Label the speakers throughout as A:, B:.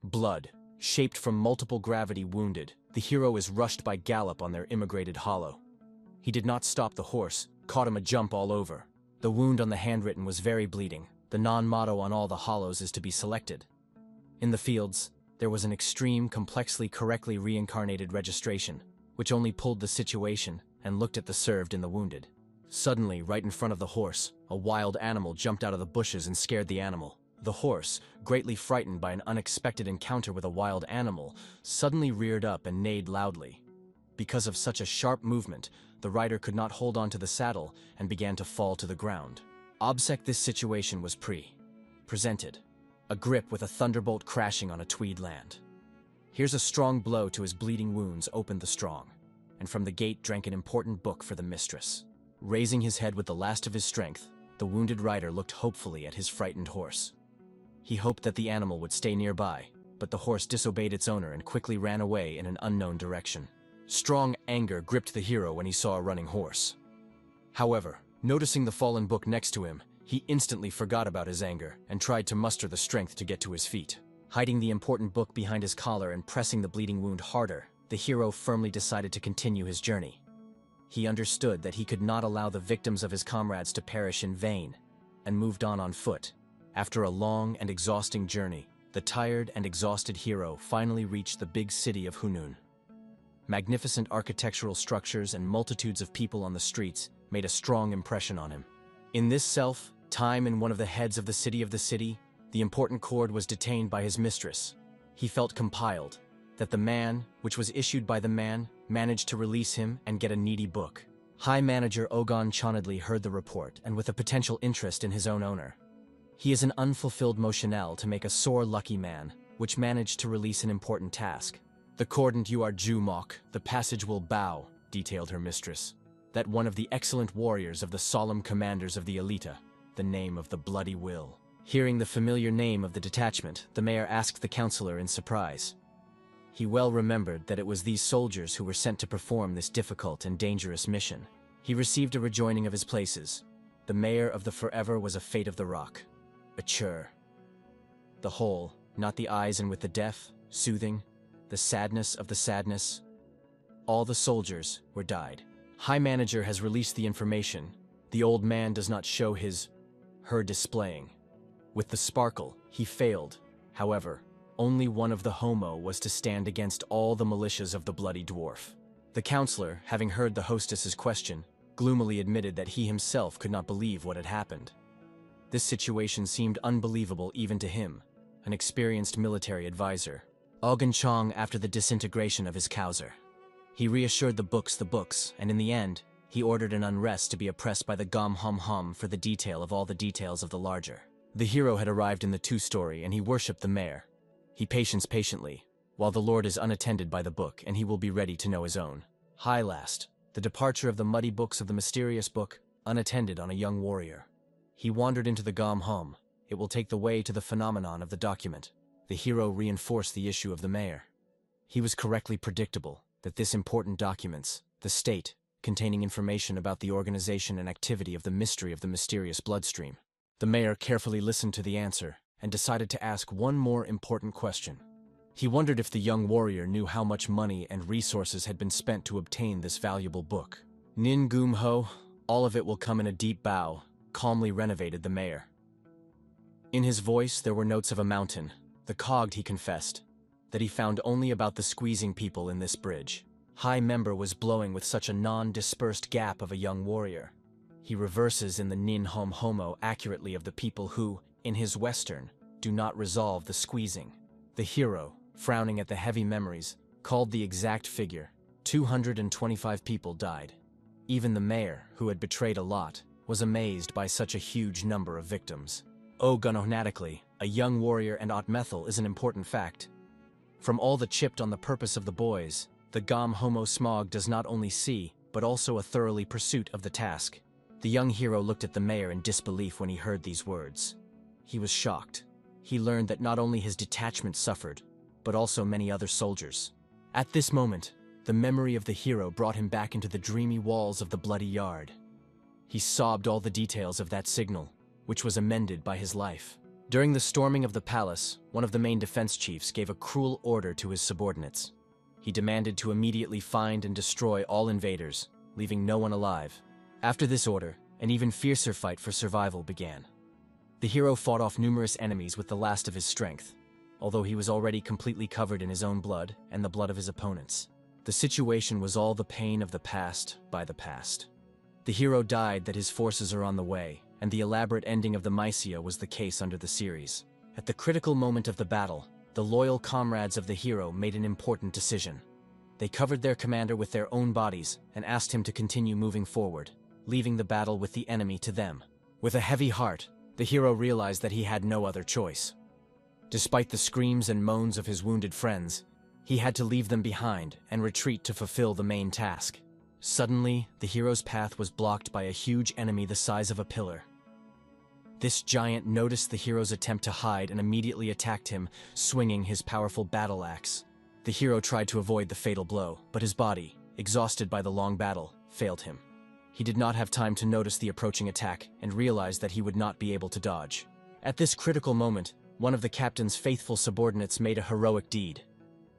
A: Blood, shaped from multiple gravity wounded, the hero is rushed by Gallop on their immigrated hollow. He did not stop the horse, caught him a jump all over. The wound on the handwritten was very bleeding. The non-motto on all the hollows is to be selected. In the fields, there was an extreme, complexly correctly reincarnated registration, which only pulled the situation and looked at the served and the wounded. Suddenly, right in front of the horse, a wild animal jumped out of the bushes and scared the animal. The horse, greatly frightened by an unexpected encounter with a wild animal, suddenly reared up and neighed loudly. Because of such a sharp movement, the rider could not hold on to the saddle and began to fall to the ground. Obsec this situation was presented. A grip with a thunderbolt crashing on a tweed land. Here's a strong blow to his bleeding wounds opened the strong, and from the gate drank an important book for the mistress. Raising his head with the last of his strength, the wounded rider looked hopefully at his frightened horse. He hoped that the animal would stay nearby, but the horse disobeyed its owner and quickly ran away in an unknown direction. Strong anger gripped the hero when he saw a running horse. However, noticing the fallen book next to him, he instantly forgot about his anger and tried to muster the strength to get to his feet. Hiding the important book behind his collar and pressing the bleeding wound harder, the hero firmly decided to continue his journey. He understood that he could not allow the victims of his comrades to perish in vain, and moved on foot. After a long and exhausting journey, the tired and exhausted hero finally reached the big city of Hunun. Magnificent architectural structures and multitudes of people on the streets made a strong impression on him. In this time in one of the heads of the city, the important cord was detained by his mistress. He felt compiled that the man, which was issued by the man, managed to release him and get a needy book. High Manager Ogon Chonadli heard the report and with a potential interest in his own owner. He is an unfulfilled motionel to make a sore lucky man, which managed to release an important task. The cordant you are Jew mock, the passage will bow, detailed her mistress. That one of the excellent warriors of the solemn commanders of the Elita, the name of the Bloody Will. Hearing the familiar name of the detachment, the mayor asked the counselor in surprise. He well remembered that it was these soldiers who were sent to perform this difficult and dangerous mission. He received a rejoining of his places. The mayor of the forever was a fate of the rock. A chur. The whole, not the eyes, and with the deaf, soothing, the sadness of the sadness. All the soldiers were died. High Manager has released the information. The old man does not show her displaying. With the sparkle, he failed. However, only one of the homo was to stand against all the militias of the bloody dwarf. The counselor, having heard the hostess's question, gloomily admitted that he himself could not believe what had happened. This situation seemed unbelievable even to him, an experienced military advisor. Ogun Chong after the disintegration of his Kauser. He reassured the books, and in the end, he ordered an unrest to be oppressed by the Gom Hom Hom for the detail of all the details of the larger. The hero had arrived in the two-story and he worshipped the mayor. He patiently, while the Lord is unattended by the book and he will be ready to know his own. High last, the departure of the muddy books of the mysterious book, unattended on a young warrior. He wandered into the Gom Hom. It will take the way to the phenomenon of the document. The hero reinforced the issue of the mayor. He was correctly predictable that this important documents, the state, containing information about the organization and activity of the mystery of the mysterious bloodstream. The mayor carefully listened to the answer and decided to ask one more important question. He wondered if the young warrior knew how much money and resources had been spent to obtain this valuable book. Nin Goom Ho, all of it will come in a deep bow, calmly renovated the mayor. In his voice there were notes of a mountain. The cogged, he confessed, that he found only about the squeezing people in this bridge. High Member was blowing with such a non-dispersed gap of a young warrior. He reverses in the Nin Hom Homo accurately of the people who, in his Western, do not resolve the squeezing. The hero, frowning at the heavy memories, called the exact figure. 225 people died. Even the mayor, who had betrayed a lot, was amazed by such a huge number of victims. Gunnonatically, a young warrior and Otmethel is an important fact. From all the chipped on the purpose of the boys, the Gom Homo Smog does not only see, but also a thoroughly pursuit of the task. The young hero looked at the mayor in disbelief when he heard these words. He was shocked. He learned that not only his detachment suffered, but also many other soldiers. At this moment, the memory of the hero brought him back into the dreamy walls of the bloody yard. He sobbed all the details of that signal, which was amended by his life. During the storming of the palace, one of the main defense chiefs gave a cruel order to his subordinates. He demanded to immediately find and destroy all invaders, leaving no one alive. After this order, an even fiercer fight for survival began. The hero fought off numerous enemies with the last of his strength, although he was already completely covered in his own blood and the blood of his opponents. The situation was all the pain of the past by the past. The hero died that his forces are on the way, and the elaborate ending of the Mycia was the case under the series. At the critical moment of the battle, the loyal comrades of the hero made an important decision. They covered their commander with their own bodies and asked him to continue moving forward, leaving the battle with the enemy to them. With a heavy heart, the hero realized that he had no other choice. Despite the screams and moans of his wounded friends, he had to leave them behind and retreat to fulfill the main task. Suddenly, the hero's path was blocked by a huge enemy the size of a pillar. This giant noticed the hero's attempt to hide and immediately attacked him, swinging his powerful battle axe. The hero tried to avoid the fatal blow, but his body, exhausted by the long battle, failed him. He did not have time to notice the approaching attack and realized that he would not be able to dodge. At this critical moment, one of the captain's faithful subordinates made a heroic deed.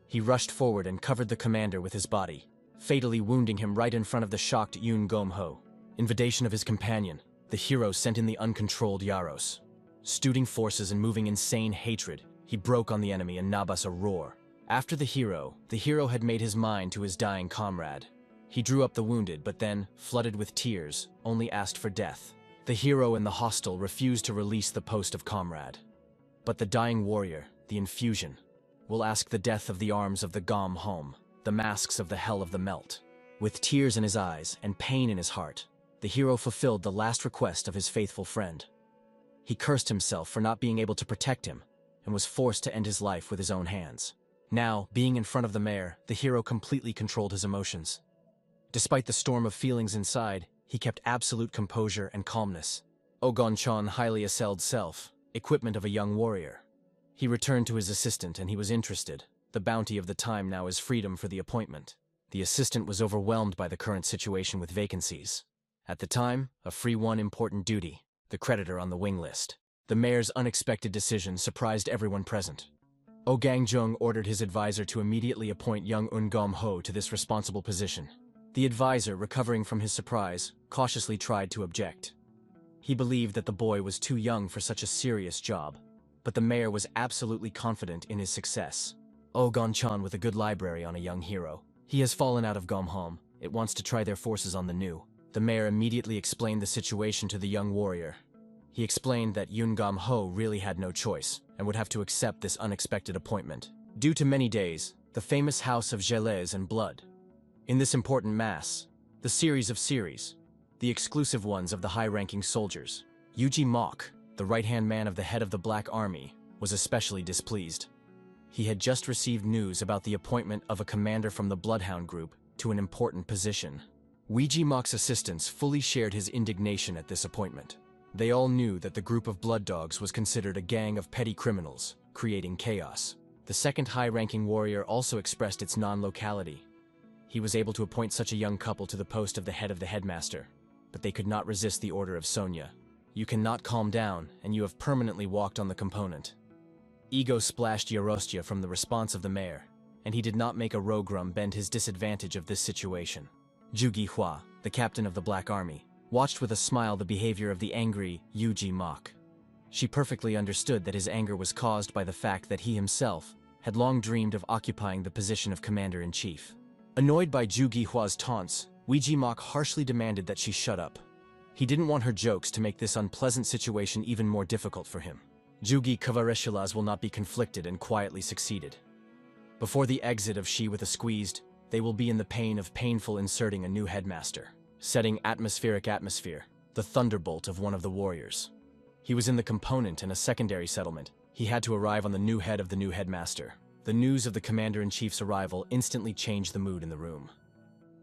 A: He rushed forward and covered the commander with his body, fatally wounding him right in front of the shocked Yun Gom-ho. Invitation of his companion, the hero sent in the uncontrolled Yaros. Stewing forces and moving insane hatred, he broke on the enemy and Nabas a roar. After the hero had made his mind to his dying comrade. He drew up the wounded, but then, flooded with tears, only asked for death. The hero and the hostile refused to release the post of comrade. But the dying warrior, the infusion, will ask the death of the arms of the Gom home, the masks of the hell of the melt. With tears in his eyes and pain in his heart, the hero fulfilled the last request of his faithful friend. He cursed himself for not being able to protect him, and was forced to end his life with his own hands. Now, being in front of the mayor, the hero completely controlled his emotions. Despite the storm of feelings inside, he kept absolute composure and calmness. Ogon-chan highly assailed self, equipment of a young warrior. He returned to his assistant and he was interested. The bounty of the time now is freedom for the appointment. The assistant was overwhelmed by the current situation with vacancies. At the time, a free one important duty, the creditor on the wing list. The mayor's unexpected decision surprised everyone present. Oh Gang-jung ordered his advisor to immediately appoint young Un-gom-ho to this responsible position. The advisor, recovering from his surprise, cautiously tried to object. He believed that the boy was too young for such a serious job, but the mayor was absolutely confident in his success. Oh Gon-chan with a good library on a young hero. He has fallen out of Gomhom. It wants to try their forces on the new. The mayor immediately explained the situation to the young warrior. He explained that Yun Gom-ho really had no choice and would have to accept this unexpected appointment. Due to many days, the famous house of Gelés and Blood. In this important mass, the series of series, the exclusive ones of the high-ranking soldiers, Yuji Mok, the right-hand man of the head of the Black Army, was especially displeased. He had just received news about the appointment of a commander from the Bloodhound group to an important position. Yuji Mok's assistants fully shared his indignation at this appointment. They all knew that the group of blood dogs was considered a gang of petty criminals, creating chaos. The second high-ranking warrior also expressed its non-locality. He was able to appoint such a young couple to the post of the head of the headmaster, but they could not resist the order of Sonia. You cannot calm down, and you have permanently walked on the component. Ego splashed Yarostia from the response of the mayor, and he did not make a Rogrum bend his disadvantage of this situation. Ju Gi-hwa, the captain of the Black Army, watched with a smile the behavior of the angry Yuji Mok. She perfectly understood that his anger was caused by the fact that he himself had long dreamed of occupying the position of commander-in-chief. Annoyed by Ju Gi-hwa's taunts, Yuji Mok harshly demanded that she shut up. He didn't want her jokes to make this unpleasant situation even more difficult for him. Jugi Kavareshilas will not be conflicted and quietly succeeded. Before the exit of She with a Squeezed, they will be in the pain of painful inserting a new headmaster, setting atmospheric atmosphere, the thunderbolt of one of the warriors. He was in the component and a secondary settlement. He had to arrive on the new head of the new headmaster. The news of the commander-in-chief's arrival instantly changed the mood in the room.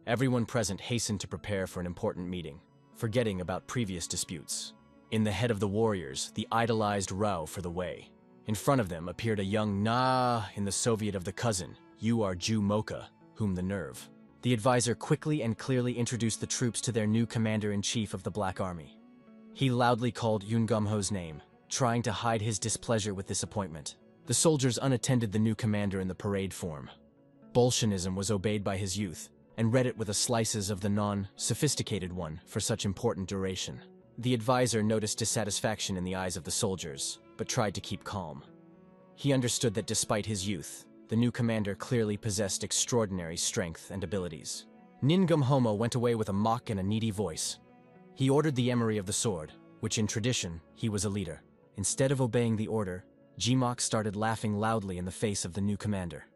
A: Everyone present hastened to prepare for an important meeting, forgetting about previous disputes. In the head of the warriors, the idolized Rao for the way. In front of them appeared a young Na in the Soviet of the cousin, you are Ju Mocha, whom the nerve. The advisor quickly and clearly introduced the troops to their new commander-in-chief of the Black Army. He loudly called Yun Gum-ho's name, trying to hide his displeasure with this appointment. The soldiers unattended the new commander in the parade form. Bolshevism was obeyed by his youth, and read it with a slices of the non-sophisticated one for such important duration. The advisor noticed dissatisfaction in the eyes of the soldiers, but tried to keep calm. He understood that despite his youth, the new commander clearly possessed extraordinary strength and abilities. Ningum Homo went away with a mock and a needy voice. He ordered the emery of the sword, which in tradition, he was a leader. Instead of obeying the order, Jimok started laughing loudly in the face of the new commander.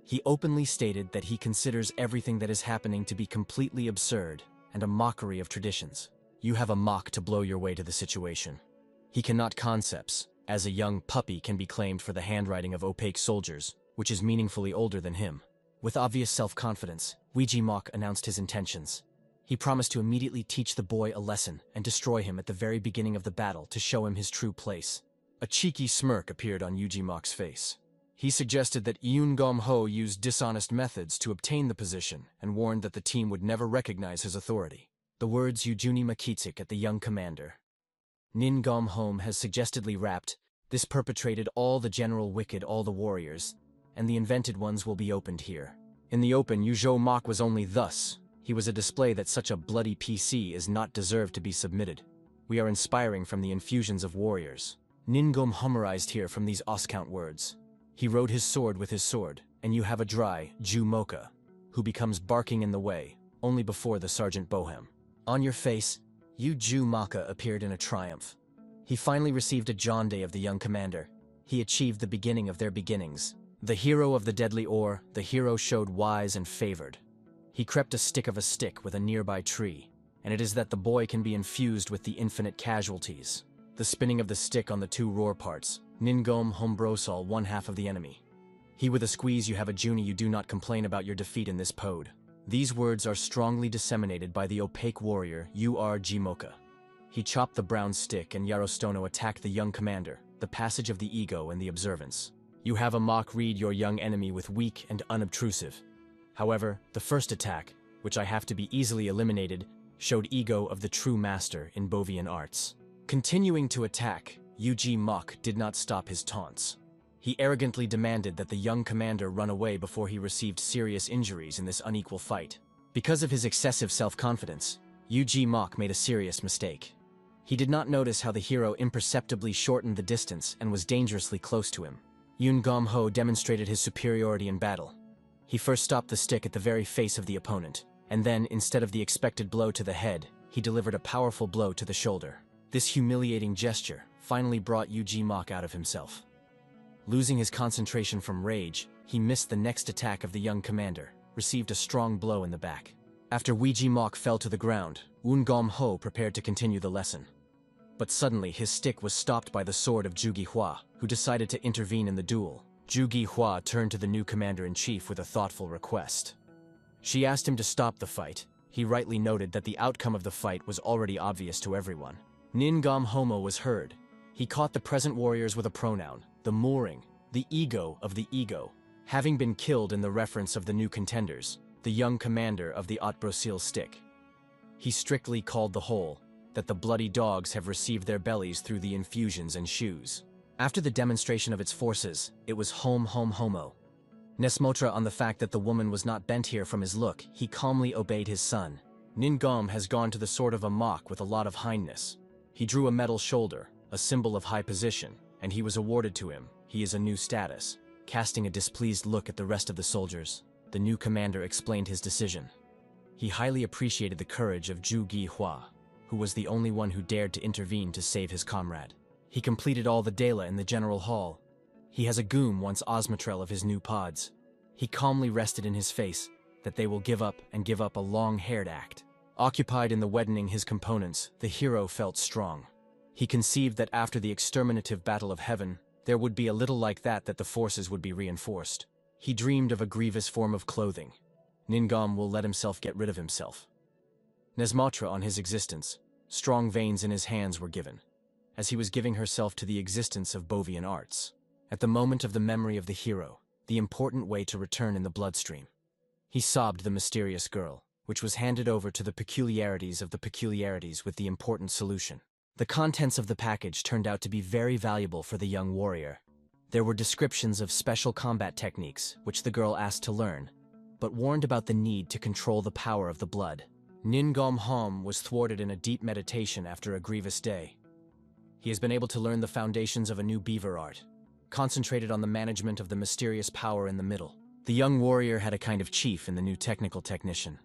A: He openly stated that he considers everything that is happening to be completely absurd and a mockery of traditions. You have a mock to blow your way to the situation. He cannot concepts, as a young puppy can be claimed for the handwriting of opaque soldiers, which is meaningfully older than him. With obvious self-confidence, Jimok announced his intentions. He promised to immediately teach the boy a lesson and destroy him at the very beginning of the battle to show him his true place. A cheeky smirk appeared on Jimok's face. He suggested that Yoon Gom-ho use dishonest methods to obtain the position and warned that the team would never recognize his authority. The words Yujuni Makitsik at the young commander. Nin Gom-home has suggestedly rapped, "This perpetrated all the general wicked all the warriors, and the invented ones will be opened here." In the open, Yujo Mok was only thus. He was a display that such a bloody PC is not deserved to be submitted. We are inspiring from the infusions of warriors. Ningom hummorized here from these Oscount words. He rode his sword with his sword, and you have a dry Ju Mocha, who becomes barking in the way, only before the Sergeant Bohem. On your face, Yu Ju Maka appeared in a triumph. He finally received a John Day of the young commander. He achieved the beginning of their beginnings. The hero of the deadly ore, the hero showed wise and favored. He crept a stick of a stick with a nearby tree, and it is that the boy can be infused with the infinite casualties. The spinning of the stick on the two roar parts, Ningom Hombrosol one half of the enemy. He with a squeeze you have a Junie you do not complain about your defeat in this pode. These words are strongly disseminated by the opaque warrior Ur Jimoka. He chopped the brown stick and Yarostono attacked the young commander, the passage of the ego and the observance. You have a mock read your young enemy with weak and unobtrusive. However, the first attack, which I have to be easily eliminated, showed ego of the true master in Bovian arts. Continuing to attack, Yuji Mok did not stop his taunts. He arrogantly demanded that the young commander run away before he received serious injuries in this unequal fight. Because of his excessive self-confidence, Yuji Mok made a serious mistake. He did not notice how the hero imperceptibly shortened the distance and was dangerously close to him. Yoon Gom-ho demonstrated his superiority in battle. He first stopped the stick at the very face of the opponent, and then, instead of the expected blow to the head, he delivered a powerful blow to the shoulder. This humiliating gesture finally brought Yuji Mok out of himself. Losing his concentration from rage, he missed the next attack of the young commander, received a strong blow in the back. After Yuji Mok fell to the ground, Woon Gom-ho prepared to continue the lesson. But suddenly his stick was stopped by the sword of Ju Gi-hwa, who decided to intervene in the duel. Ju Gi-hwa turned to the new commander-in-chief with a thoughtful request. She asked him to stop the fight. He rightly noted that the outcome of the fight was already obvious to everyone. Nin Gom-homo was heard. He caught the present warriors with a pronoun, the mooring, the ego of the ego, having been killed in the reference of the new contenders, the young commander of the Otbrosil stick. He strictly called the whole, that the bloody dogs have received their bellies through the infusions and shoes. After the demonstration of its forces, it was homo. Nesmotra on the fact that the woman was not bent here from his look, he calmly obeyed his son. Ningom has gone to the sort of a mock with a lot of hindness. He drew a metal shoulder, a symbol of high position, and he was awarded to him. He is a new status. Casting a displeased look at the rest of the soldiers, the new commander explained his decision. He highly appreciated the courage of Ju Gi-hwa, who was the only one who dared to intervene to save his comrade. He completed all the Dela in the general hall. He has a goom once Osmotrel of his new pods. He calmly rested in his face that they will give up a long-haired act. Occupied in the weadening his components, the hero felt strong. He conceived that after the exterminative battle of heaven, there would be a little like that the forces would be reinforced. He dreamed of a grievous form of clothing. Ningom will let himself get rid of himself. Nesmotra on his existence, strong veins in his hands were given, as he was giving herself to the existence of Bovian arts. At the moment of the memory of the hero, the important way to return in the bloodstream. He sobbed the mysterious girl, which was handed over to the peculiarities of the peculiarities with the important solution. The contents of the package turned out to be very valuable for the young warrior. There were descriptions of special combat techniques, which the girl asked to learn, but warned about the need to control the power of the blood. Ngom Hom was thwarted in a deep meditation after a grievous day. He has been able to learn the foundations of a new beaver art, concentrated on the management of the mysterious power in the middle. The young warrior had a kind of chief in the new technical technician.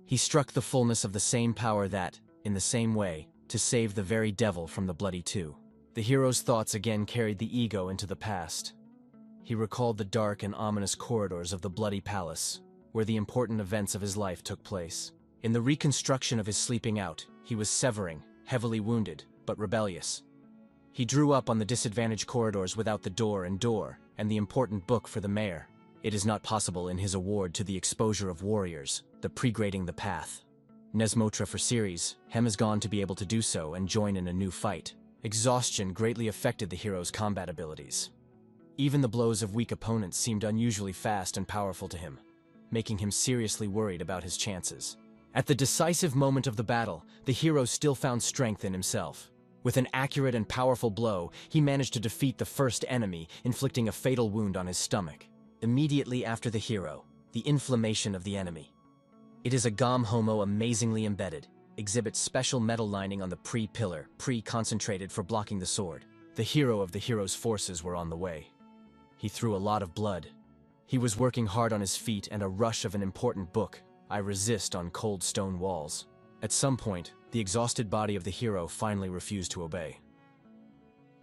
A: He struck the fullness of the same power that, in the same way, to save the very devil from the bloody two. The hero's thoughts again carried the ego into the past. He recalled the dark and ominous corridors of the bloody palace, where the important events of his life took place. In the reconstruction of his sleeping out, he was severing, heavily wounded, but rebellious. He drew up on the disadvantaged corridors without the door and the important book for the mayor. It is not possible in his award to the exposure of warriors, the pregrading the path. Nesmotra for series, Hem is gone to be able to do so and join in a new fight. Exhaustion greatly affected the hero's combat abilities. Even the blows of weak opponents seemed unusually fast and powerful to him, making him seriously worried about his chances. At the decisive moment of the battle, the hero still found strength in himself. With an accurate and powerful blow, he managed to defeat the first enemy, inflicting a fatal wound on his stomach. Immediately after the hero, the inflammation of the enemy. It is a Gom Homo amazingly embedded, exhibits special metal lining on the pre-pillar, pre-concentrated for blocking the sword. The hero of the hero's forces were on the way. He threw a lot of blood. He was working hard on his feet and a rush of an important book, I Resist on Cold Stone Walls. At some point, the exhausted body of the hero finally refused to obey.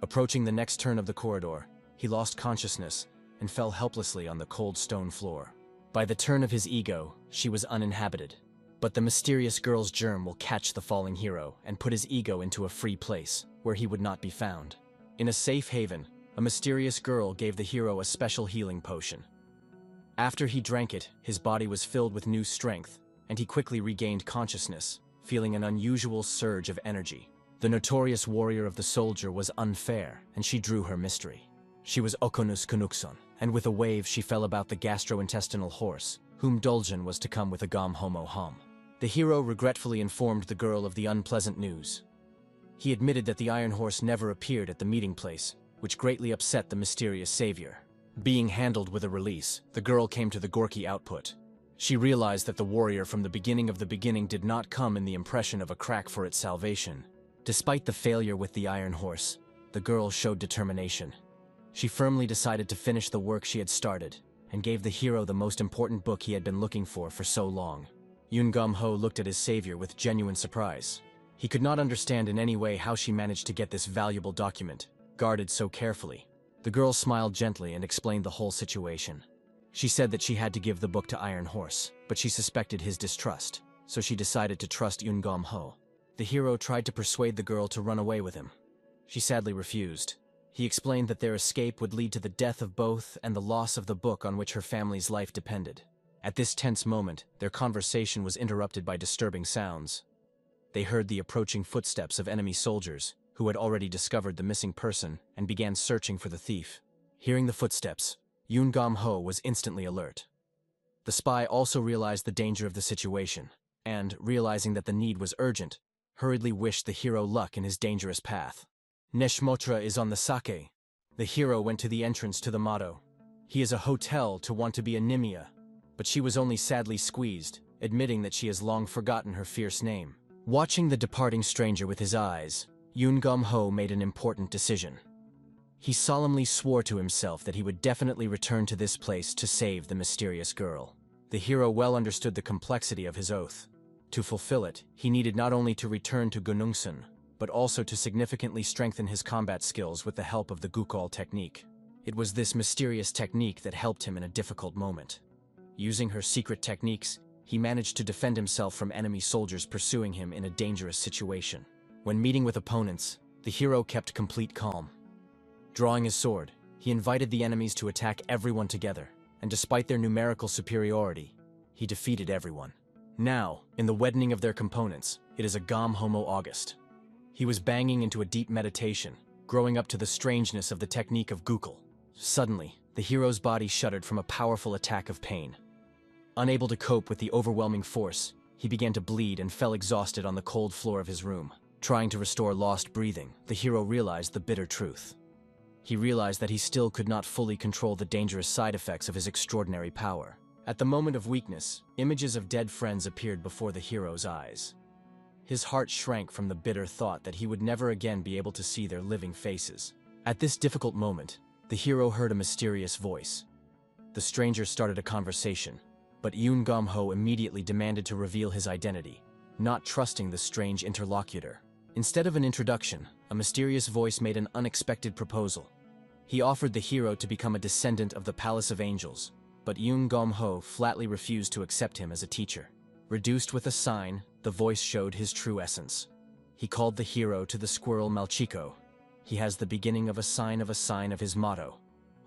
A: Approaching the next turn of the corridor, he lost consciousness and fell helplessly on the cold stone floor. By the turn of his ego, she was uninhabited. But the mysterious girl's germ will catch the falling hero and put his ego into a free place, where he would not be found. In a safe haven, a mysterious girl gave the hero a special healing potion. After he drank it, his body was filled with new strength, and he quickly regained consciousness, feeling an unusual surge of energy. The notorious warrior of the soldier was unfair, and she drew her mystery. She was Okonus Kunukson, and with a wave she fell about the gastrointestinal horse, whom Duljan was to come with a Gom Homo Hom. The hero regretfully informed the girl of the unpleasant news. He admitted that the Iron Horse never appeared at the meeting place, which greatly upset the mysterious savior. Being handled with a release, the girl came to the Gorky output. She realized that the warrior from the beginning did not come in the impression of a crack for its salvation. Despite the failure with the Iron Horse, the girl showed determination. She firmly decided to finish the work she had started, and gave the hero the most important book he had been looking for so long. Yun-Gom Ho looked at his savior with genuine surprise. He could not understand in any way how she managed to get this valuable document, guarded so carefully. The girl smiled gently and explained the whole situation. She said that she had to give the book to Iron Horse, but she suspected his distrust, so she decided to trust Yun-Gom Ho. The hero tried to persuade the girl to run away with him. She sadly refused. He explained that their escape would lead to the death of both and the loss of the book on which her family's life depended. At this tense moment, their conversation was interrupted by disturbing sounds. They heard the approaching footsteps of enemy soldiers, who had already discovered the missing person and began searching for the thief. Hearing the footsteps, Yun-Gom Ho was instantly alert. The spy also realized the danger of the situation, and, realizing that the need was urgent, hurriedly wished the hero luck in his dangerous path. Neshmotra is on the sake. The hero went to the entrance to the motto. He is a hotel to want to be a Nimia, but she was only sadly squeezed, admitting that she has long forgotten her fierce name. Watching the departing stranger with his eyes, Yun-Gom Ho made an important decision. He solemnly swore to himself that he would definitely return to this place to save the mysterious girl. The hero well understood the complexity of his oath. To fulfill it, he needed not only to return to Gunungsun, but also to significantly strengthen his combat skills with the help of the Gukol technique. It was this mysterious technique that helped him in a difficult moment. Using her secret techniques, he managed to defend himself from enemy soldiers pursuing him in a dangerous situation. When meeting with opponents, the hero kept complete calm. Drawing his sword, he invited the enemies to attack everyone together, and despite their numerical superiority, he defeated everyone. Now, in the weadening of their components, it is a Gom Homo August. He was banging into a deep meditation, growing up to the strangeness of the technique of Gukul. Suddenly, the hero's body shuddered from a powerful attack of pain. Unable to cope with the overwhelming force, he began to bleed and fell exhausted on the cold floor of his room. Trying to restore lost breathing, the hero realized the bitter truth. He realized that he still could not fully control the dangerous side effects of his extraordinary power. At the moment of weakness, images of dead friends appeared before the hero's eyes. His heart shrank from the bitter thought that he would never again be able to see their living faces. At this difficult moment, the hero heard a mysterious voice. The stranger started a conversation, but Yoon Gam-ho immediately demanded to reveal his identity, not trusting the strange interlocutor. Instead of an introduction, a mysterious voice made an unexpected proposal. He offered the hero to become a descendant of the Palace of Angels, but Yoon Gam-ho flatly refused to accept him as a teacher. Reduced with a sign, the voice showed his true essence. He called the hero to the squirrel Malchiko. He has the beginning of a sign of his motto,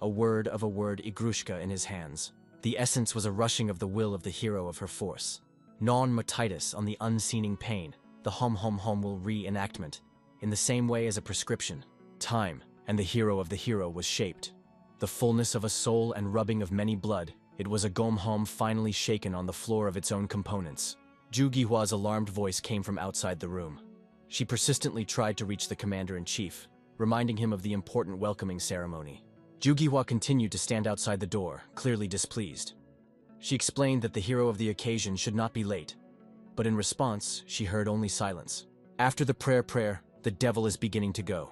A: a word Igrushka in his hands. The essence was a rushing of the will of the hero of her force. Non-motitis on the unseeing pain, the hom will reenactment, in the same way as a prescription. Time, and the hero of the hero was shaped. The fullness of a soul and rubbing of many blood, it was a gom-hom finally shaken on the floor of its own components. Ju Gihua's alarmed voice came from outside the room. She persistently tried to reach the commander-in-chief, reminding him of the important welcoming ceremony. Ju Gihua continued to stand outside the door, clearly displeased. She explained that the hero of the occasion should not be late, but in response, she heard only silence. After the prayer, the devil is beginning to go.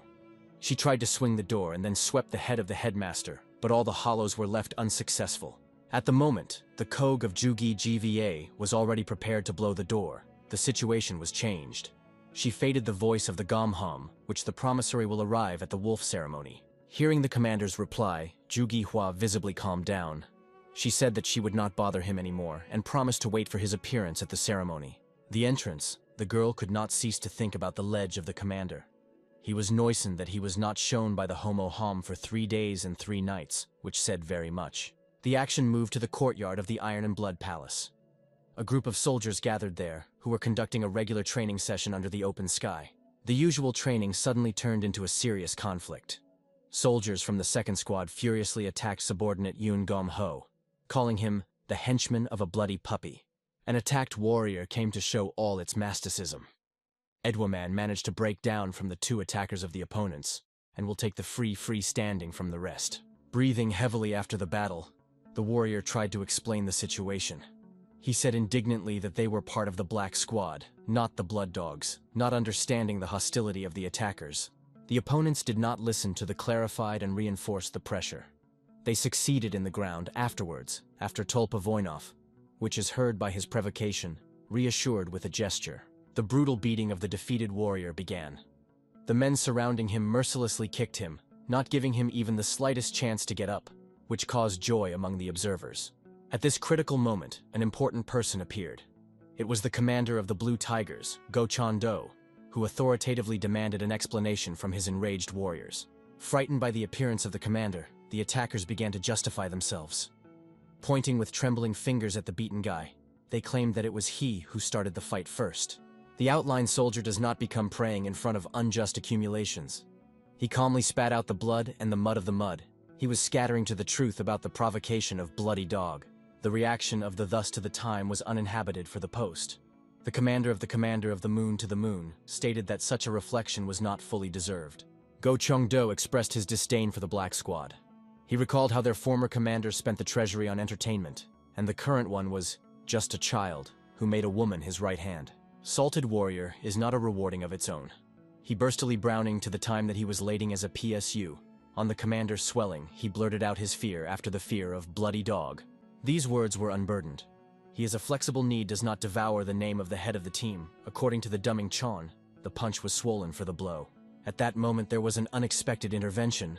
A: She tried to swing the door and then swept the head of the headmaster, but all the hollows were left unsuccessful. At the moment, the Kogue of Jugi GVA was already prepared to blow the door. The situation was changed. She faded the voice of the Gomham, which the promissory will arrive at the wolf ceremony. Hearing the commander's reply, Ju Gihua visibly calmed down. She said that she would not bother him anymore and promised to wait for his appearance at the ceremony. The entrance, the girl could not cease to think about the ledge of the commander. He was noisome that he was not shown by the Homo Hom for 3 days and 3 nights, which said very much. The action moved to the courtyard of the Iron and Blood Palace. A group of soldiers gathered there, who were conducting a regular training session under the open sky. The usual training suddenly turned into a serious conflict. Soldiers from the second squad furiously attacked subordinate Yoon Gam-ho, calling him the henchman of a bloody puppy. An attacked warrior came to show all its masticism. Edwaman managed to break down from the 2 attackers of the opponents, and will take the free standing from the rest. Breathing heavily after the battle, the warrior tried to explain the situation. He said indignantly that they were part of the Black Squad, not the Blood Dogs, not understanding the hostility of the attackers. The opponents did not listen to the clarified and reinforced the pressure. They succeeded in the ground afterwards, after Tolpa Voinov, which is heard by his provocation, reassured with a gesture. The brutal beating of the defeated warrior began. The men surrounding him mercilessly kicked him, not giving him even the slightest chance to get up, which caused joy among the observers. At this critical moment, an important person appeared. It was the commander of the Blue Tigers, Go Chan-do, who authoritatively demanded an explanation from his enraged warriors. Frightened by the appearance of the commander, the attackers began to justify themselves. Pointing with trembling fingers at the beaten guy, they claimed that it was he who started the fight first. The outline soldier does not become preying in front of unjust accumulations. He calmly spat out the blood and the mud of the mud. He was scattering to the truth about the provocation of Bloody Dog. The reaction of the thus to the time was uninhabited for the post. The commander of the moon to the moon stated that such a reflection was not fully deserved. Go Cheong-do expressed his disdain for the Black Squad. He recalled how their former commander spent the treasury on entertainment, and the current one was just a child who made a woman his right hand. Salted Warrior is not a rewarding of its own. He burstily browning to the time that he was lading as a PSU. On the commander's swelling, he blurted out his fear after the fear of Bloody Dog. These words were unburdened. He is a flexible need does not devour the name of the head of the team. According to the Dumming Chon, the punch was swollen for the blow. At that moment there was an unexpected intervention.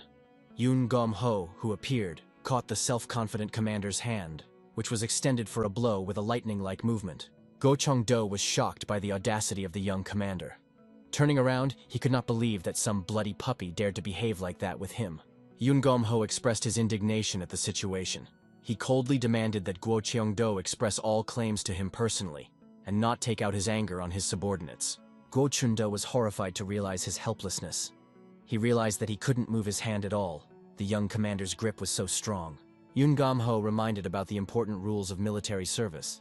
A: Yoon Gam-ho, who appeared, caught the self-confident commander's hand, which was extended for a blow with a lightning-like movement. Go Cheong-do was shocked by the audacity of the young commander. Turning around, he could not believe that some bloody puppy dared to behave like that with him. Yoon Gam-ho expressed his indignation at the situation. He coldly demanded that Guo Cheong-do express all claims to him personally, and not take out his anger on his subordinates. Guo Chun-do was horrified to realize his helplessness. He realized that he couldn't move his hand at all. The young commander's grip was so strong. Yoon Gam-ho reminded about the important rules of military service.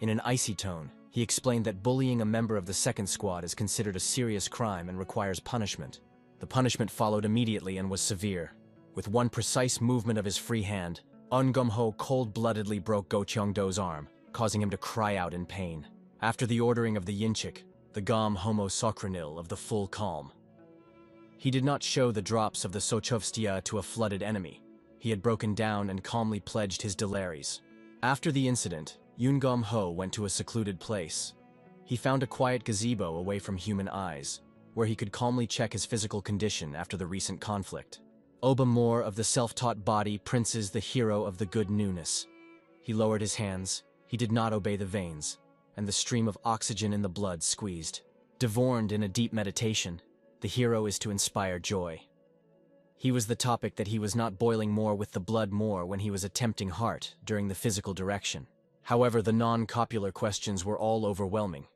A: In an icy tone, He explained that bullying a member of the second squad is considered a serious crime and requires punishment. The punishment followed immediately and was severe. With one precise movement of his free hand, Eun-gum-ho cold-bloodedly broke Go Cheong-do's arm, causing him to cry out in pain. After the ordering of the Yinchik, the Gom Homo Sokranil of the full calm. He did not show the drops of the Sochovstia to a flooded enemy. He had broken down and calmly pledged his delaries. After the incident, Eun-gum-ho went to a secluded place. He found a quiet gazebo away from human eyes, where he could calmly check his physical condition after the recent conflict. Oba Moore of the self-taught body princes the hero of the good newness. He lowered his hands, he did not obey the veins, and the stream of oxygen in the blood squeezed. Devorned in a deep meditation, the hero is to inspire joy. He was the topic that he was not boiling more with the blood more when he was attempting heart during the physical direction. However, the non-copular questions were all overwhelming.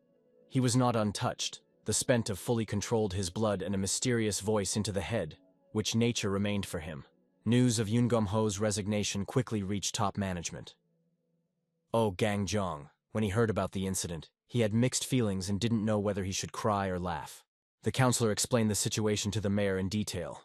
A: He was not untouched. The spent of fully controlled his blood and a mysterious voice into the head, which nature remained for him. News of Eun-gum-ho's resignation quickly reached top management. Oh Gang-jong, when he heard about the incident, he had mixed feelings and didn't know whether he should cry or laugh. The counselor explained the situation to the mayor in detail.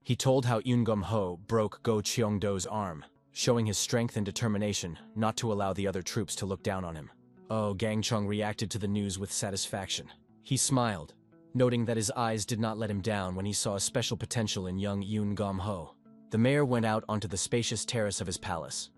A: He told how Eun-gum-ho broke Go Cheong-do's arm, showing his strength and determination not to allow the other troops to look down on him. Oh Gang-chong reacted to the news with satisfaction. He smiled, noting that his eyes did not let him down when he saw a special potential in young Eun-gum-ho. The mayor went out onto the spacious terrace of his palace.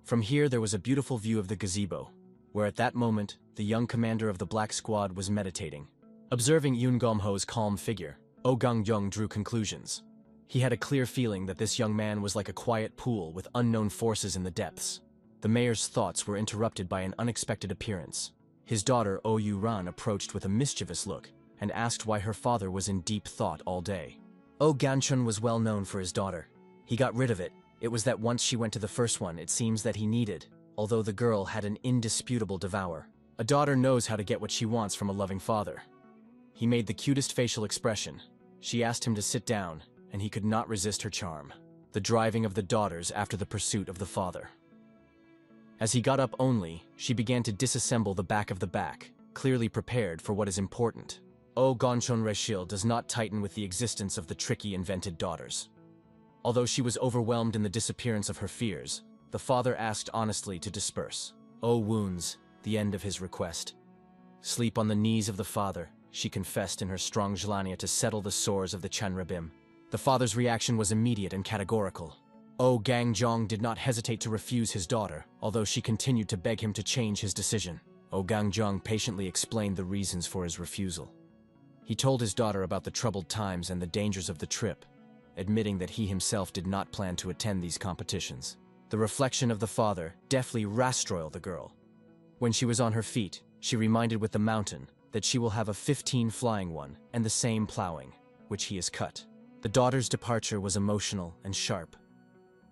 A: From here there was a beautiful view of the gazebo, where at that moment the young commander of the Black Squad was meditating. Observing Eun-gum-ho's calm figure, Oh Gang-jong drew conclusions. He had a clear feeling that this young man was like a quiet pool with unknown forces in the depths. The mayor's thoughts were interrupted by an unexpected appearance. His daughter, Oh Yu-ran, approached with a mischievous look and asked why her father was in deep thought all day. Oh Ganchun was well known for his daughter. He got rid of it. It was that once she went to the first one, it seems that he needed, although the girl had an indisputable devour. A daughter knows how to get what she wants from a loving father. He made the cutest facial expression. She asked him to sit down, and he could not resist her charm. The driving of the daughters after the pursuit of the father. As he got up only, she began to disassemble the back of the back, clearly prepared for what is important. Oh Ganchon Reshil does not tighten with the existence of the tricky invented daughters. Although she was overwhelmed in the disappearance of her fears, the father asked honestly to disperse. Oh wounds, the end of his request. Sleep on the knees of the father, she confessed in her strong Jlania to settle the sores of the Chanrabim. The father's reaction was immediate and categorical. Oh Gang-jong did not hesitate to refuse his daughter, although she continued to beg him to change his decision. Oh Gang-jong patiently explained the reasons for his refusal. He told his daughter about the troubled times and the dangers of the trip, admitting that he himself did not plan to attend these competitions. The reflection of the father deftly rastroiled the girl. When she was on her feet, she reminded with the mountain that she will have a 15 flying one and the same plowing, which he has cut. The daughter's departure was emotional and sharp.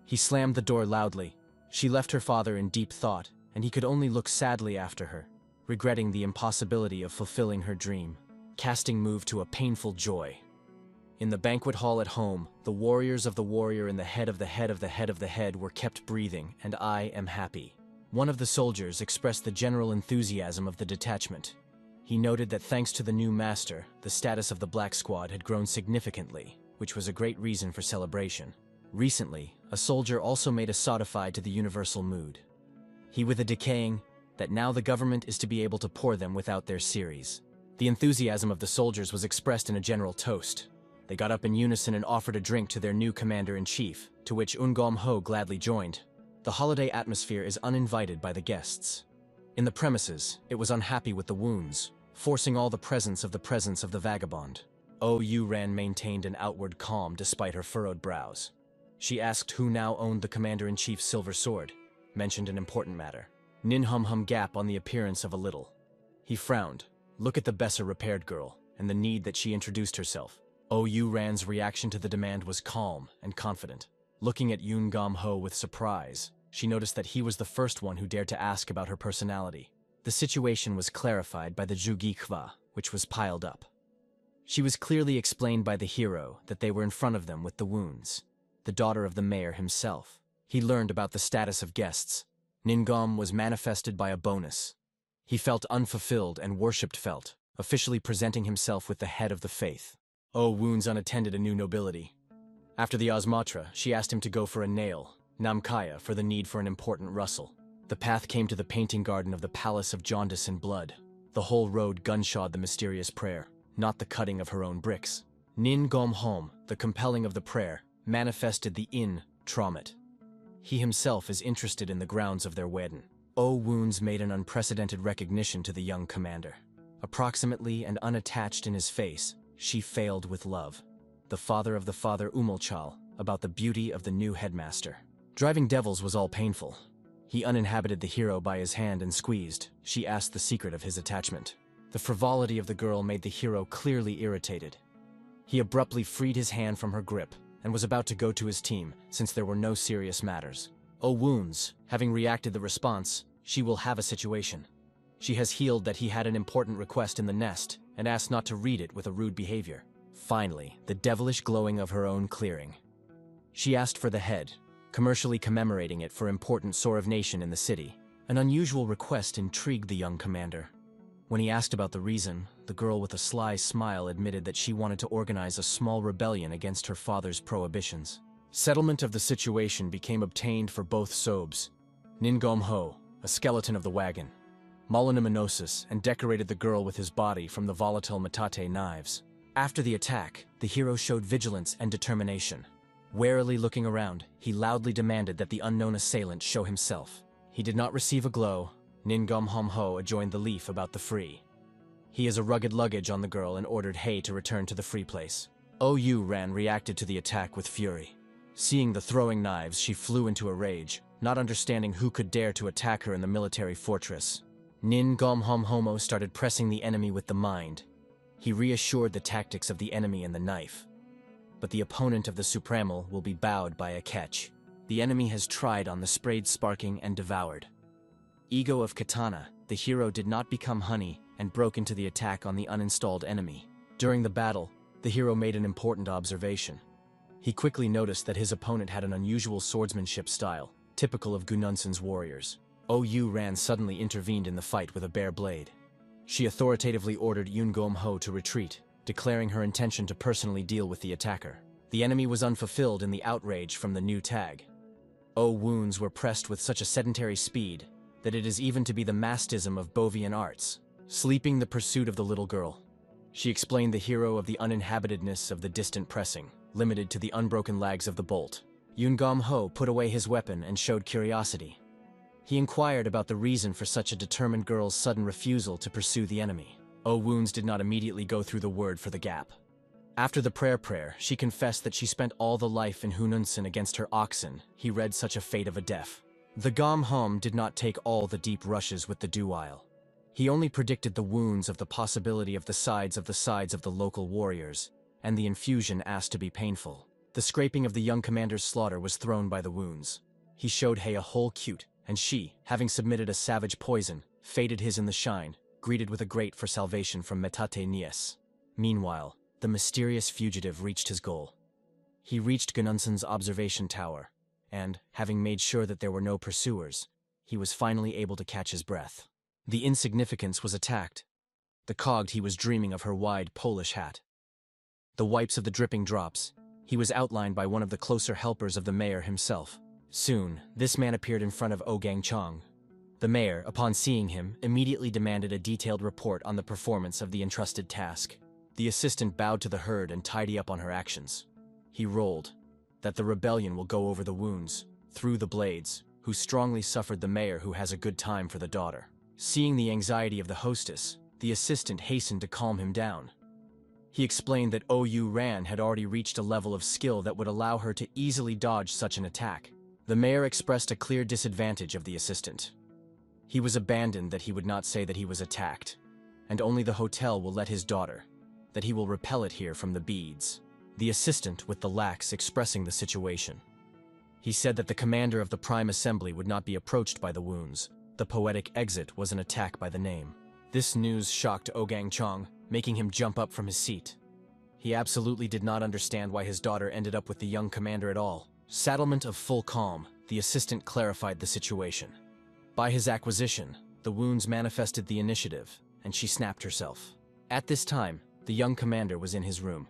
A: He slammed the door loudly. She left her father in deep thought, and he could only look sadly after her, regretting the impossibility of fulfilling her dream. Casting moved to a painful joy. In the banquet hall at home, the warriors of the warrior and the head of the head of the head of the head were kept breathing, and I am happy. One of the soldiers expressed the general enthusiasm of the detachment. He noted that thanks to the new master, the status of the Black Squad had grown significantly, which was a great reason for celebration. Recently, a soldier also made a sodified to the universal mood. He with a decaying, that now the government is to be able to pour them without their series. The enthusiasm of the soldiers was expressed in a general toast. They got up in unison and offered a drink to their new commander-in-chief, to which Eun-gum-ho gladly joined. The holiday atmosphere is uninvited by the guests. In the premises, it was unhappy with the wounds, forcing all the presence of the vagabond. Oh Yu-ran maintained an outward calm despite her furrowed brows. She asked who now owned the commander-in-chief's silver sword, mentioned an important matter. Nin Hum gap on the appearance of a little. He frowned. Look at the Besser repaired girl, and the need that she introduced herself. Oh Yu-ran's reaction to the demand was calm and confident. Looking at Eun-gum-ho with surprise, she noticed that he was the first one who dared to ask about her personality. The situation was clarified by the Jugikwa, which was piled up. She was clearly explained by the hero that they were in front of them with the wounds. The daughter of the mayor himself. He learned about the status of guests. Ningam was manifested by a bonus. He felt unfulfilled and worshipped felt, officially presenting himself with the head of the faith. Oh Wounds unattended a new nobility. After the Osmatra, she asked him to go for a nail, Namkaya, for the need for an important rustle. The path came to the painting garden of the Palace of Jaundice and Blood. The whole road gunshod the mysterious prayer, not the cutting of her own bricks. Nin Gom Hom, the compelling of the prayer, manifested the Traumat. He himself is interested in the grounds of their wedding. Oh Wounds made an unprecedented recognition to the young commander. Approximately and unattached in his face, she failed with love. The father of the father Umulchal, about the beauty of the new headmaster. Driving devils was all painful. He uninhabited the hero by his hand and squeezed. She asked the secret of his attachment. The frivolity of the girl made the hero clearly irritated. He abruptly freed his hand from her grip and was about to go to his team since there were no serious matters. Oh Wounds, having reacted the response, she will have a situation. She has healed that he had an important request in the nest and asked not to read it with a rude behavior. Finally, the devilish glowing of her own clearing. She asked for the head, commercially commemorating it for important sore of nation in the city. An unusual request intrigued the young commander. When he asked about the reason, the girl with a sly smile admitted that she wanted to organize a small rebellion against her father's prohibitions. Settlement of the situation became obtained for both Sobs. Ningom Ho, a skeleton of the wagon, Molinaminosis, and decorated the girl with his body from the volatile Matate knives. After the attack, the hero showed vigilance and determination. Warily looking around, he loudly demanded that the unknown assailant show himself. He did not receive a glow. Ningom Hom Ho adjoined the leaf about the free. He is a rugged luggage on the girl and ordered Hei to return to the free place. OU Ran reacted to the attack with fury. Seeing the throwing knives, she flew into a rage, not understanding who could dare to attack her in the military fortress. Nin Gom Hom Homo started pressing the enemy with the mind. He reassured the tactics of the enemy and the knife. But the opponent of the Supramal will be bowed by a catch. The enemy has tried on the sprayed sparking and devoured. Ego of Katana, the hero did not become honey and broke into the attack on the uninstalled enemy. During the battle, the hero made an important observation. He quickly noticed that his opponent had an unusual swordsmanship style, typical of Gununsen's warriors. OU Ran suddenly intervened in the fight with a bare blade. She authoritatively ordered Yungom Ho to retreat, declaring her intention to personally deal with the attacker. The enemy was unfulfilled in the outrage from the new tag. Wounds were pressed with such a sedentary speed that it is even to be the mastism of Bovian arts, sleeping the pursuit of the little girl. She explained the hero of the uninhabitedness of the distant pressing, limited to the unbroken lags of the bolt. Yungom Ho put away his weapon and showed curiosity. He inquired about the reason for such a determined girl's sudden refusal to pursue the enemy. Wounds did not immediately go through the word for the gap. After the prayer, she confessed that she spent all the life in Hununsen against her oxen. He read such a fate of a deaf. The Gom Hom did not take all the deep rushes with the Duile. He only predicted the wounds of the possibility of the sides of the local warriors, and the infusion asked to be painful. The scraping of the young commander's slaughter was thrown by the wounds. He showed Hei a whole cute, and she, having submitted a savage poison, faded his in the shine, greeted with a great for salvation from Metate Nies. Meanwhile, the mysterious fugitive reached his goal. He reached Gununsen's observation tower, and, having made sure that there were no pursuers, he was finally able to catch his breath. The insignificance was attacked. The cogged he was dreaming of her wide Polish hat. The wipes of the dripping drops. He was outlined by one of the closer helpers of the mayor himself. Soon, this man appeared in front of Ogang Chong. The mayor, upon seeing him, immediately demanded a detailed report on the performance of the entrusted task. The assistant bowed to the herd and tidied up on her actions. He rolled, that the rebellion will go over the wounds, through the blades, who strongly suffered the mayor who has a good time for the daughter. Seeing the anxiety of the hostess, the assistant hastened to calm him down. He explained that OU Ran had already reached a level of skill that would allow her to easily dodge such an attack. The mayor expressed a clear disadvantage of the assistant. He was abandoned that he would not say that he was attacked, and only the hotel will let his daughter, that he will repel it here from the beads. The assistant with the lax expressing the situation. He said that the commander of the Prime Assembly would not be approached by the wounds. The poetic exit was an attack by the name. This news shocked Ogang Chong, making him jump up from his seat. He absolutely did not understand why his daughter ended up with the young commander at all. Settlement of full calm, the assistant clarified the situation. By his acquisition, the wounds manifested the initiative, and she snapped herself. At this time, the young commander was in his room.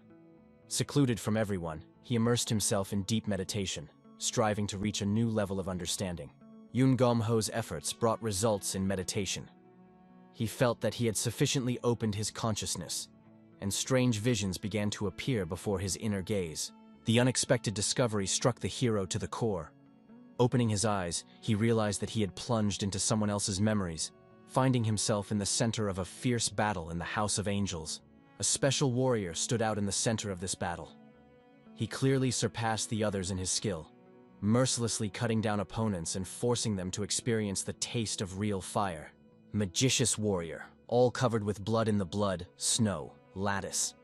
A: Secluded from everyone, he immersed himself in deep meditation, striving to reach a new level of understanding. Yoon Gom-ho's efforts brought results in meditation. He felt that he had sufficiently opened his consciousness, and strange visions began to appear before his inner gaze. The unexpected discovery struck the hero to the core. Opening his eyes, he realized that he had plunged into someone else's memories, finding himself in the center of a fierce battle in the House of Angels. A special warrior stood out in the center of this battle. He clearly surpassed the others in his skill, mercilessly cutting down opponents and forcing them to experience the taste of real fire. Magicious warrior, all covered with blood in the blood, snow, lattice.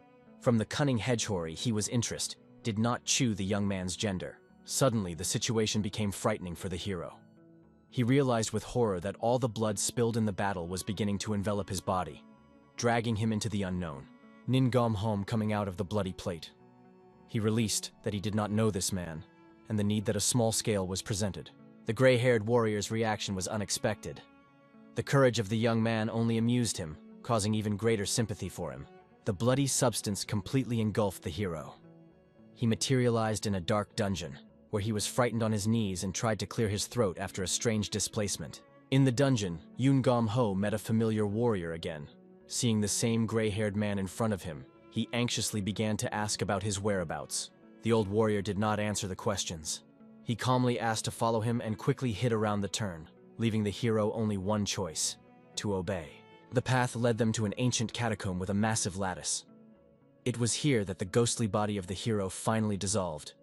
A: From the cunning hedgehog he was interest, did not chew the young man's gender. Suddenly, the situation became frightening for the hero. He realized with horror that all the blood spilled in the battle was beginning to envelop his body, dragging him into the unknown. Nin Gom-hom coming out of the bloody plate. He released that he did not know this man, and the need that a small scale was presented. The gray-haired warrior's reaction was unexpected. The courage of the young man only amused him, causing even greater sympathy for him. The bloody substance completely engulfed the hero. He materialized in a dark dungeon, where he was frightened on his knees and tried to clear his throat after a strange displacement. In the dungeon, Yoon Gom-ho met a familiar warrior again. Seeing the same gray-haired man in front of him, he anxiously began to ask about his whereabouts. The old warrior did not answer the questions. He calmly asked to follow him and quickly hid around the turn, leaving the hero only one choice: to obey. The path led them to an ancient catacomb with a massive lattice. It was here that the ghostly body of the hero finally dissolved,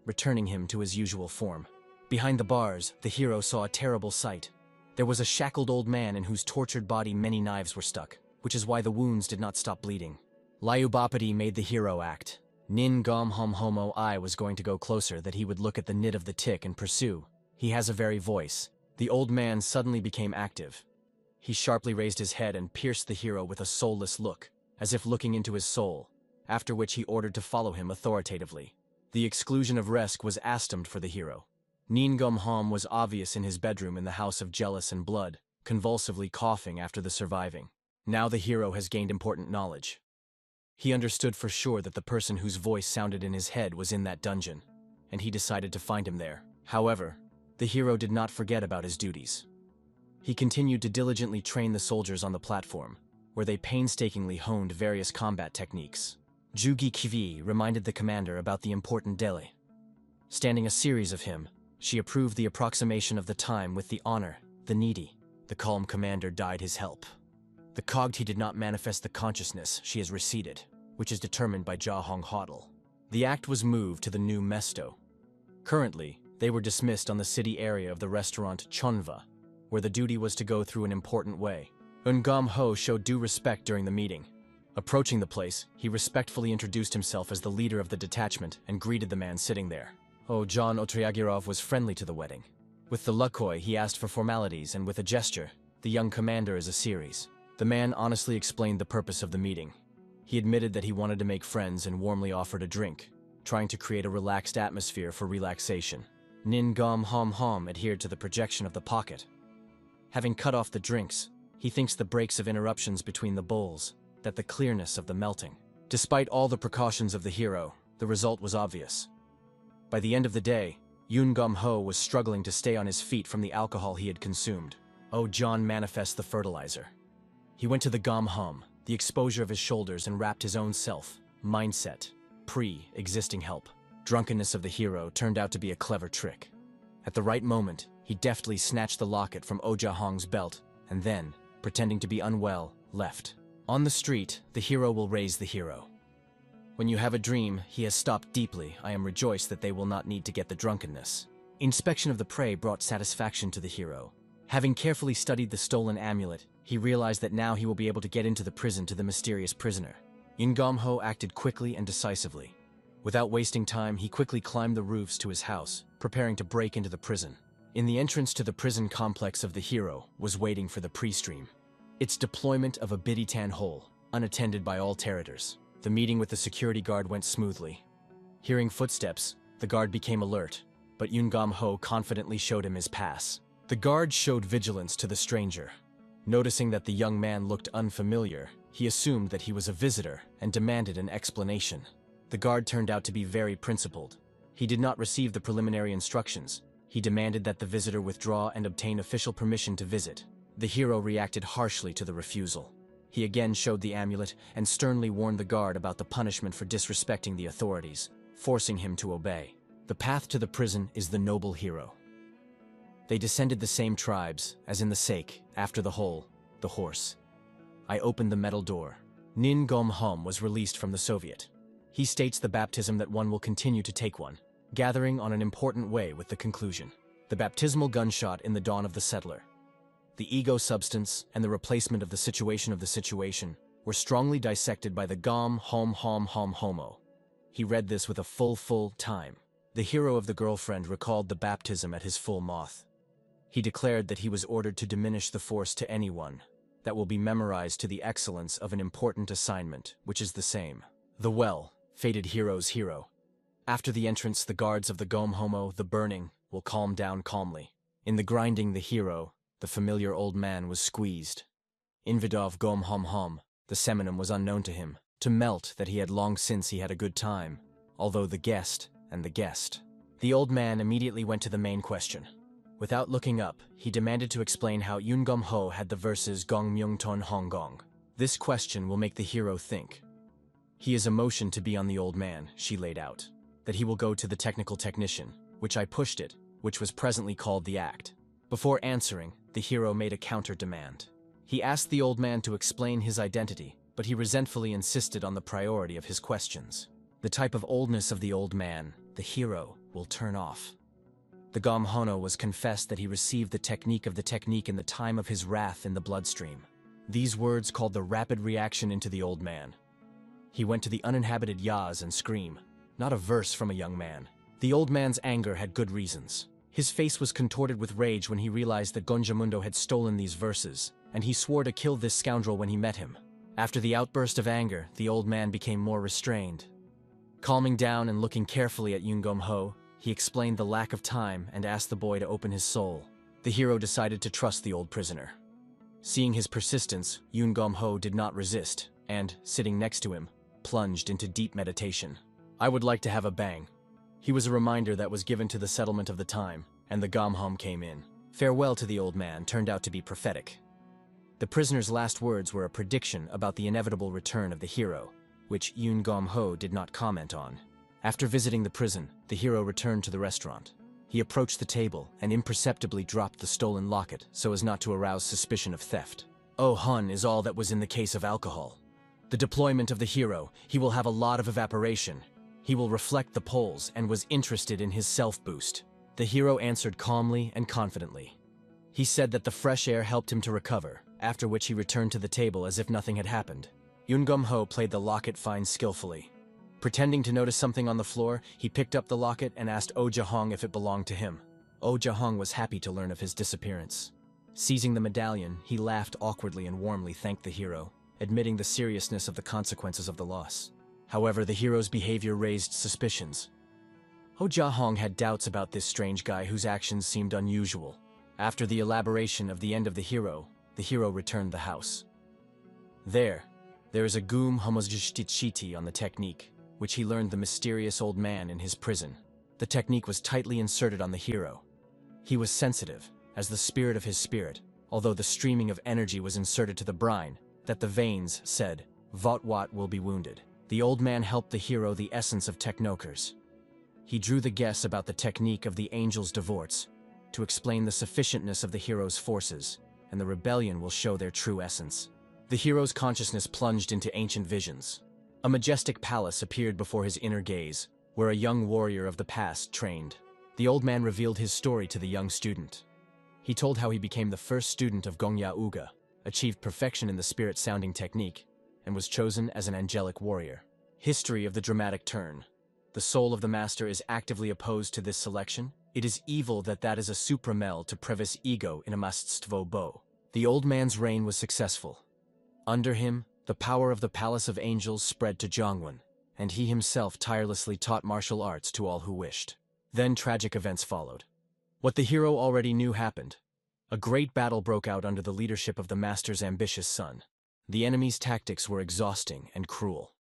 A: returning him to his usual form. Behind the bars, the hero saw a terrible sight. There was a shackled old man in whose tortured body many knives were stuck, which is why the wounds did not stop bleeding. Lyubapati made the hero act. Nin Gom-hom-homo I was going to go closer that he would look at the nid of the tick and pursue. He has a very voice. The old man suddenly became active. He sharply raised his head and pierced the hero with a soulless look, as if looking into his soul, after which he ordered to follow him authoritatively. The exclusion of rest was accustomed for the hero. Nin Gom-hom was obvious in his bedroom in the House of Jealous and Blood, convulsively coughing after the surviving. Now the hero has gained important knowledge. He understood for sure that the person whose voice sounded in his head was in that dungeon, and he decided to find him there. However, the hero did not forget about his duties. He continued to diligently train the soldiers on the platform, where they painstakingly honed various combat techniques. Jugi Kivi reminded the commander about the important dele. Standing a series of him, she approved the approximation of the time with the honor, the needy. The calm commander died his help. The Cogti did not manifest the consciousness she has receded, which is determined by Jahong Hodl. The act was moved to the new Mesto. Currently, they were dismissed on the city area of the restaurant Chonva, where the duty was to go through an important way. Gom-ho showed due respect during the meeting. Approaching the place, he respectfully introduced himself as the leader of the detachment and greeted the man sitting there. John Otriagirov was friendly to the wedding. With the Lukoy, he asked for formalities, and with a gesture, the young commander is a series. The man honestly explained the purpose of the meeting. He admitted that he wanted to make friends and warmly offered a drink, trying to create a relaxed atmosphere for relaxation. Nin Gom-hom adhered to the projection of the pocket. Having cut off the drinks, he thinks the breaks of interruptions between the bowls, that the clearness of the melting. Despite all the precautions of the hero, the result was obvious. By the end of the day, Yoon Gom-ho was struggling to stay on his feet from the alcohol he had consumed. John manifests the fertilizer. He went to the Gom-hom, the exposure of his shoulders, and wrapped his own self, mindset, pre-existing help. Drunkenness of the hero turned out to be a clever trick. At the right moment, he deftly snatched the locket from Jahong's belt, and then, pretending to be unwell, left. On the street, the hero will raise the hero. When you have a dream, he has stopped deeply. I am rejoiced that they will not need to get the drunkenness. Inspection of the prey brought satisfaction to the hero. Having carefully studied the stolen amulet, he realized that now he will be able to get into the prison to the mysterious prisoner. Yoon Gom-ho acted quickly and decisively. Without wasting time, he quickly climbed the roofs to his house, preparing to break into the prison. In the entrance to the prison complex of the hero was waiting for the pre-stream. Its deployment of a Biditan hole, unattended by all terrators. The meeting with the security guard went smoothly. Hearing footsteps, the guard became alert, but Yoon Gom-ho confidently showed him his pass. The guard showed vigilance to the stranger. Noticing that the young man looked unfamiliar, he assumed that he was a visitor and demanded an explanation. The guard turned out to be very principled. He did not receive the preliminary instructions. He demanded that the visitor withdraw and obtain official permission to visit. The hero reacted harshly to the refusal. He again showed the amulet and sternly warned the guard about the punishment for disrespecting the authorities, forcing him to obey. The path to the prison is the noble hero. They descended the same tribes, as in the sake, after the hole, the horse. I opened the metal door. Nin Gom Hom was released from the Soviet. He states the baptism that one will continue to take one, gathering on an important way with the conclusion. The baptismal gunshot in the dawn of the settler. The ego substance and the replacement of the situation were strongly dissected by the Gom Hom Hom Hom Homo. He read this with a full time. The hero of the girlfriend recalled the baptism at his full moth. He declared that he was ordered to diminish the force to anyone that will be memorized to the excellence of an important assignment, which is the same. The well, fated hero's hero. After the entrance, the guards of the Gom Homo, the burning, will calm down calmly. In the grinding, the hero, the familiar old man, was squeezed. Invidov Gom Hom Hom, the seminum was unknown to him. To melt that he had long since he had a good time, although the guest and the guest. The old man immediately went to the main question. Without looking up, he demanded to explain how Yun Gom Ho had the verses Gong Myung Ton Hong Gong. This question will make the hero think. He is emotioned to be on the old man, she laid out. That he will go to the technical technician, which I pushed it, which was presently called the act. Before answering, the hero made a counter-demand. He asked the old man to explain his identity, but he resentfully insisted on the priority of his questions. The type of oldness of the old man, the hero, will turn off. The Gom Hono was confessed that he received the technique in the time of his wrath in the bloodstream. These words called the rapid reaction into the old man. He went to the uninhabited Yaz and scream, not a verse from a young man. The old man's anger had good reasons. His face was contorted with rage when he realized that Gonjamundo had stolen these verses, and he swore to kill this scoundrel when he met him. After the outburst of anger, the old man became more restrained. Calming down and looking carefully at Yun Gom Ho, he explained the lack of time and asked the boy to open his soul. The hero decided to trust the old prisoner. Seeing his persistence, Yun Gom Ho did not resist, and, sitting next to him, plunged into deep meditation. I would like to have a bang. He was a reminder that was given to the settlement of the time, and the Gom Hom came in. Farewell to the old man turned out to be prophetic. The prisoner's last words were a prediction about the inevitable return of the hero, which Yun Gom Ho did not comment on. After visiting the prison, the hero returned to the restaurant. He approached the table and imperceptibly dropped the stolen locket so as not to arouse suspicion of theft. Oh Hun is all that was in the case of alcohol. The deployment of the hero, he will have a lot of evaporation. He will reflect the poles and was interested in his self-boost. The hero answered calmly and confidently. He said that the fresh air helped him to recover, after which he returned to the table as if nothing had happened. Yun Gom Ho played the locket fine skillfully. Pretending to notice something on the floor, he picked up the locket and asked Oh Jahong if it belonged to him. Oh Jahong was happy to learn of his disappearance. Seizing the medallion, he laughed awkwardly and warmly thanked the hero, admitting the seriousness of the consequences of the loss. However, the hero's behavior raised suspicions. Oh Jahong had doubts about this strange guy whose actions seemed unusual. After the elaboration of the end of the hero returned the house. There is a Goom Homosjishtichiti on the technique, which he learned the mysterious old man in his prison. The technique was tightly inserted on the hero. He was sensitive, as the spirit of his spirit, although the streaming of energy was inserted to the brine, that the veins said, Votwat will be wounded. The old man helped the hero the essence of technokers. He drew the guess about the technique of the angel's divorce, to explain the sufficientness of the hero's forces, and the rebellion will show their true essence. The hero's consciousness plunged into ancient visions. A majestic palace appeared before his inner gaze, where a young warrior of the past trained. The old man revealed his story to the young student. He told how he became the first student of Gongya Uga, achieved perfection in the spirit-sounding technique, and was chosen as an angelic warrior. History of the dramatic turn. The soul of the master is actively opposed to this selection. It is evil that is a supramel to previs ego in a maststvo bo. The old man's reign was successful. Under him, the power of the Palace of Angels spread to Jongwon, and he himself tirelessly taught martial arts to all who wished. Then tragic events followed. What the hero already knew happened. A great battle broke out under the leadership of the master's ambitious son. The enemy's tactics were exhausting and cruel.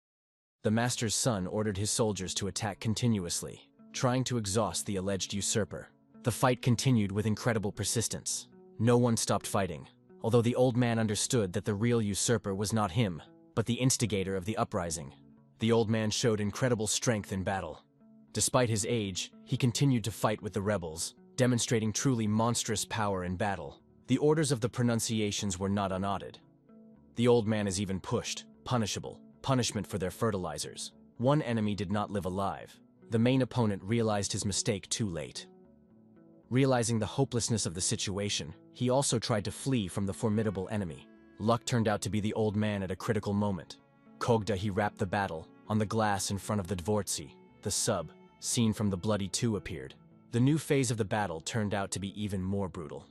A: The master's son ordered his soldiers to attack continuously, trying to exhaust the alleged usurper. The fight continued with incredible persistence. No one stopped fighting, although the old man understood that the real usurper was not him, but the instigator of the uprising. The old man showed incredible strength in battle. Despite his age, he continued to fight with the rebels, demonstrating truly monstrous power in battle. The orders of the pronunciations were not unaudit. The old man is even pushed, punishment for their fertilizers. One enemy did not live alive. The main opponent realized his mistake too late. Realizing the hopelessness of the situation, he also tried to flee from the formidable enemy. Luck turned out to be the old man at a critical moment. Kogda he wrapped the battle. On the glass in front of the Dvortsi, the sub, seen from the Bloody Two appeared. The new phase of the battle turned out to be even more brutal.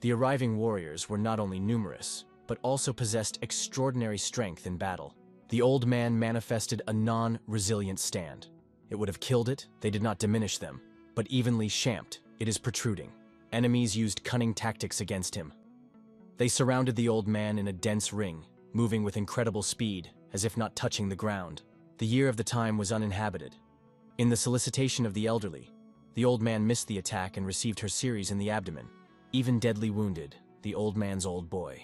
A: The arriving warriors were not only numerous, but also possessed extraordinary strength in battle. The old man manifested a non-resilient stand. It would have killed it, they did not diminish them, but evenly shamped, it is protruding. Enemies used cunning tactics against him. They surrounded the old man in a dense ring, moving with incredible speed, as if not touching the ground. The year of the time was uninhabited. In the solicitation of the elderly, the old man missed the attack and received her series in the abdomen. Even deadly wounded, the old man's old boy.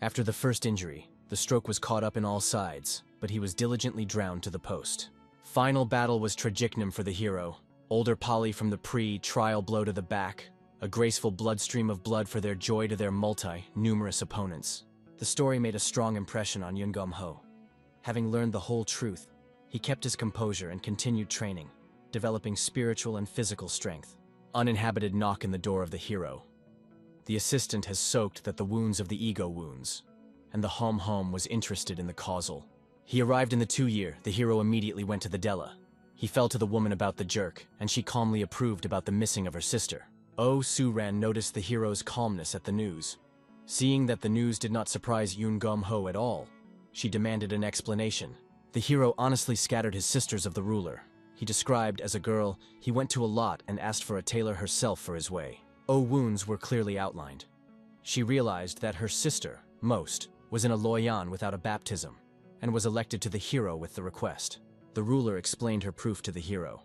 A: After the first injury, the stroke was caught up in all sides, but he was diligently drowned to the post. Final battle was tragicnum for the hero. Older Polly from the pre-trial blow to the back, a graceful bloodstream of blood for their joy to their numerous opponents. The story made a strong impression on Yungam-ho. Having learned the whole truth, he kept his composure and continued training, developing spiritual and physical strength. Uninhabited knock in the door of the hero. The assistant has soaked that the wounds of the ego wounds, and the hom was interested in the causal. He arrived in the 2-year, the hero immediately went to the Della. He fell to the woman about the jerk, and she calmly approved about the missing of her sister. Oh Su-ran noticed the hero's calmness at the news. Seeing that the news did not surprise Yun-gom-ho at all, she demanded an explanation. The hero honestly scattered his sisters of the ruler. He described, as a girl, he went to a lot and asked for a tailor herself for his way. Oh wounds were clearly outlined. She realized that her sister, Most, was in a loyan without a baptism, and was elected to the hero with the request. The ruler explained her proof to the hero.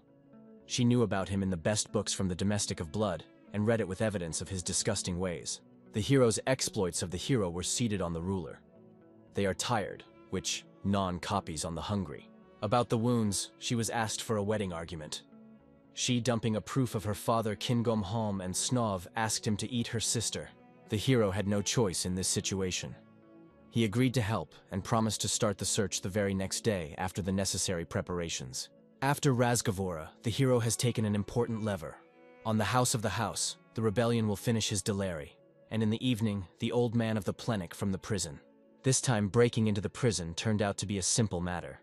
A: She knew about him in the best books from the domestic of blood, and read it with evidence of his disgusting ways. The hero's exploits of the hero were seated on the ruler. They are tired, which non-copies on the hungry. About the wounds, she was asked for a wedding argument. She, dumping a proof of her father Kingom-hom and Snov, asked him to eat her sister. The hero had no choice in this situation. He agreed to help and promised to start the search the very next day after the necessary preparations. After Razgavora, the hero has taken an important lever. On the house of the house, the rebellion will finish his delary, and in the evening, the old man of the plenic from the prison. This time, breaking into the prison turned out to be a simple matter.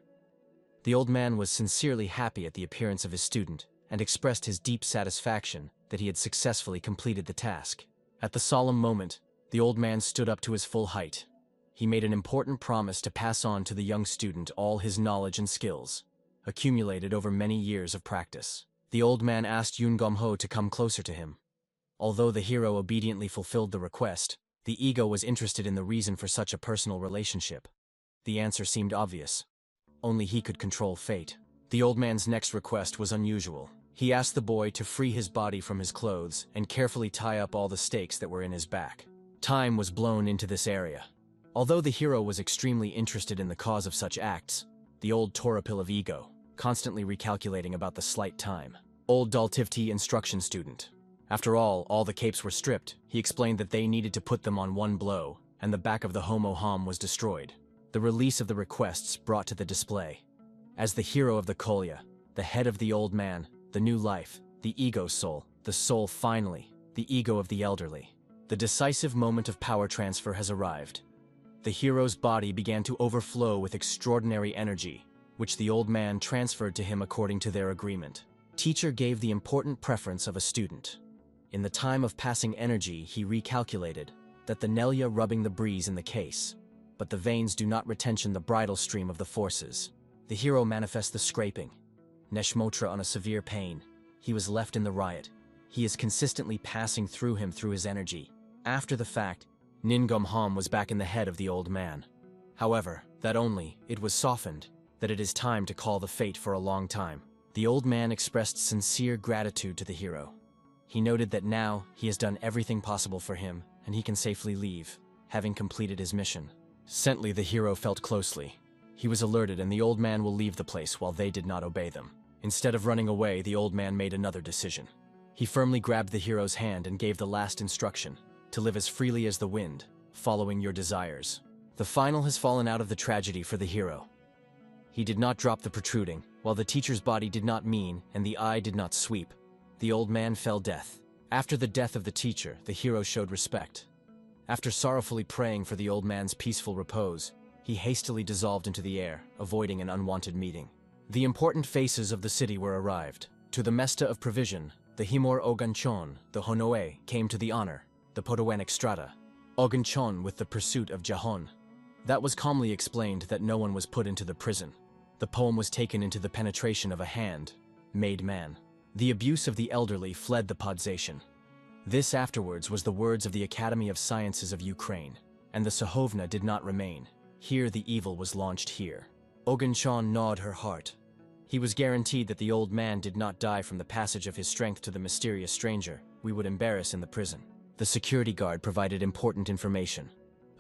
A: The old man was sincerely happy at the appearance of his student and expressed his deep satisfaction that he had successfully completed the task. At the solemn moment, the old man stood up to his full height. He made an important promise to pass on to the young student all his knowledge and skills, accumulated over many years of practice. The old man asked Yun-gom-ho to come closer to him. Although the hero obediently fulfilled the request, the ego was interested in the reason for such a personal relationship. The answer seemed obvious. Only he could control fate. The old man's next request was unusual. He asked the boy to free his body from his clothes and carefully tie up all the stakes that were in his back. Time was blown into this area. Although the hero was extremely interested in the cause of such acts, the old Torapil of ego, constantly recalculating about the slight time. Old Daltivti instruction student. After all the capes were stripped, he explained that they needed to put them on one blow, and the back of the homo-hom was destroyed. The release of the requests brought to the display. As the hero of the Kolya, the head of the old man, the new life, the ego soul, the soul finally, the ego of the elderly. The decisive moment of power transfer has arrived. The hero's body began to overflow with extraordinary energy, which the old man transferred to him according to their agreement. Teacher gave the important preference of a student. In the time of passing energy, he recalculated that the Nelia rubbing the breeze in the case, but the veins do not retention the bridal stream of the forces. The hero manifests the scraping. Neshmotra on a severe pain. He was left in the riot. He is consistently passing through him through his energy. After the fact, Ningomham was back in the head of the old man. However, it was softened, that it is time to call the fate for a long time. The old man expressed sincere gratitude to the hero. He noted that now he has done everything possible for him, and he can safely leave, having completed his mission. Sently, the hero felt closely. He was alerted, and the old man will leave the place while they did not obey them. Instead of running away, the old man made another decision. He firmly grabbed the hero's hand and gave the last instruction, to live as freely as the wind, following your desires. The final has fallen out of the tragedy for the hero. He did not drop the protruding, while the teacher's body did not mean and the eye did not sweep. The old man fell death. After the death of the teacher, the hero showed respect. After sorrowfully praying for the old man's peaceful repose, he hastily dissolved into the air, avoiding an unwanted meeting. The important faces of the city were arrived. To the Mesta of Provision, the Himor Oganchon, the Honoe, came to the honor, the Potowen Extrata. Oganchon with the pursuit of Jahon. That was calmly explained that no one was put into the prison. The poem was taken into the penetration of a hand, made man. The abuse of the elderly fled the podzation. This afterwards was the words of the Academy of Sciences of Ukraine, and the Sahovna did not remain. Here the evil was launched here. Oganchon gnawed her heart. He was guaranteed that the old man did not die from the passage of his strength to the mysterious stranger we would embarrass in the prison. The security guard provided important information.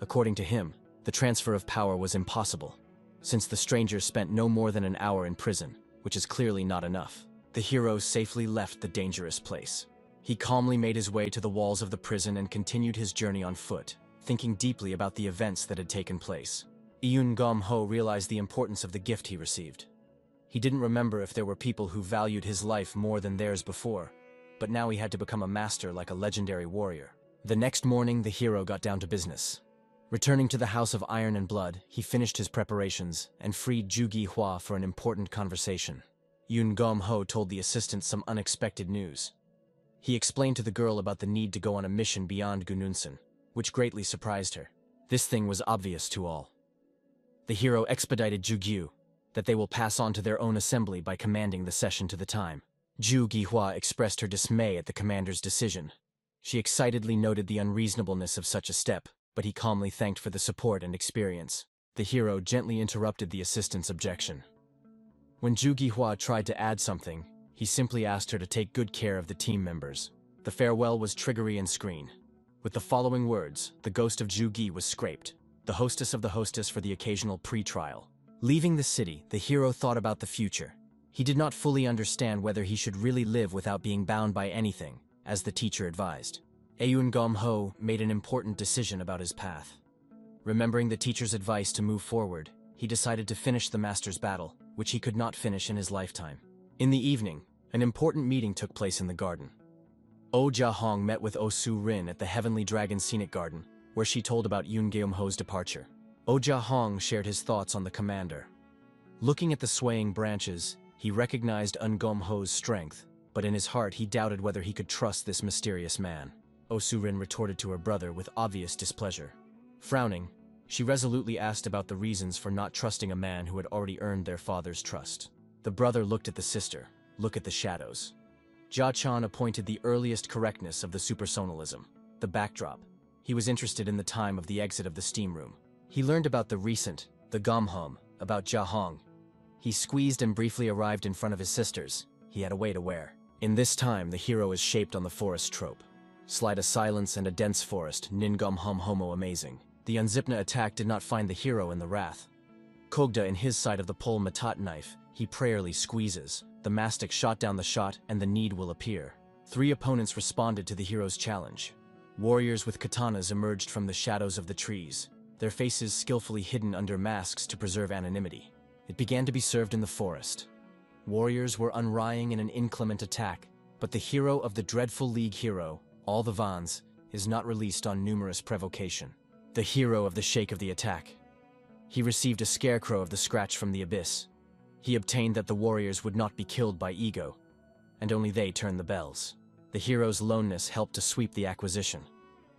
A: According to him, the transfer of power was impossible, since the stranger spent no more than an hour in prison, which is clearly not enough. The hero safely left the dangerous place. He calmly made his way to the walls of the prison and continued his journey on foot, thinking deeply about the events that had taken place. Iyun Gom Ho realized the importance of the gift he received. He didn't remember if there were people who valued his life more than theirs before, but now he had to become a master like a legendary warrior. The next morning, the hero got down to business. Returning to the House of Iron and Blood, he finished his preparations and freed Ju Gi-hwa for an important conversation. Yun Gom Ho told the assistant some unexpected news. He explained to the girl about the need to go on a mission beyond Gununsan, which greatly surprised her. This thing was obvious to all. The hero expedited Ju Gyu, that they will pass on to their own assembly by commanding the session to the time. Ju Gi-hwa expressed her dismay at the commander's decision. She excitedly noted the unreasonableness of such a step, but he calmly thanked for the support and experience. The hero gently interrupted the assistant's objection. When Ju Gi-hwa tried to add something, he simply asked her to take good care of the team members. The farewell was triggery and screen. With the following words, the ghost of Ju Gi was scraped, the hostess of the hostess for the occasional pre-trial. Leaving the city, the hero thought about the future. He did not fully understand whether he should really live without being bound by anything, as the teacher advised. Eun Gom Ho made an important decision about his path. Remembering the teacher's advice to move forward, he decided to finish the master's battle, which he could not finish in his lifetime. In the evening, an important meeting took place in the garden. Oh Ja-hong met with Oh Su-rin at the Heavenly Dragon Scenic Garden, where she told about Yoon Geum-ho's departure. Oh Ja-hong shared his thoughts on the commander. Looking at the swaying branches, he recognized Eun-gom-ho's strength, but in his heart he doubted whether he could trust this mysterious man. Oh Su-rin retorted to her brother with obvious displeasure. Frowning, she resolutely asked about the reasons for not trusting a man who had already earned their father's trust. The brother looked at the sister. Look at the shadows. Ja-chan appointed the earliest correctness of the supersonalism, the backdrop. He was interested in the time of the exit of the steam room. He learned about the recent, the Gomhum, about Ja-hong. He squeezed and briefly arrived in front of his sisters. He had a way to wear. In this time, the hero is shaped on the forest trope. Slide a silence and a dense forest, Ningom hum homo amazing. The Unzipna attack did not find the hero in the wrath. Kogda in his side of the pole matat knife, he prayerly squeezes. The mastic shot down the shot and the need will appear. 3 opponents responded to the hero's challenge. Warriors with katanas emerged from the shadows of the trees, their faces skillfully hidden under masks to preserve anonymity. It began to be served in the forest. Warriors were unrying in an inclement attack, but the hero of the Dreadful League hero, all the Vans, is not released on numerous provocation. The hero of the shake of the attack. He received a scarecrow of the scratch from the abyss. He obtained that the warriors would not be killed by ego, and only they turned the bells. The hero's loneness helped to sweep the acquisition.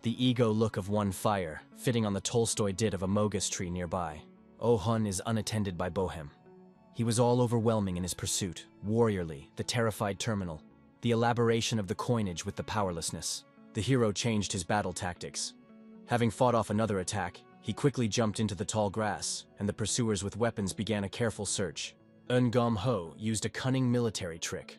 A: The ego look of one fire, fitting on the Tolstoy dit of a mogus tree nearby. Oh Hun is unattended by Bohem. He was all overwhelming in his pursuit, warriorly, the terrified terminal. the elaboration of the coinage with the powerlessness. The hero changed his battle tactics. Having fought off another attack, he quickly jumped into the tall grass, and the pursuers with weapons began a careful search. Ho used a cunning military trick.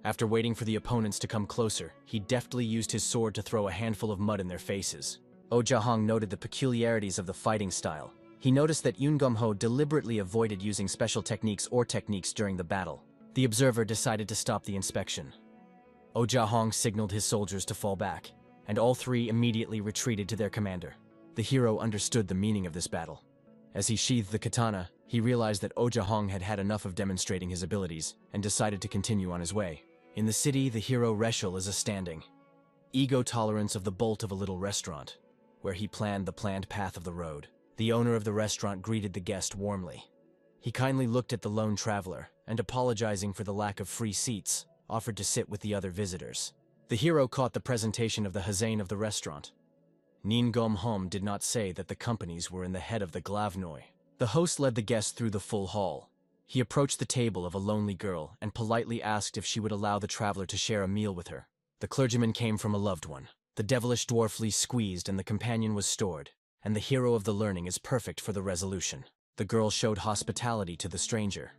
A: After waiting for the opponents to come closer, he deftly used his sword to throw a handful of mud in their faces. Ojahong noted the peculiarities of the fighting style. He noticed that Ho deliberately avoided using special techniques during the battle. The observer decided to stop the inspection. Ojahong signaled his soldiers to fall back, and all three immediately retreated to their commander. The hero understood the meaning of this battle. As he sheathed the katana, he realized that Ojahong had had enough of demonstrating his abilities and decided to continue on his way. In the city, the hero Reshel is a standing ego tolerance of the bolt of a little restaurant, where he planned the planned path of the road. The owner of the restaurant greeted the guest warmly. He kindly looked at the lone traveler, and apologizing for the lack of free seats, offered to sit with the other visitors. The hero caught the presentation of the Hazane of the restaurant. Nin Gom Hom did not say that the companies were in the head of the Glavnoi. The host led the guest through the full hall. He approached the table of a lonely girl and politely asked if she would allow the traveler to share a meal with her. The clergyman came from a loved one. The devilish dwarf Lee squeezed and the companion was stored, and the hero of the learning is perfect for the resolution. The girl showed hospitality to the stranger.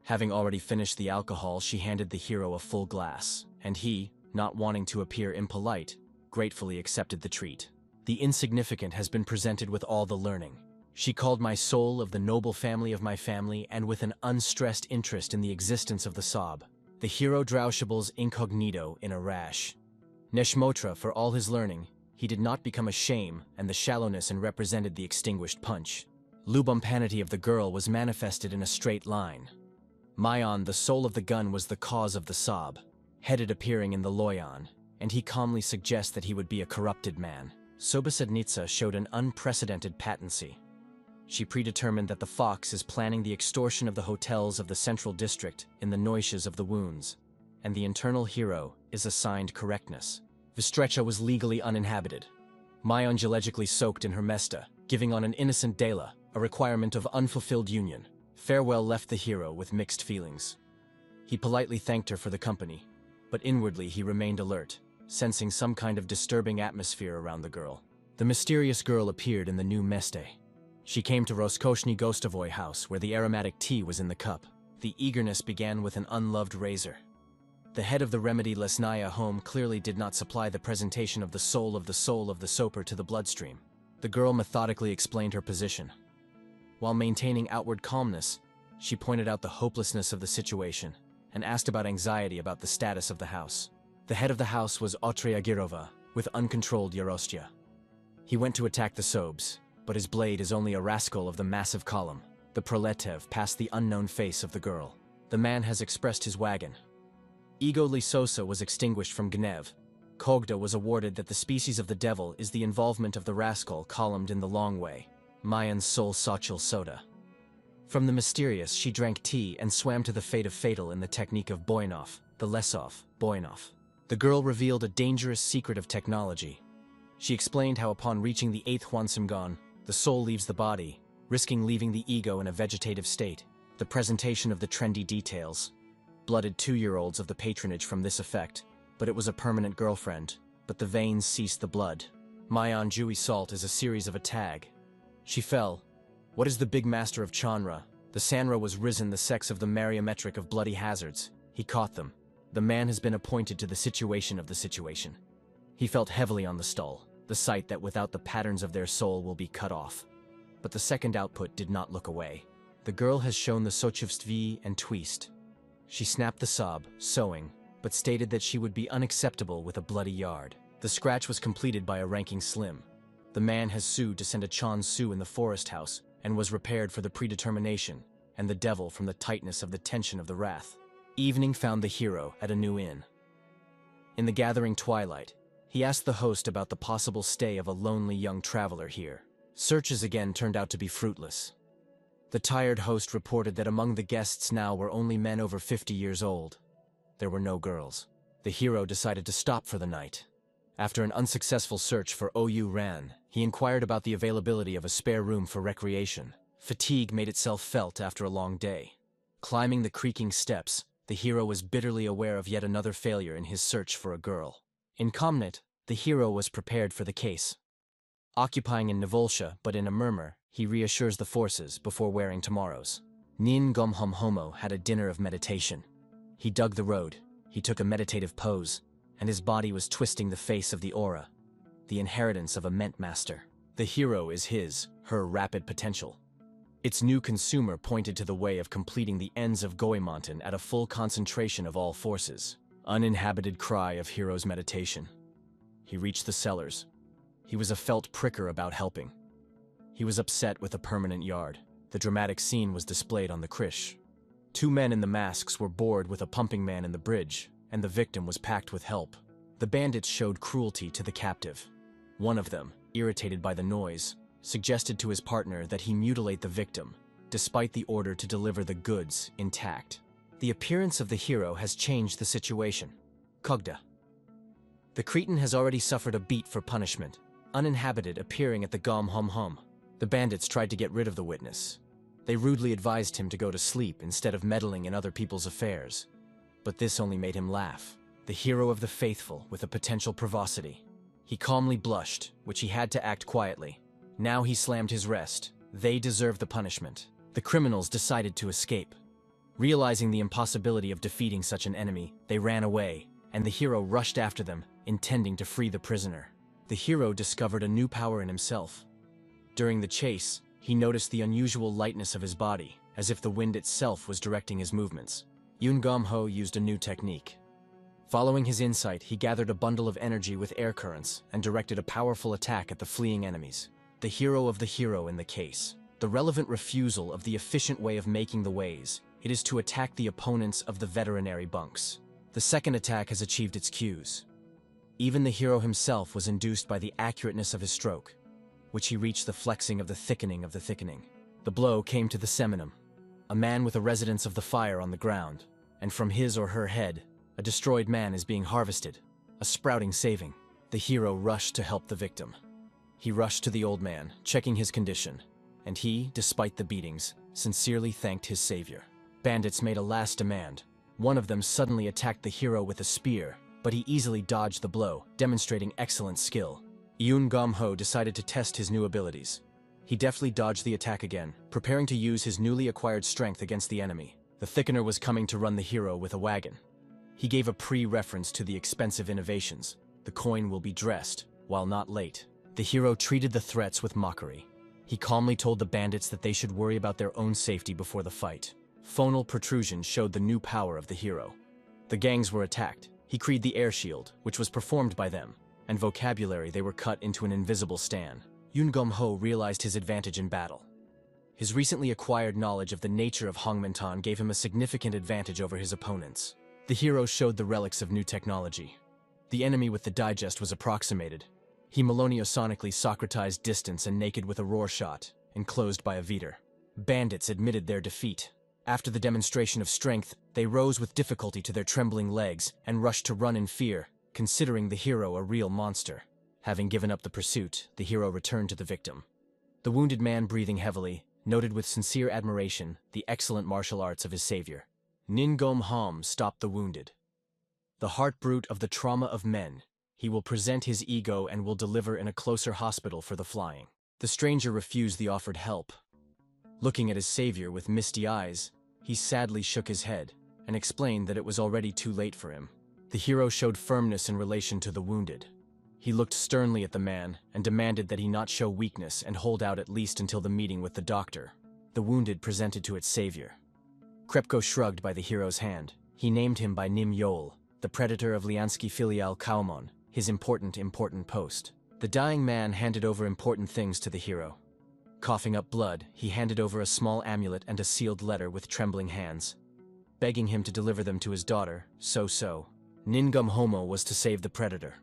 A: Having already finished the alcohol, she handed the hero a full glass, and he, not wanting to appear impolite, gratefully accepted the treat. The insignificant has been presented with all the learning. She called my soul of the noble family of my family and with an unstressed interest in the existence of the Sob. The hero Draushables incognito in a rash. Neshmotra, for all his learning, he did not become a shame and the shallowness and represented the extinguished punch. Lubumpanity of the girl was manifested in a straight line. Mayon, the soul of the gun, was the cause of the Sob, headed appearing in the Loyan, and he calmly suggests that he would be a corrupted man. Sobasadnitsa showed an unprecedented patency. She predetermined that the fox is planning the extortion of the hotels of the central district in the noises of the wounds, and the internal hero is assigned correctness. Vistrecha was legally uninhabited. Mayon geologically soaked in her mesta, giving on an innocent Dela, a requirement of unfulfilled union. Farewell left the hero with mixed feelings. He politely thanked her for the company, but inwardly he remained alert, sensing some kind of disturbing atmosphere around the girl. The mysterious girl appeared in the new meste. She came to Roskoshny Gostovoy house where the aromatic tea was in the cup. The eagerness began with an unloved razor. The head of the remedy Lesnaya home clearly did not supply the presentation of the soul of the soper to the bloodstream. The girl methodically explained her position. While maintaining outward calmness, she pointed out the hopelessness of the situation and asked about anxiety about the status of the house. The head of the house was Otria Girova, with uncontrolled Yarostia. He went to attack the Sobs, but his blade is only a rascal of the massive column. The Proletev passed the unknown face of the girl. The man has expressed his wagon. Ego Lisosa was extinguished from Gnev. Kogda was awarded that the species of the devil is the involvement of the rascal columned in the long way. Mayan's soul Sochil soda. From the mysterious, she drank tea and swam to the fate of fatal in the technique of Boyanov, the Lesov, Boyanov. The girl revealed a dangerous secret of technology. She explained how upon reaching the 8th Hwansamgon, the soul leaves the body, risking leaving the ego in a vegetative state. The presentation of the trendy details. Blooded 2-year-olds of the patronage from this effect, but it was a permanent girlfriend, but the veins ceased the blood. Mayan Jewy salt is a series of a tag. She fell. What is the big master of Chanra? The Sanra was risen the sex of the mariometric of bloody hazards. He caught them. The man has been appointed to the situation of the situation. He felt heavily on the stall, the sight that without the patterns of their soul will be cut off. But the second output did not look away. The girl has shown the Sochivstvi and Twist. She snapped the sob, sewing, but stated that she would be unacceptable with a bloody yard. The scratch was completed by a ranking slim. The man has sued to send a Chan Su in the forest house and was repaired for the predetermination and the devil from the tightness of the tension of the wrath. Evening found the hero at a new inn. In the gathering twilight, he asked the host about the possible stay of a lonely young traveler here. Searches again turned out to be fruitless. The tired host reported that among the guests now were only men over 50 years old. There were no girls. The hero decided to stop for the night. After an unsuccessful search for OU Ran, he inquired about the availability of a spare room for recreation. Fatigue made itself felt after a long day. Climbing the creaking steps, The hero was bitterly aware of yet another failure in his search for a girl. In Comnet, the hero was prepared for the case. Occupying in Nivolsha, but in a murmur, he reassures the forces before wearing tomorrow's. Nin Gomhom Homo had a dinner of meditation. He dug the road, he took a meditative pose, and his body was twisting the face of the aura, the inheritance of a ment master. The hero is her rapid potential. Its new consumer pointed to the way of completing the ends of Goemon at a full concentration of all forces. Uninhabited cry of hero's meditation. He reached the cellars. He was a felt pricker about helping. He was upset with a permanent yard. The dramatic scene was displayed on the krish. Two men in the masks were bored with a pumping man in the bridge, and the victim was packed with help. The bandits showed cruelty to the captive. One of them, irritated by the noise, suggested to his partner that he mutilate the victim, despite the order to deliver the goods intact. The appearance of the hero has changed the situation. Kogda. The Cretan has already suffered a beat for punishment, uninhabited appearing at the Gom Hom Hom. The bandits tried to get rid of the witness. They rudely advised him to go to sleep instead of meddling in other people's affairs. But this only made him laugh. The hero of the faithful with a potential provocity. He calmly blushed, which he had to act quietly. Now he slammed his wrist. They deserved the punishment. The criminals decided to escape. Realizing the impossibility of defeating such an enemy, they ran away, and the hero rushed after them, intending to free the prisoner. The hero discovered a new power in himself. During the chase, he noticed the unusual lightness of his body, as if the wind itself was directing his movements. Yoon Gom-ho used a new technique. Following his insight, he gathered a bundle of energy with air currents and directed a powerful attack at the fleeing enemies. The hero of the hero in the case. The relevant refusal of the efficient way of making the ways. It is to attack the opponents of the veterinary bunks. The second attack has achieved its cues. Even the hero himself was induced by the accurateness of his stroke, which he reached the flexing of the thickening of the thickening. The blow came to the seminum, a man with a residence of the fire on the ground, and from his or her head, a destroyed man is being harvested, a sprouting saving. The hero rushed to help the victim. He rushed to the old man, checking his condition, and he, despite the beatings, sincerely thanked his savior. Bandits made a last demand. One of them suddenly attacked the hero with a spear, but he easily dodged the blow, demonstrating excellent skill. Yoon Gom-ho decided to test his new abilities. He deftly dodged the attack again, preparing to use his newly acquired strength against the enemy. The thickener was coming to run the hero with a wagon. He gave a pre-reference to the expensive innovations. The coin will be dressed, while not late. The hero treated the threats with mockery. He calmly told the bandits that they should worry about their own safety before the fight. Phonal protrusion showed the new power of the hero. The gangs were attacked. He created the air shield, which was performed by them, and vocabulary they were cut into an invisible stan. Yoon Gom-ho realized his advantage in battle. His recently acquired knowledge of the nature of Hongmintan gave him a significant advantage over his opponents. The hero showed the relics of new technology. The enemy with the digest was approximated. He meloniosonically Socratized distance and naked with a roar shot, enclosed by a Veter. Bandits admitted their defeat. After the demonstration of strength, they rose with difficulty to their trembling legs and rushed to run in fear, considering the hero a real monster. Having given up the pursuit, the hero returned to the victim. The wounded man, breathing heavily, noted with sincere admiration the excellent martial arts of his savior. Nin Gom-hom stopped the wounded. The heart brute of the trauma of men. He will present his ego and will deliver in a closer hospital for the flying. The stranger refused the offered help. Looking at his savior with misty eyes, he sadly shook his head and explained that it was already too late for him. The hero showed firmness in relation to the wounded. He looked sternly at the man and demanded that he not show weakness and hold out at least until the meeting with the doctor. The wounded presented to its savior. Krepko shrugged by the hero's hand. He named him by Nim Yol, the predator of Liansky filial Kaomon, his important post. The dying man handed over important things to the hero. Coughing up blood, he handed over a small amulet and a sealed letter with trembling hands, begging him to deliver them to his daughter, So. Ningum Homo was to save the predator.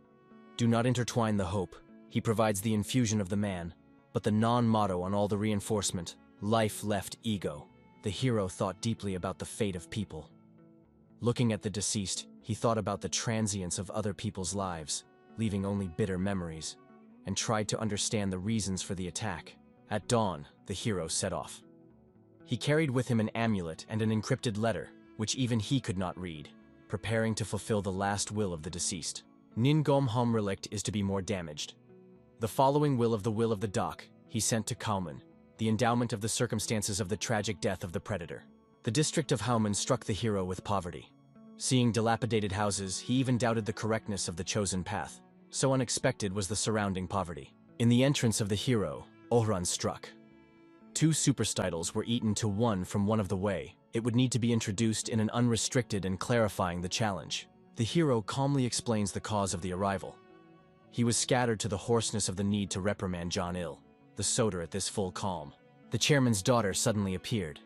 A: Do not intertwine the hope. He provides the infusion of the man, but the non-motto on all the reinforcement, life left ego. The hero thought deeply about the fate of people. Looking at the deceased, he thought about the transience of other people's lives, leaving only bitter memories, and tried to understand the reasons for the attack. At dawn, the hero set off. He carried with him an amulet and an encrypted letter, which even he could not read, preparing to fulfill the last will of the deceased. Nin Gom Hom relict is to be more damaged. The following will of the dock, he sent to Kauman, the endowment of the circumstances of the tragic death of the predator. The district of Hauman struck the hero with poverty. Seeing dilapidated houses, he even doubted the correctness of the chosen path. So unexpected was the surrounding poverty. In the entrance of the hero, Ohran struck. 2 superstitles were eaten to 1 from one of the way. It would need to be introduced in an unrestricted and clarifying the challenge. The hero calmly explains the cause of the arrival. He was scattered to the hoarseness of the need to reprimand John Ill, the soder at this full calm. The chairman's daughter suddenly appeared.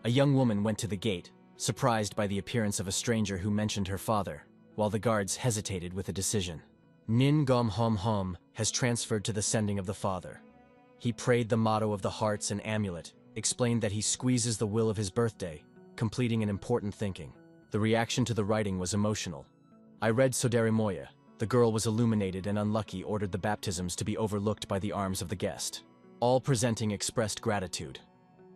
A: A young woman went to the gate, surprised by the appearance of a stranger who mentioned her father, while the guards hesitated with a decision. Nin Gom Hom Hom has transferred to the sending of the father. He prayed the motto of the hearts and amulet, explained that he squeezes the will of his birthday, completing an important thinking. The reaction to the writing was emotional. I read Soderimoya. The girl was illuminated and unlucky, ordered the baptisms to be overlooked by the arms of the guest. All presenting expressed gratitude.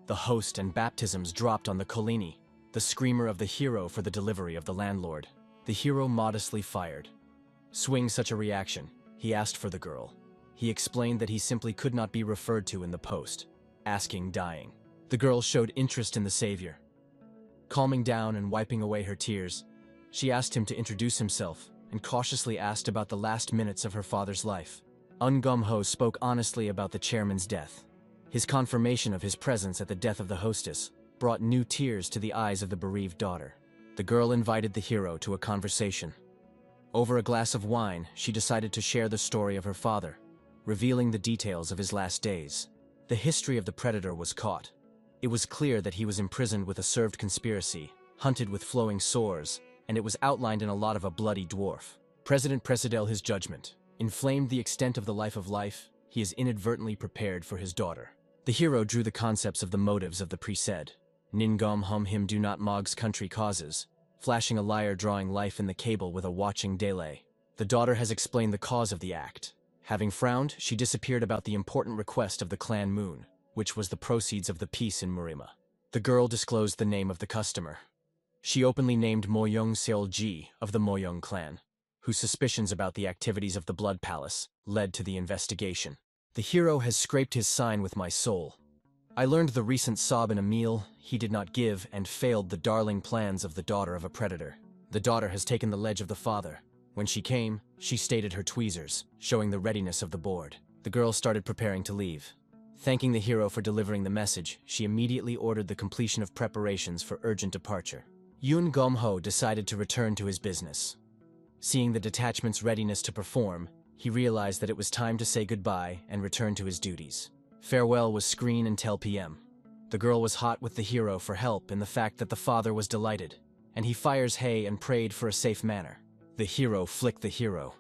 A: The host and baptisms dropped on the Kolini, the screamer of the hero for the delivery of the landlord. The hero modestly fired. Swing such a reaction, he asked for the girl. He explained that he simply could not be referred to in the post, asking dying. The girl showed interest in the savior. Calming down and wiping away her tears, she asked him to introduce himself and cautiously asked about the last minutes of her father's life. Ungum-ho spoke honestly about the chairman's death. His confirmation of his presence at the death of the hostess brought new tears to the eyes of the bereaved daughter. The girl invited the hero to a conversation. Over a glass of wine, she decided to share the story of her father, revealing the details of his last days. The history of the predator was caught. It was clear that he was imprisoned with a served conspiracy, hunted with flowing sores, and it was outlined in a lot of a bloody dwarf. President Presidel his judgment. Inflamed the extent of the life, he is inadvertently prepared for his daughter. The hero drew the concepts of the motives of the pre-said. Ningom hum him do not mog's country causes, flashing a lyre drawing life in the cable with a watching delay. The daughter has explained the cause of the act. Having frowned, she disappeared about the important request of the clan Moon, which was the proceeds of the peace in Murima. The girl disclosed the name of the customer. She openly named Moyong Seolji of the Moyong clan, whose suspicions about the activities of the Blood Palace led to the investigation. The hero has scraped his sign with my soul. I learned the recent sob in a meal he did not give and failed the darling plans of the daughter of a predator. The daughter has taken the ledge of the father. When she came, she stated her tweezers, showing the readiness of the board. The girl started preparing to leave. Thanking the hero for delivering the message, she immediately ordered the completion of preparations for urgent departure. Yun Gom-ho decided to return to his business. Seeing the detachment's readiness to perform, he realized that it was time to say goodbye and return to his duties. Farewell was screen until PM. The girl was hot with the hero for help in the fact that the father was delighted, and he fires hay and prayed for a safe manner. The hero flicked the hero.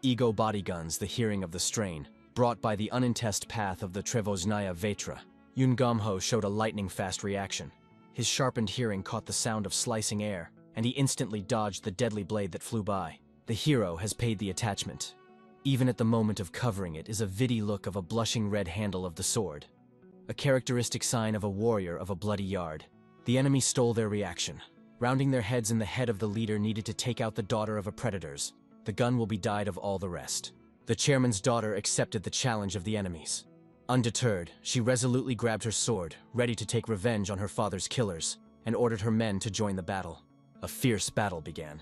A: Ego bodyguns the hearing of the strain, brought by the unintest path of the Trevoznaya Vetra. Yun Gom-ho showed a lightning-fast reaction. His sharpened hearing caught the sound of slicing air, and he instantly dodged the deadly blade that flew by. The hero has paid the attachment. Even at the moment of covering it is a viddy look of a blushing red handle of the sword, a characteristic sign of a warrior of a bloody yard. The enemy stole their reaction. Rounding their heads in the head of the leader needed to take out the daughter of a predator's. The gun will be dyed of all the rest. The chairman's daughter accepted the challenge of the enemies. Undeterred, she resolutely grabbed her sword, ready to take revenge on her father's killers, and ordered her men to join the battle. A fierce battle began.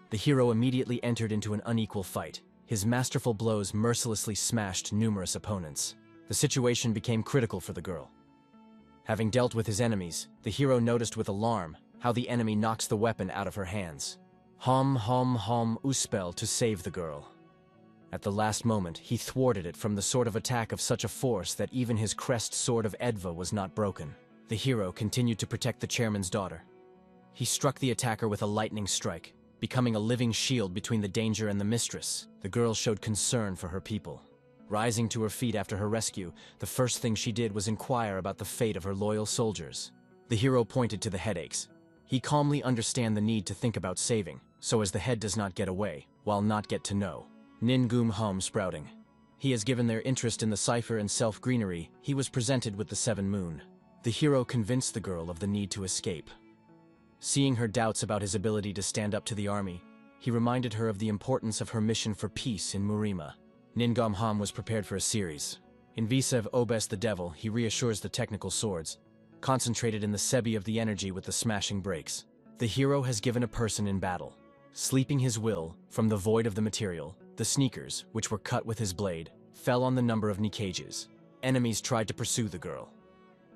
A: The hero immediately entered into an unequal fight. His masterful blows mercilessly smashed numerous opponents. The situation became critical for the girl. Having dealt with his enemies, the hero noticed with alarm how the enemy knocks the weapon out of her hands. Hom uspel to save the girl. At the last moment, he thwarted it from the sort of attack of such a force that even his crest sword of Edva was not broken. The hero continued to protect the chairman's daughter. He struck the attacker with a lightning strike, becoming a living shield between the danger and the mistress. The girl showed concern for her people. Rising to her feet after her rescue, the first thing she did was inquire about the fate of her loyal soldiers. The hero pointed to the headaches. He calmly understand the need to think about saving, so as the head does not get away, while not get to know. Ningum home sprouting. He has given their interest in the cipher and self-greenery. He was presented with the 7 moon. The hero convinced the girl of the need to escape. Seeing her doubts about his ability to stand up to the army, he reminded her of the importance of her mission for peace in Murima. Ningam was prepared for a series. In Visev Obes the Devil, he reassures the technical swords, concentrated in the sebi of the energy with the smashing breaks. The hero has given a person in battle, sleeping his will from the void of the material. The sneakers, which were cut with his blade, fell on the number of cages. Enemies tried to pursue the girl.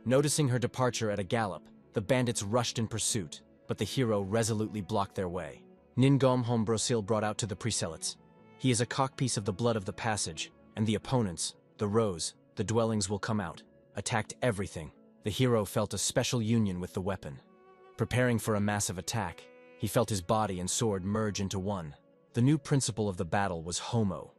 A: Noticing her departure at a gallop, the bandits rushed in pursuit, but the hero resolutely blocked their way. Ningam Brosil brought out to the prelates. He is a cockpiece of the blood of the passage, and the opponents, the rows, the dwellings will come out, attacked everything. The hero felt a special union with the weapon. Preparing for a massive attack, he felt his body and sword merge into one. The new principle of the battle was homo.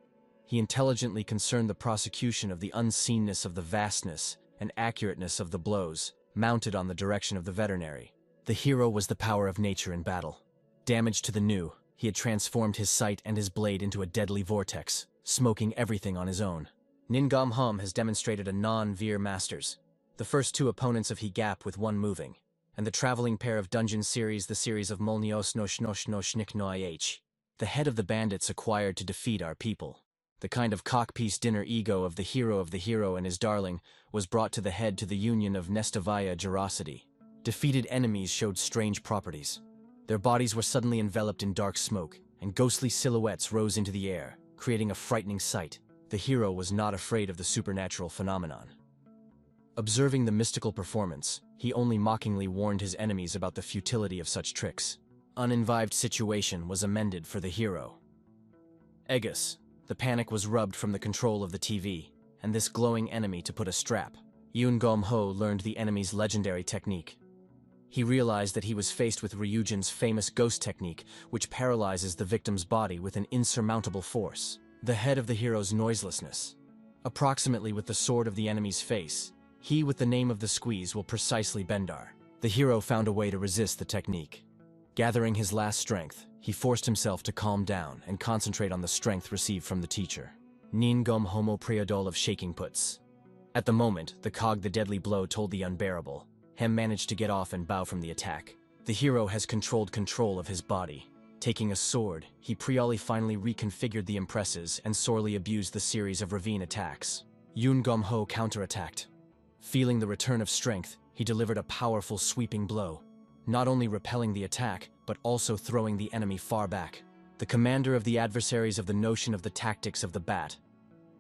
A: He intelligently concerned the prosecution of the unseenness of the vastness and accurateness of the blows, mounted on the direction of the veterinary. The hero was the power of nature in battle. Damaged to the new, he had transformed his sight and his blade into a deadly vortex, smoking everything on his own. Ningam has demonstrated a non-veer masters. The first two opponents of he gap with one moving, and the traveling pair of dungeon series, the series of Molnios no Shnosh no Shnik no IH. The head of the bandits acquired to defeat our people. The kind of cockpiece dinner ego of the hero and his darling was brought to the head to the union of Nestavaya Gerosity. Defeated enemies showed strange properties. Their bodies were suddenly enveloped in dark smoke, and ghostly silhouettes rose into the air, creating a frightening sight. The hero was not afraid of the supernatural phenomenon. Observing the mystical performance, he only mockingly warned his enemies about the futility of such tricks. Uninvived situation was amended for the hero. Aegis. The panic was rubbed from the control of the TV, and this glowing enemy to put a strap. Yoon Gom-ho learned the enemy's legendary technique. He realized that he was faced with Ryujin's famous ghost technique, which paralyzes the victim's body with an insurmountable force. The head of the hero's noiselessness. Approximately with the sword of the enemy's face, he with the name of the squeeze will precisely Bendar. The hero found a way to resist the technique. Gathering his last strength, he forced himself to calm down and concentrate on the strength received from the teacher. Nin Gom Homo Priadol of shaking puts. At the moment, the deadly blow told the unbearable. Hem managed to get off and bow from the attack. The hero has control of his body. Taking a sword, he finally reconfigured the impresses and sorely abused the series of ravine attacks. Yoon Gom-ho counterattacked. Feeling the return of strength, he delivered a powerful sweeping blow, not only repelling the attack, but also throwing the enemy far back. The commander of the adversaries of the notion of the tactics of the bat.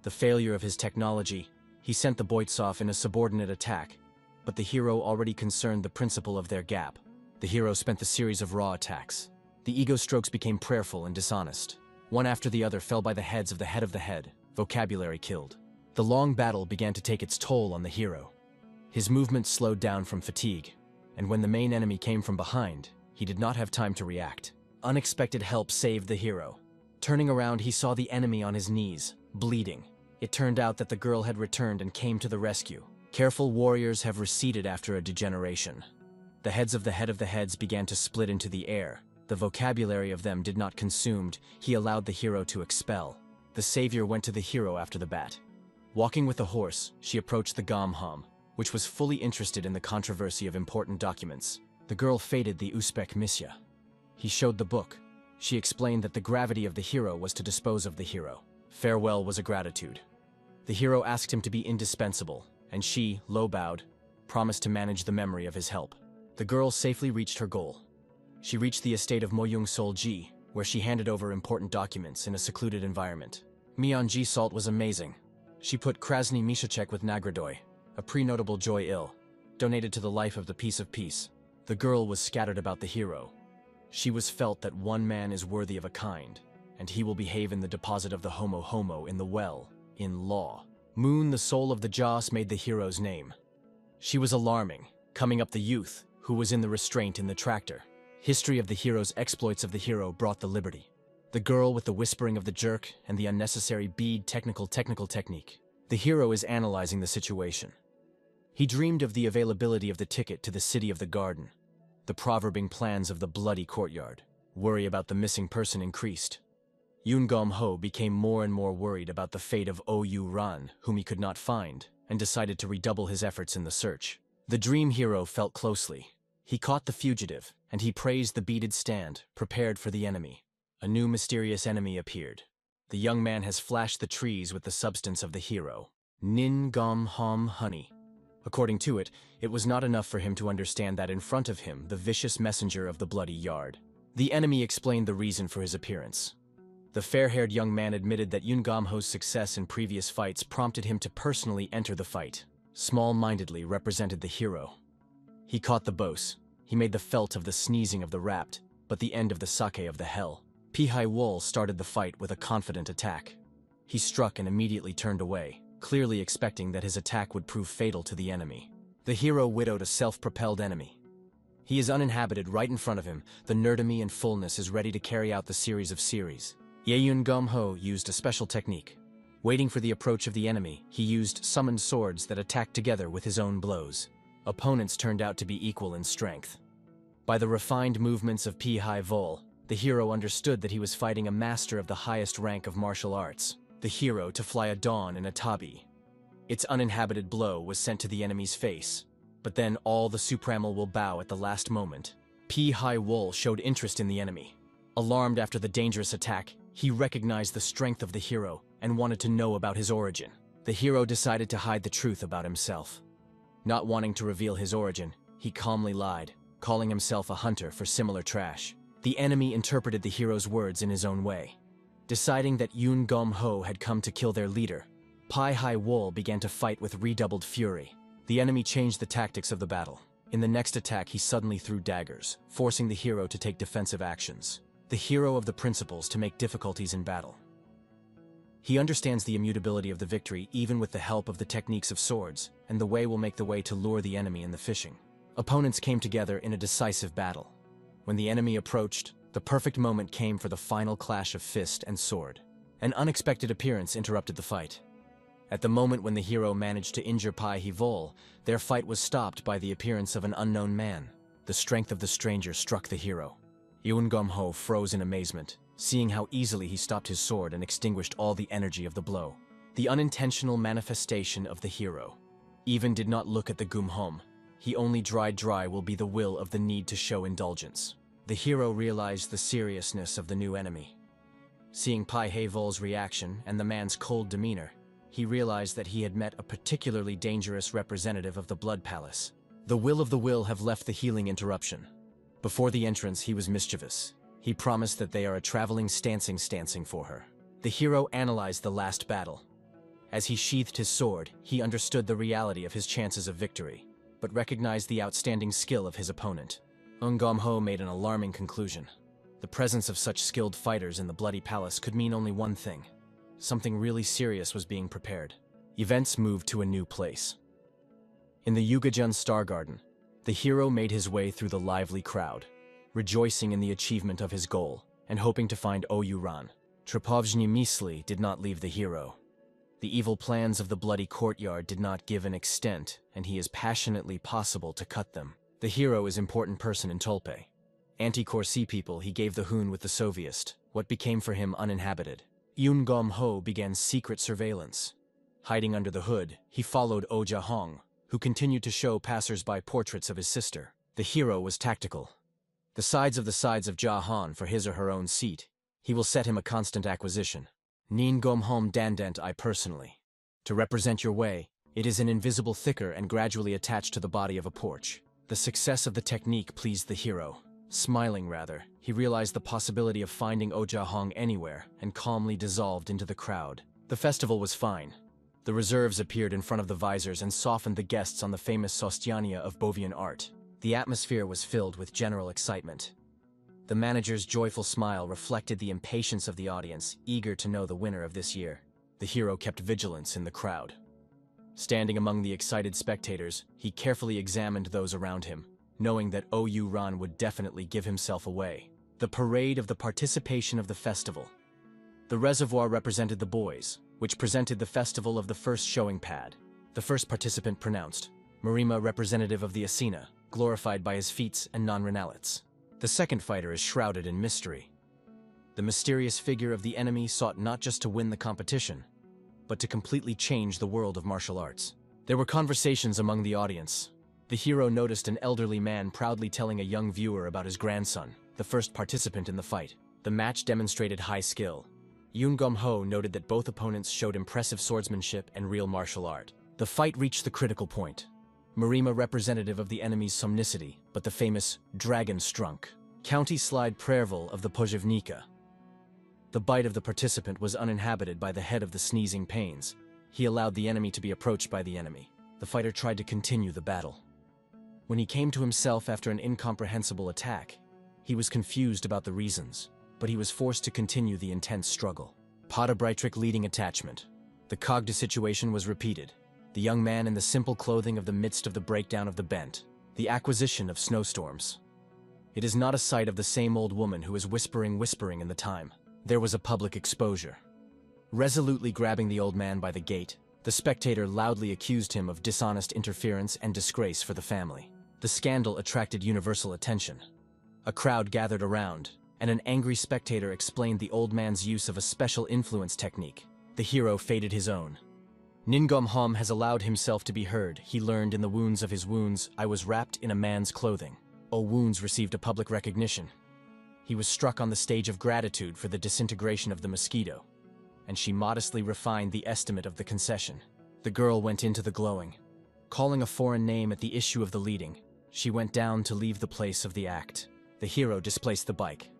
A: The failure of his technology, he sent the Boitsov in a subordinate attack, but the hero already concerned the principle of their gap. The hero spent the series of raw attacks. The ego strokes became prayerful and dishonest. One after the other fell by the heads of the head, vocabulary killed. The long battle began to take its toll on the hero. His movement slowed down from fatigue, and when the main enemy came from behind, he did not have time to react. Unexpected help saved the hero. Turning around, he saw the enemy on his knees, bleeding. It turned out that the girl had returned and came to the rescue. Careful warriors have receded after a degeneration. The heads of the heads began to split into the air. The vocabulary of them did not consumed, he allowed the hero to expel. The savior went to the hero after the bat. Walking with the horse, she approached the Gom-hom, which was fully interested in the controversy of important documents. The girl faded the Uzbek Misya. He showed the book. She explained that the gravity of the hero was to dispose of the hero. Farewell was a gratitude. The hero asked him to be indispensable, and she, low-bowed, promised to manage the memory of his help. The girl safely reached her goal. She reached the estate of Moyung Sol-ji, where she handed over important documents in a secluded environment. Myeon-ji Salt was amazing. She put Krasny Mishachek with Nagradoy, a pre-notable joy-ill, donated to the life of the Piece of Peace. The girl was scattered about the hero. She was felt that one man is worthy of a kind, and he will behave in the deposit of the homo in the well, in law. Moon, the soul of the Joss, made the hero's name. She was alarming, coming up the youth, who was in the restraint in the tractor. History of the hero's exploits of the hero brought the liberty. The girl with the whispering of the jerk and the unnecessary bead technical technique. The hero is analyzing the situation. He dreamed of the availability of the ticket to the city of the garden. The proverbing plans of the bloody courtyard. Worry about the missing person increased. Yoon Gom-ho became more and more worried about the fate of OU Ran, whom he could not find, and decided to redouble his efforts in the search. The dream hero felt closely. He caught the fugitive, and he praised the beaded stand, prepared for the enemy. A new mysterious enemy appeared. The young man has flashed the trees with the substance of the hero. Nin Gom Hom Honey. According to it, it was not enough for him to understand that in front of him, the vicious messenger of the bloody yard. The enemy explained the reason for his appearance. The fair-haired young man admitted that Yun Gom Ho's success in previous fights prompted him to personally enter the fight. Small-mindedly represented the hero. He caught the boast. He made the felt of the sneezing of the rapt, but the end of the sake of the hell. Pihai Wol started the fight with a confident attack. He struck and immediately turned away, clearly expecting that his attack would prove fatal to the enemy. The hero widowed a self-propelled enemy. He is uninhabited right in front of him. The nerdemy and fullness is ready to carry out the series of series. Yun Gom Ho used a special technique. Waiting for the approach of the enemy, he used summoned swords that attacked together with his own blows. Opponents turned out to be equal in strength. By the refined movements of Pihai Vol, the hero understood that he was fighting a master of the highest rank of martial arts, the hero to fly a dawn in a tabi. Its uninhabited blow was sent to the enemy's face, but then all the Supramal will bow at the last moment. Pihai Wol showed interest in the enemy. Alarmed after the dangerous attack, he recognized the strength of the hero and wanted to know about his origin. The hero decided to hide the truth about himself. Not wanting to reveal his origin, he calmly lied, calling himself a hunter for similar trash. The enemy interpreted the hero's words in his own way. Deciding that Yun Gom Ho had come to kill their leader, Pihai Wol began to fight with redoubled fury. The enemy changed the tactics of the battle. In the next attack, he suddenly threw daggers, forcing the hero to take defensive actions. The hero of the principles to make difficulties in battle. He understands the immutability of the victory even with the help of the techniques of swords, and the way will make the way to lure the enemy in the fishing. Opponents came together in a decisive battle. When the enemy approached, the perfect moment came for the final clash of fist and sword. An unexpected appearance interrupted the fight. At the moment when the hero managed to injure Pihai Vol, their fight was stopped by the appearance of an unknown man. The strength of the stranger struck the hero. Yun Gom Ho froze in amazement, seeing how easily he stopped his sword and extinguished all the energy of the blow. The unintentional manifestation of the hero. Even did not look at the Gum Hom. He only dried dry will be the will of the need to show indulgence. The hero realized the seriousness of the new enemy. Seeing Pihai Vol's reaction and the man's cold demeanor, he realized that he had met a particularly dangerous representative of the Blood Palace. The will of the will have left the healing interruption. Before the entrance, he was mischievous. He promised that they are a traveling stancing for her. The hero analyzed the last battle. As he sheathed his sword, he understood the reality of his chances of victory, but recognized the outstanding skill of his opponent. Yun Gom Ho made an alarming conclusion. The presence of such skilled fighters in the Bloody Palace could mean only one thing. Something really serious was being prepared. Events moved to a new place. In the Yugajun Star Garden, the hero made his way through the lively crowd, rejoicing in the achievement of his goal and hoping to find Oyuran. Trepovzhny Misli did not leave the hero. The evil plans of the bloody courtyard did not give an extent, and he is passionately possible to cut them. The hero is important person in Tolpe. Anti-Corsi people he gave the Hun with the Soviet, what became for him uninhabited. Yun Gom Ho began secret surveillance. Hiding under the hood, he followed Oja Hong, who continued to show passers-by portraits of his sister. The hero was tactical. The sides of Jia Han for his or her own seat. He will set him a constant acquisition. Nin Gom Hom Dandent I personally. To represent your way, it is an invisible thicker and gradually attached to the body of a porch. The success of the technique pleased the hero. Smiling rather, he realized the possibility of finding Oja Hong anywhere and calmly dissolved into the crowd. The festival was fine. The reserves appeared in front of the visors and softened the guests on the famous Sostiania of Bovian art. The atmosphere was filled with general excitement. The manager's joyful smile reflected the impatience of the audience, eager to know the winner of this year. The hero kept vigilance in the crowd. Standing among the excited spectators, he carefully examined those around him, knowing that Oyu Ran would definitely give himself away. The parade of the participation of the festival. The reservoir represented the boys, which presented the festival of the first showing pad. The first participant pronounced, Marima representative of the Asina, glorified by his feats and non-renalits. The second fighter is shrouded in mystery. The mysterious figure of the enemy sought not just to win the competition, but to completely change the world of martial arts. There were conversations among the audience. The hero noticed an elderly man proudly telling a young viewer about his grandson, the first participant in the fight. The match demonstrated high skill. Yoon Gum-ho noted that both opponents showed impressive swordsmanship and real martial art. The fight reached the critical point. Marima representative of the enemy's Somnicity, but the famous Dragon Strunk. County Slide Prayerville of the Pozhevnika. The bite of the participant was uninhabited by the head of the sneezing pains. He allowed the enemy to be approached by the enemy. The fighter tried to continue the battle. When he came to himself after an incomprehensible attack, he was confused about the reasons, but he was forced to continue the intense struggle. Podobritric leading attachment. The Cogda situation was repeated. The young man in the simple clothing of the midst of the breakdown of the bent. The acquisition of snowstorms. It is not a sight of the same old woman who is whispering in the time. There was a public exposure. Resolutely grabbing the old man by the gate, the spectator loudly accused him of dishonest interference and disgrace for the family. The scandal attracted universal attention. A crowd gathered around, and an angry spectator explained the old man's use of a special influence technique. The hero faded his own. Ningom-hom has allowed himself to be heard. He learned in the wounds of his wounds, I was wrapped in a man's clothing. Oh, wounds received a public recognition. He was struck on the stage of gratitude for the disintegration of the mosquito, and she modestly refined the estimate of the concession. The girl went into the glowing. Calling a foreign name at the issue of the leading, she went down to leave the place of the act. The hero displaced the bike.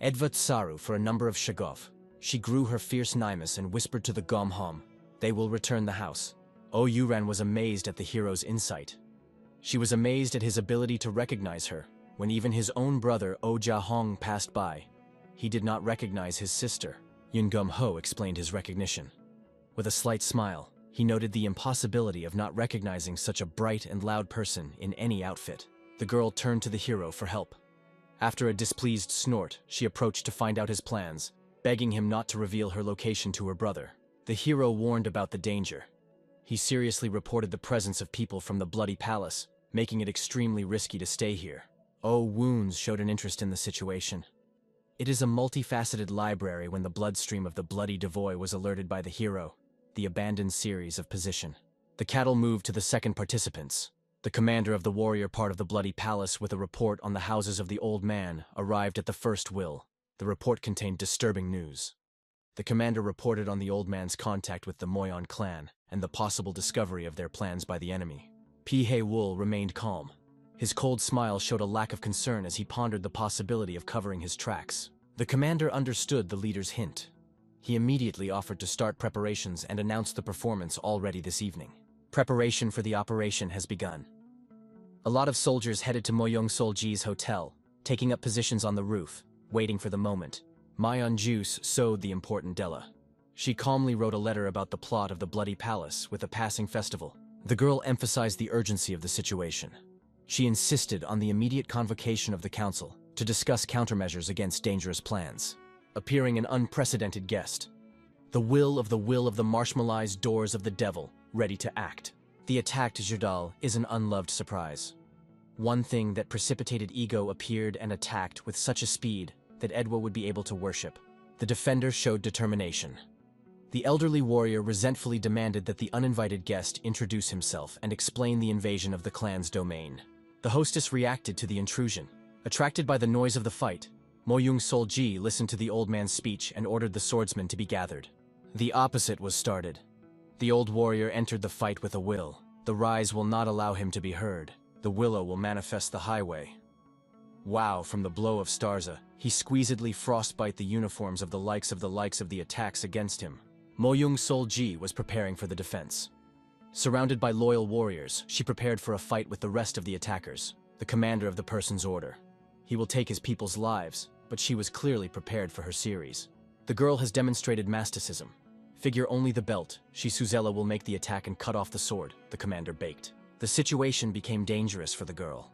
A: Edva Tsaru for a number of shagov. She grew her fierce Nimus and whispered to the Gom-hom, they will return the house. Oh Yuran was amazed at the hero's insight. She was amazed at his ability to recognize her. When even his own brother Oh Ja-hong passed by, he did not recognize his sister. Yoon Gum-ho explained his recognition. With a slight smile, he noted the impossibility of not recognizing such a bright and loud person in any outfit. The girl turned to the hero for help. After a displeased snort, she approached to find out his plans, begging him not to reveal her location to her brother. The hero warned about the danger. He seriously reported the presence of people from the Bloody Palace, making it extremely risky to stay here. Oh, Wounds showed an interest in the situation. It is a multifaceted library when the bloodstream of the Bloody Devoy was alerted by the hero, the abandoned series of position. The cattle moved to the second participants. The commander of the warrior part of the Bloody Palace with a report on the houses of the old man arrived at the first will. The report contained disturbing news. The commander reported on the old man's contact with the Moyon clan and the possible discovery of their plans by the enemy. Pi-hae-wool remained calm. His cold smile showed a lack of concern as he pondered the possibility of covering his tracks. The commander understood the leader's hint. He immediately offered to start preparations and announced the performance already this evening. Preparation for the operation has begun. A lot of soldiers headed to Moyong-Solji's hotel, taking up positions on the roof, waiting for the moment. Myeon-juice sewed the important Della. She calmly wrote a letter about the plot of the Bloody Palace with a passing festival. The girl emphasized the urgency of the situation. She insisted on the immediate convocation of the council to discuss countermeasures against dangerous plans. Appearing an unprecedented guest. The will of the marshmallized doors of the devil, ready to act. The attacked Judal is an unloved surprise. One thing that precipitated ego appeared and attacked with such a speed that Edwa would be able to worship. The defender showed determination. The elderly warrior resentfully demanded that the uninvited guest introduce himself and explain the invasion of the clan's domain. The hostess reacted to the intrusion. Attracted by the noise of the fight, Moyong-Solji listened to the old man's speech and ordered the swordsmen to be gathered. The opposite was started. The old warrior entered the fight with a will. The rise will not allow him to be heard. The willow will manifest the highway. Wow, from the blow of Starza, he squeezedly frostbite the uniforms of the likes of the attacks against him. Moyong-Solji was preparing for the defense. Surrounded by loyal warriors, she prepared for a fight with the rest of the attackers, the commander of the person's order. He will take his people's lives, but she was clearly prepared for her series. The girl has demonstrated masticism. Figure only the belt, Suzella will make the attack and cut off the sword, the commander baked. The situation became dangerous for the girl.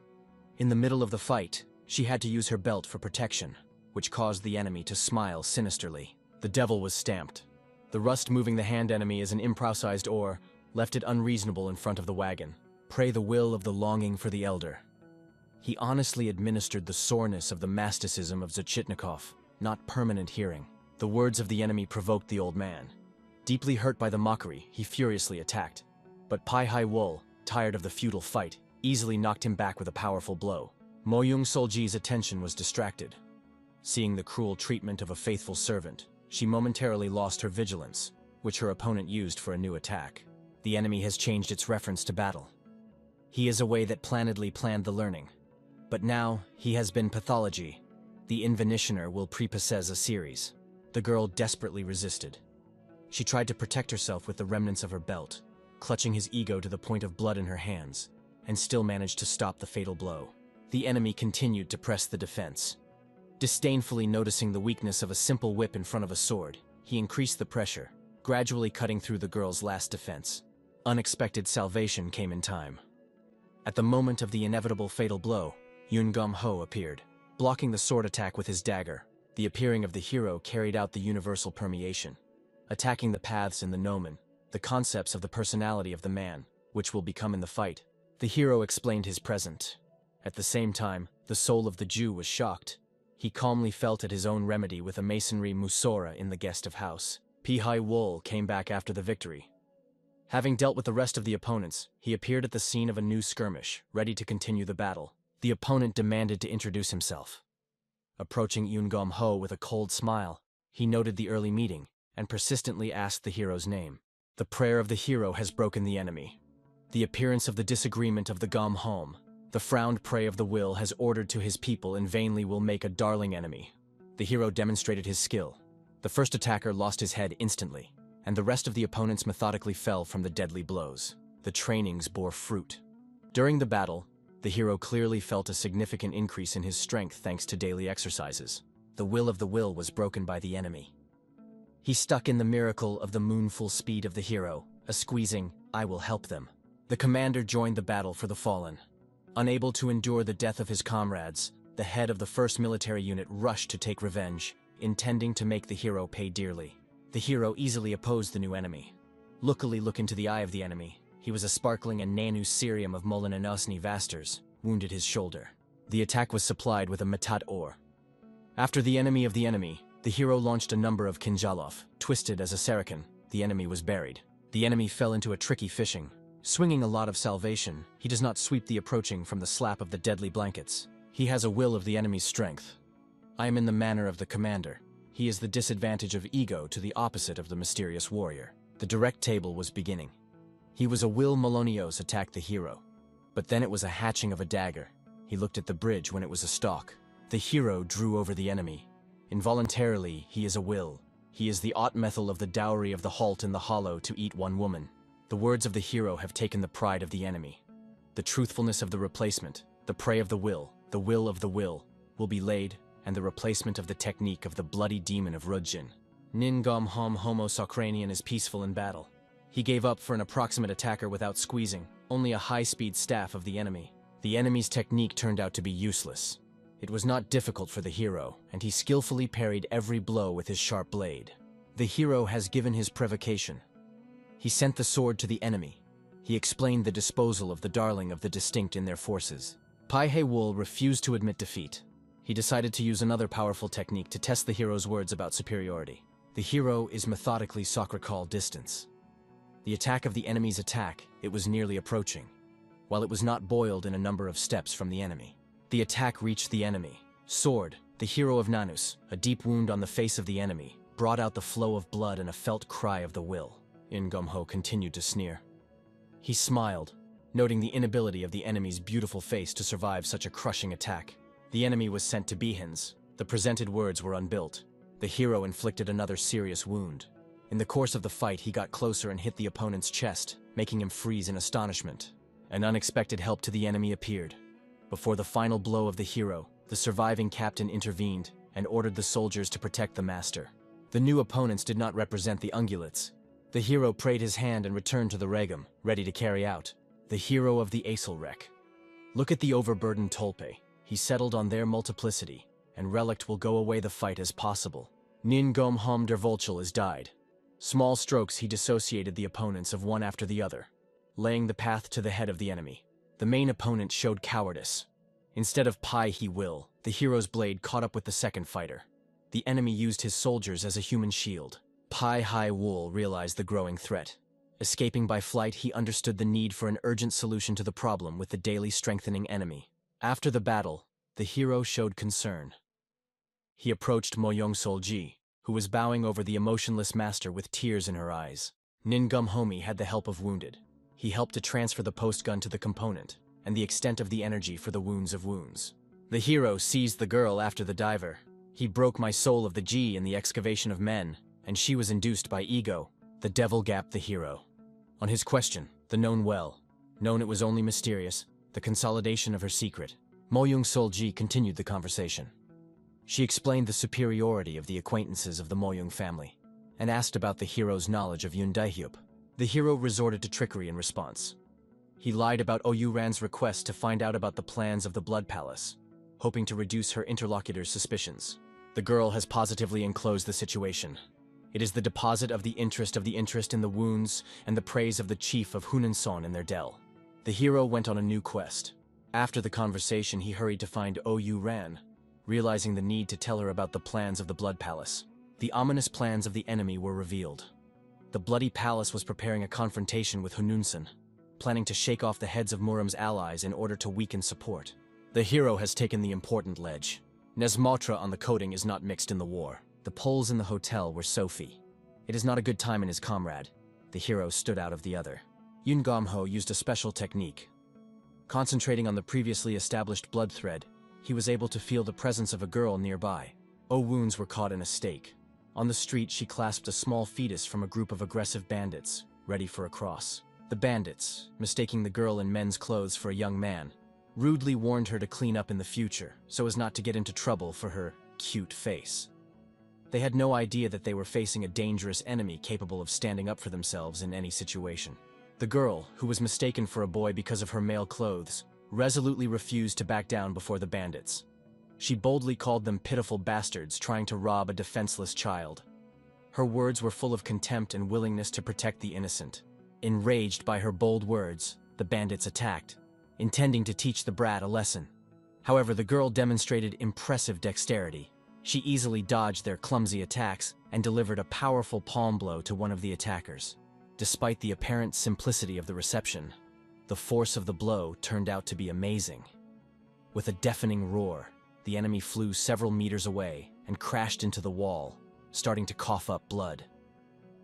A: In the middle of the fight, she had to use her belt for protection, which caused the enemy to smile sinisterly. The devil was stamped. The rust moving the hand enemy as an improvised oar left it unreasonable in front of the wagon. Pray the will of the longing for the elder. He honestly administered the soreness of the masticism of Zachitnikov, not permanent hearing. The words of the enemy provoked the old man. Deeply hurt by the mockery, he furiously attacked. But Pi-hae-wool, tired of the futile fight, easily knocked him back with a powerful blow. Mo Young-solji's attention was distracted. Seeing the cruel treatment of a faithful servant, she momentarily lost her vigilance, which her opponent used for a new attack. The enemy has changed its reference to battle. He is a way that plannedly planned the learning. But now, he has been pathology. The Invenitioner will prepossess a series. The girl desperately resisted. She tried to protect herself with the remnants of her belt, clutching his ego to the point of blood in her hands, and still managed to stop the fatal blow. The enemy continued to press the defense. Disdainfully noticing the weakness of a simple whip in front of a sword, he increased the pressure, gradually cutting through the girl's last defense. Unexpected salvation came in time. At the moment of the inevitable fatal blow, Yun Gom-ho appeared, blocking the sword attack with his dagger. The appearing of the hero carried out the universal permeation, attacking the paths in the nomen, the concepts of the personality of the man, which will become in the fight. The hero explained his present. At the same time, the soul of the Jew was shocked. He calmly felt at his own remedy with a masonry musora in the guest of house. Pi Wool came back after the victory. Having dealt with the rest of the opponents, he appeared at the scene of a new skirmish, ready to continue the battle. The opponent demanded to introduce himself. Approaching Yun Gom-ho with a cold smile, he noted the early meeting and persistently asked the hero's name. The prayer of the hero has broken the enemy. The appearance of the disagreement of the Gom-home, the frowned prey of the will has ordered to his people and vainly will make a darling enemy. The hero demonstrated his skill. The first attacker lost his head instantly, and the rest of the opponents methodically fell from the deadly blows. The trainings bore fruit. During the battle, the hero clearly felt a significant increase in his strength thanks to daily exercises. The will of the will was broken by the enemy. He stuck in the miracle of the moonful speed of the hero, a squeezing, "I will help them." The commander joined the battle for the fallen. Unable to endure the death of his comrades, the head of the first military unit rushed to take revenge, intending to make the hero pay dearly. The hero easily opposed the new enemy. Look into the eye of the enemy. He was a sparkling and nanu cerium of Molinanosni Vasters, wounded his shoulder. The attack was supplied with a metat or. After the enemy of the enemy, the hero launched a number of Kinjalov, twisted as a sarakin. The enemy was buried. The enemy fell into a tricky fishing. Swinging a lot of salvation, he does not sweep the approaching from the slap of the deadly blankets. He has a will of the enemy's strength. I am in the manner of the commander. He is the disadvantage of ego to the opposite of the mysterious warrior. The direct table was beginning. He was a will Molonios attacked the hero. But then it was a hatching of a dagger. He looked at the bridge when it was a stalk. The hero drew over the enemy. Involuntarily, he is a will. He is the methyl of the dowry of the halt in the hollow to eat one woman. The words of the hero have taken the pride of the enemy. The truthfulness of the replacement, the prey of the will of the will be laid, and the replacement of the technique of the bloody demon of Rudjin. Nin Gom-hom Homo Socranian is peaceful in battle. He gave up for an approximate attacker without squeezing, only a high-speed staff of the enemy. The enemy's technique turned out to be useless. It was not difficult for the hero, and he skillfully parried every blow with his sharp blade. The hero has given his provocation. He sent the sword to the enemy. He explained the disposal of the darling of the distinct in their forces. Pai Hei-wool refused to admit defeat. He decided to use another powerful technique to test the hero's words about superiority. The hero is methodically sacral distance. The attack of the enemy's attack, it was nearly approaching, while it was not boiled in a number of steps from the enemy. The attack reached the enemy. Sword, the hero of Nanus, a deep wound on the face of the enemy, brought out the flow of blood and a felt cry of the will. In Gom-ho continued to sneer. He smiled, noting the inability of the enemy's beautiful face to survive such a crushing attack. The enemy was sent to Behans. The presented words were unbuilt. The hero inflicted another serious wound. In the course of the fight, he got closer and hit the opponent's chest, making him freeze in astonishment. An unexpected help to the enemy appeared. Before the final blow of the hero, the surviving captain intervened and ordered the soldiers to protect the master. The new opponents did not represent the ungulates. The hero prayed his hand and returned to the regum, ready to carry out. The hero of the Acelrek. Look at the overburdened Tolpe. He settled on their multiplicity, and Relict will go away the fight as possible. Nin Gom-hom der Volchel is died. Small strokes he dissociated the opponents of one after the other, laying the path to the head of the enemy. The main opponent showed cowardice. Instead of Pai He-will, the hero's blade caught up with the second fighter. The enemy used his soldiers as a human shield. Pai Hei-wool realized the growing threat. Escaping by flight, he understood the need for an urgent solution to the problem with the daily strengthening enemy. After the battle, the hero showed concern. He approached Moyong Solji, who was bowing over the emotionless master with tears in her eyes. Ningum Homi had the help of wounded. He helped to transfer the postgun to the component, and the extent of the energy for the wounds of wounds. The hero seized the girl after the diver. He broke my soul of the G in the excavation of men, and she was induced by ego. The devil gapped the hero. On his question, the known it was only mysterious, the consolidation of her secret, Moyong Solji continued the conversation. She explained the superiority of the acquaintances of the Moyong family, and asked about the hero's knowledge of Yun Daihyup. The hero resorted to trickery in response. He lied about Oyu Ran's request to find out about the plans of the Blood Palace, hoping to reduce her interlocutor's suspicions. The girl has positively enclosed the situation. It is the deposit of the interest in the wounds and the praise of the chief of Hunanson in their dell. The hero went on a new quest. After the conversation, he hurried to find Oyu Ran, realizing the need to tell her about the plans of the Blood Palace. The ominous plans of the enemy were revealed. The Bloody Palace was preparing a confrontation with Hununsan, planning to shake off the heads of Muram's allies in order to weaken support. The hero has taken the important ledge. Nesmotra on the coding is not mixed in the war. The Poles in the hotel were Sophie. It is not a good time in his comrade. The hero stood out of the other. Yun Gomho used a special technique. Concentrating on the previously established blood thread, he was able to feel the presence of a girl nearby. Wounds were caught in a stake. On the street, she clasped a small fetus from a group of aggressive bandits, ready for a cross. The bandits, mistaking the girl in men's clothes for a young man, rudely warned her to clean up in the future so as not to get into trouble for her cute face. They had no idea that they were facing a dangerous enemy capable of standing up for themselves in any situation. The girl, who was mistaken for a boy because of her male clothes, resolutely refused to back down before the bandits. She boldly called them pitiful bastards trying to rob a defenseless child. Her words were full of contempt and willingness to protect the innocent. Enraged by her bold words, the bandits attacked, intending to teach the brat a lesson. However, the girl demonstrated impressive dexterity. She easily dodged their clumsy attacks and delivered a powerful palm blow to one of the attackers. Despite the apparent simplicity of the reception, the force of the blow turned out to be amazing. With a deafening roar, the enemy flew several meters away and crashed into the wall, starting to cough up blood.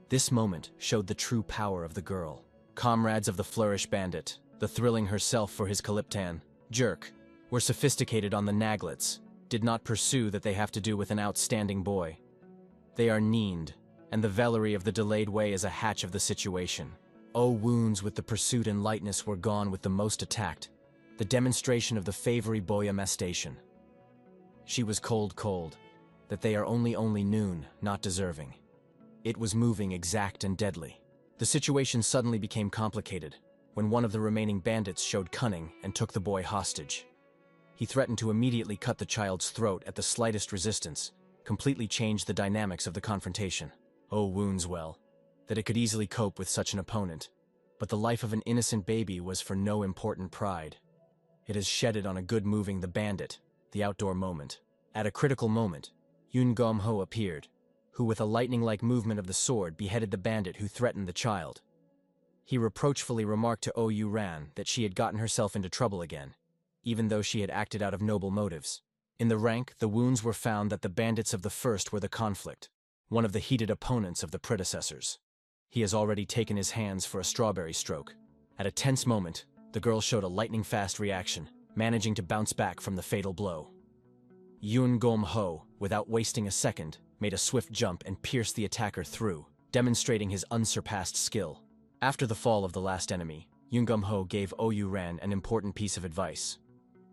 A: This moment showed the true power of the girl. Comrades of the Flourish Bandit, the thrilling herself for his Calyptan, Jerk, were sophisticated on the Naglets, did not pursue that they have to do with an outstanding boy. They are Need, and the Valerie of the Delayed Way is a hatch of the situation. Wounds with the pursuit and lightness were gone with the most attacked, the demonstration of the Favory Boya Mestation. She was cold, that they are only noon, not deserving. It was moving exact and deadly. The situation suddenly became complicated when one of the remaining bandits showed cunning and took the boy hostage. He threatened to immediately cut the child's throat at the slightest resistance, completely changed the dynamics of the confrontation. Wounds well, that it could easily cope with such an opponent, but the life of an innocent baby was for no important pride. It has shedded on a good moving the bandit, the outdoor moment. At a critical moment, Yun Gomho appeared, who with a lightning-like movement of the sword beheaded the bandit who threatened the child. He reproachfully remarked to Oyu Ran that she had gotten herself into trouble again, even though she had acted out of noble motives. In the rank, the wounds were found that the bandits of the first were the conflict, one of the heated opponents of the predecessors. He has already taken his hands for a strawberry stroke. At a tense moment, the girl showed a lightning-fast reaction, managing to bounce back from the fatal blow. Yun Gom-ho, without wasting a second, made a swift jump and pierced the attacker through, demonstrating his unsurpassed skill. After the fall of the last enemy, Yun Gom-ho gave Oyu Ran an important piece of advice.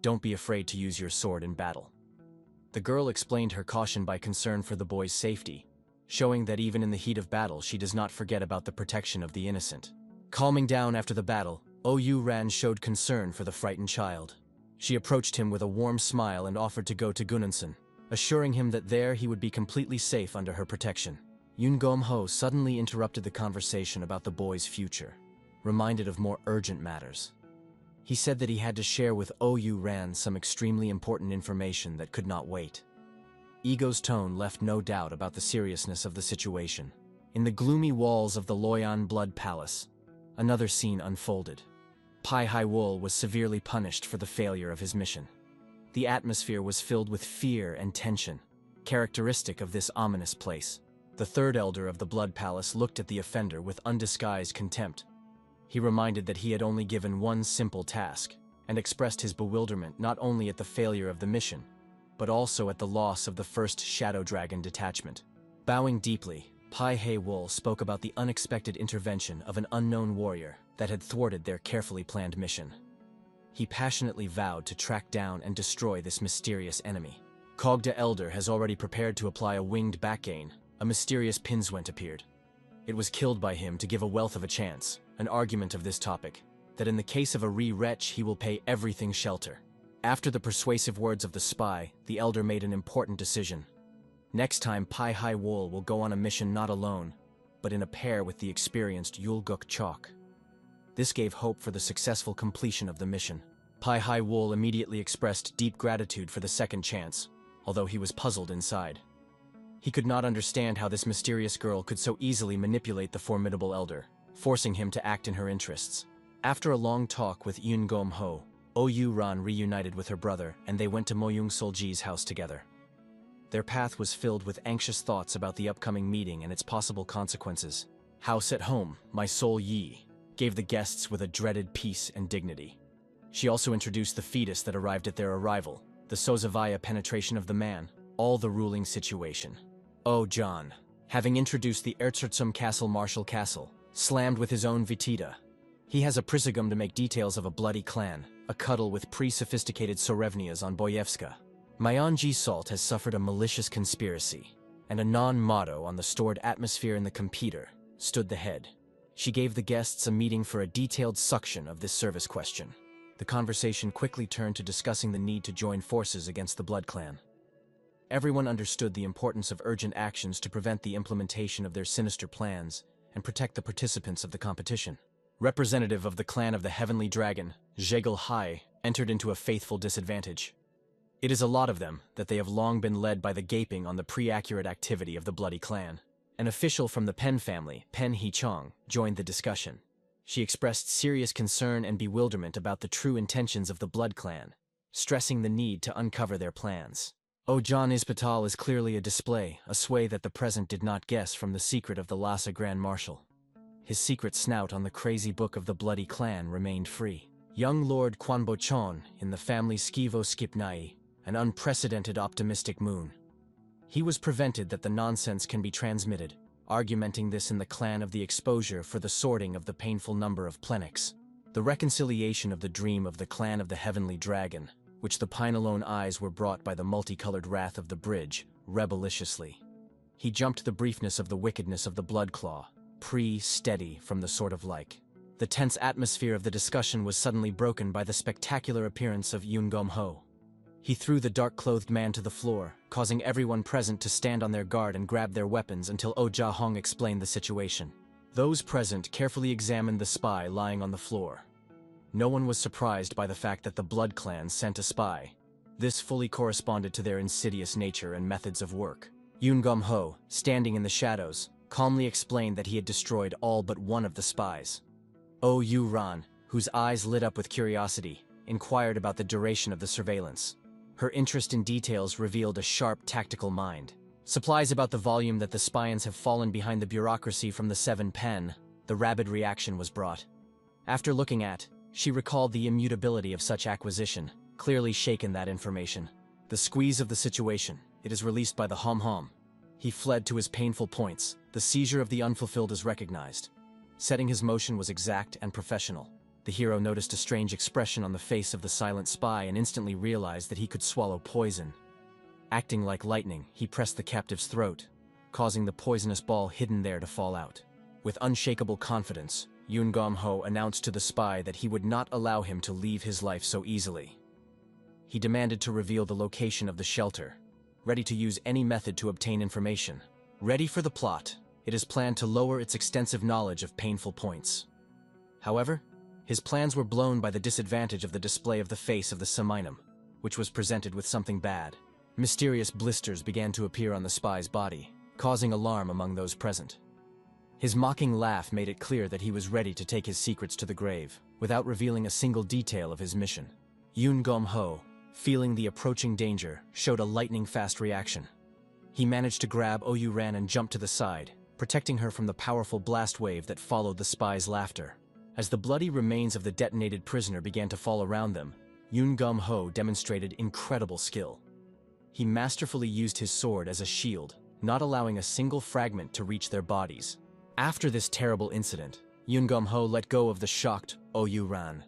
A: Don't be afraid to use your sword in battle. The girl explained her caution by concern for the boy's safety, showing that even in the heat of battle she does not forget about the protection of the innocent. Calming down after the battle, Oyu Ran showed concern for the frightened child. She approached him with a warm smile and offered to go to Gunanson, assuring him that there he would be completely safe under her protection. Yun Gom-ho suddenly interrupted the conversation about the boy's future, reminded of more urgent matters. He said that he had to share with Oyu Ran some extremely important information that could not wait. Ego's tone left no doubt about the seriousness of the situation. In the gloomy walls of the Loyan Blood Palace, Another scene unfolded. Pai Hai Wool was severely punished for the failure of his mission. The atmosphere was filled with fear and tension, characteristic of this ominous place. The third elder of the Blood Palace looked at the offender with undisguised contempt. He reminded that he had only given one simple task, and expressed his bewilderment not only at the failure of the mission, but also at the loss of the first Shadow Dragon detachment. Bowing deeply, Pai Hai Wool spoke about the unexpected intervention of an unknown warrior that had thwarted their carefully planned mission. He passionately vowed to track down and destroy this mysterious enemy. Kogda Elder has already prepared to apply a winged backgain. A mysterious Pinswent appeared. It was killed by him to give a wealth of a chance, an argument of this topic, that in the case of a wretch he will pay everything shelter. After the persuasive words of the spy, the elder made an important decision. Next time Pai Hai Wool will go on a mission not alone, but in a pair with the experienced Yulguk Chok. This gave hope for the successful completion of the mission. Pai Hai Wool immediately expressed deep gratitude for the second chance, although he was puzzled inside. He could not understand how this mysterious girl could so easily manipulate the formidable elder, forcing him to act in her interests. After a long talk with Yun Gom Ho, Ou Ran reunited with her brother and they went to Moyung Solji's house together. Their path was filled with anxious thoughts about the upcoming meeting and its possible consequences. House at home, my soul Yi, gave the guests with a dreaded peace and dignity. She also introduced the fetus that arrived at their arrival, the Sozavaya penetration of the man, all the ruling situation. Oh John, having introduced the Erzherzum Castle Marshal Castle, slammed with his own Vitita. He has a prisagum to make details of a bloody clan, a cuddle with pre-sophisticated Sorevnias on Boyevska. Myanji Salt has suffered a malicious conspiracy, and a non-motto on the stored atmosphere in the computer stood the head. She gave the guests a meeting for a detailed suction of this service question. The conversation quickly turned to discussing the need to join forces against the Blood Clan. Everyone understood the importance of urgent actions to prevent the implementation of their sinister plans and protect the participants of the competition. Representative of the clan of the Heavenly Dragon, Jegel Hai, entered into a faithful disadvantage. It is a lot of them that they have long been led by the gaping on the pre-accurate activity of the Bloody Clan. An official from the Pen family, Pen He-chong, joined the discussion. She expressed serious concern and bewilderment about the true intentions of the Blood Clan, stressing the need to uncover their plans. Ojan Ispatal is clearly a display, a sway that the present did not guess from the secret of the Lhasa Grand Marshal. His secret snout on the crazy book of the Bloody Clan remained free. Young Lord Kwanbochon in the family Skivo Skipnai, an unprecedented optimistic moon. He was prevented that the nonsense can be transmitted, argumenting this in the clan of the exposure for the sorting of the painful number of plenix. The reconciliation of the dream of the clan of the Heavenly Dragon, which the Pinealone eyes were brought by the multicolored wrath of the bridge, rebelliciously. He jumped the briefness of the wickedness of the Blood Claw, steady from the sort of like. The tense atmosphere of the discussion was suddenly broken by the spectacular appearance of Yun Gom Ho. He threw the dark-clothed man to the floor, causing everyone present to stand on their guard and grab their weapons until Oh Ja Hong explained the situation. Those present carefully examined the spy lying on the floor. No one was surprised by the fact that the Blood Clan sent a spy. This fully corresponded to their insidious nature and methods of work. Yun Gom Ho, standing in the shadows, calmly explained that he had destroyed all but one of the spies. Oh Yu Ran, whose eyes lit up with curiosity, inquired about the duration of the surveillance. Her interest in details revealed a sharp tactical mind. Supplies about the volume that the spions have fallen behind the bureaucracy from the Seven Pen, the rabid reaction was brought. After looking at, she recalled the immutability of such acquisition, clearly shaken that information. The squeeze of the situation, it is released by the Hom-Hom. He fled to his painful points, the seizure of the unfulfilled is recognized. Setting his motion was exact and professional. The hero noticed a strange expression on the face of the silent spy and instantly realized that he could swallow poison. Acting like lightning, he pressed the captive's throat, causing the poisonous ball hidden there to fall out. With unshakable confidence, Yun Gom Ho announced to the spy that he would not allow him to leave his life so easily. He demanded to reveal the location of the shelter, ready to use any method to obtain information. Ready for the plot, it is planned to lower its extensive knowledge of painful points. However, his plans were blown by the disadvantage of the display of the face of the Seminum, which was presented with something bad. Mysterious blisters began to appear on the spy's body, causing alarm among those present. His mocking laugh made it clear that he was ready to take his secrets to the grave, without revealing a single detail of his mission. Yoon Gom-ho, feeling the approaching danger, showed a lightning-fast reaction. He managed to grab Oh-yu-ran and jump to the side, protecting her from the powerful blast wave that followed the spy's laughter. As the bloody remains of the detonated prisoner began to fall around them, Yoon Gom-ho demonstrated incredible skill. He masterfully used his sword as a shield, not allowing a single fragment to reach their bodies. After this terrible incident, Yoon Gom-ho let go of the shocked Oh-yu-ran.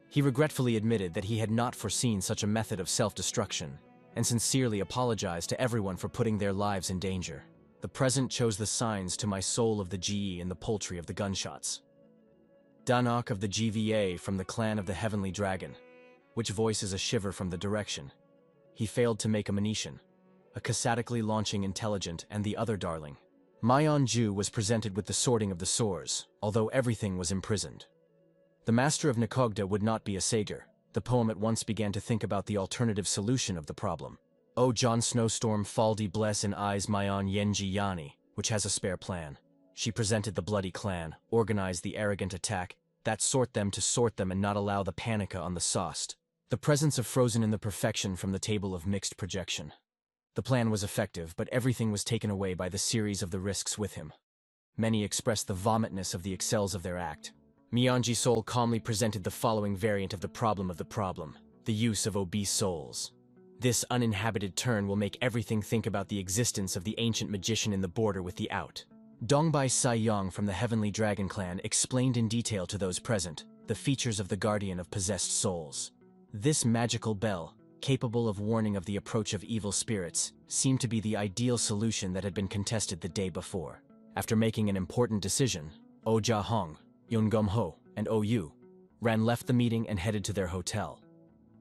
A: He regretfully admitted that he had not foreseen such a method of self-destruction, and sincerely apologized to everyone for putting their lives in danger. The present chose the signs to my soul of the GE and the poultry of the gunshots. Danok of the GVA from the clan of the Heavenly Dragon, which voices a shiver from the direction. He failed to make a Manetian, a cassatically launching intelligent and the other darling. Myeon-ju was presented with the sorting of the sores, although everything was imprisoned. The master of Nikogda would not be a sager. The poem at once began to think about the alternative solution of the problem. O Jon Snowstorm Faldi bless in eyes Myeon Yenji Yani, which has a spare plan. She presented the bloody clan, organized the arrogant attack, that sort them and not allow the panica on the sauced. The presence of frozen in the perfection from the table of mixed projection. The plan was effective, but everything was taken away by the series of the risks with him. Many expressed the vomitness of the excels of their act. Myeonji Sol calmly presented the following variant of the problem, the use of obese souls. This uninhabited turn will make everything think about the existence of the ancient magician in the border with the out. Dongbai Sai-yong from the Heavenly Dragon clan explained in detail to those present the features of the guardian of possessed souls. This magical bell, capable of warning of the approach of evil spirits, seemed to be the ideal solution that had been contested the day before. After making an important decision, Oh Ja-hong, Yoon Gom-ho, and Oh-yu Ran left the meeting and headed to their hotel.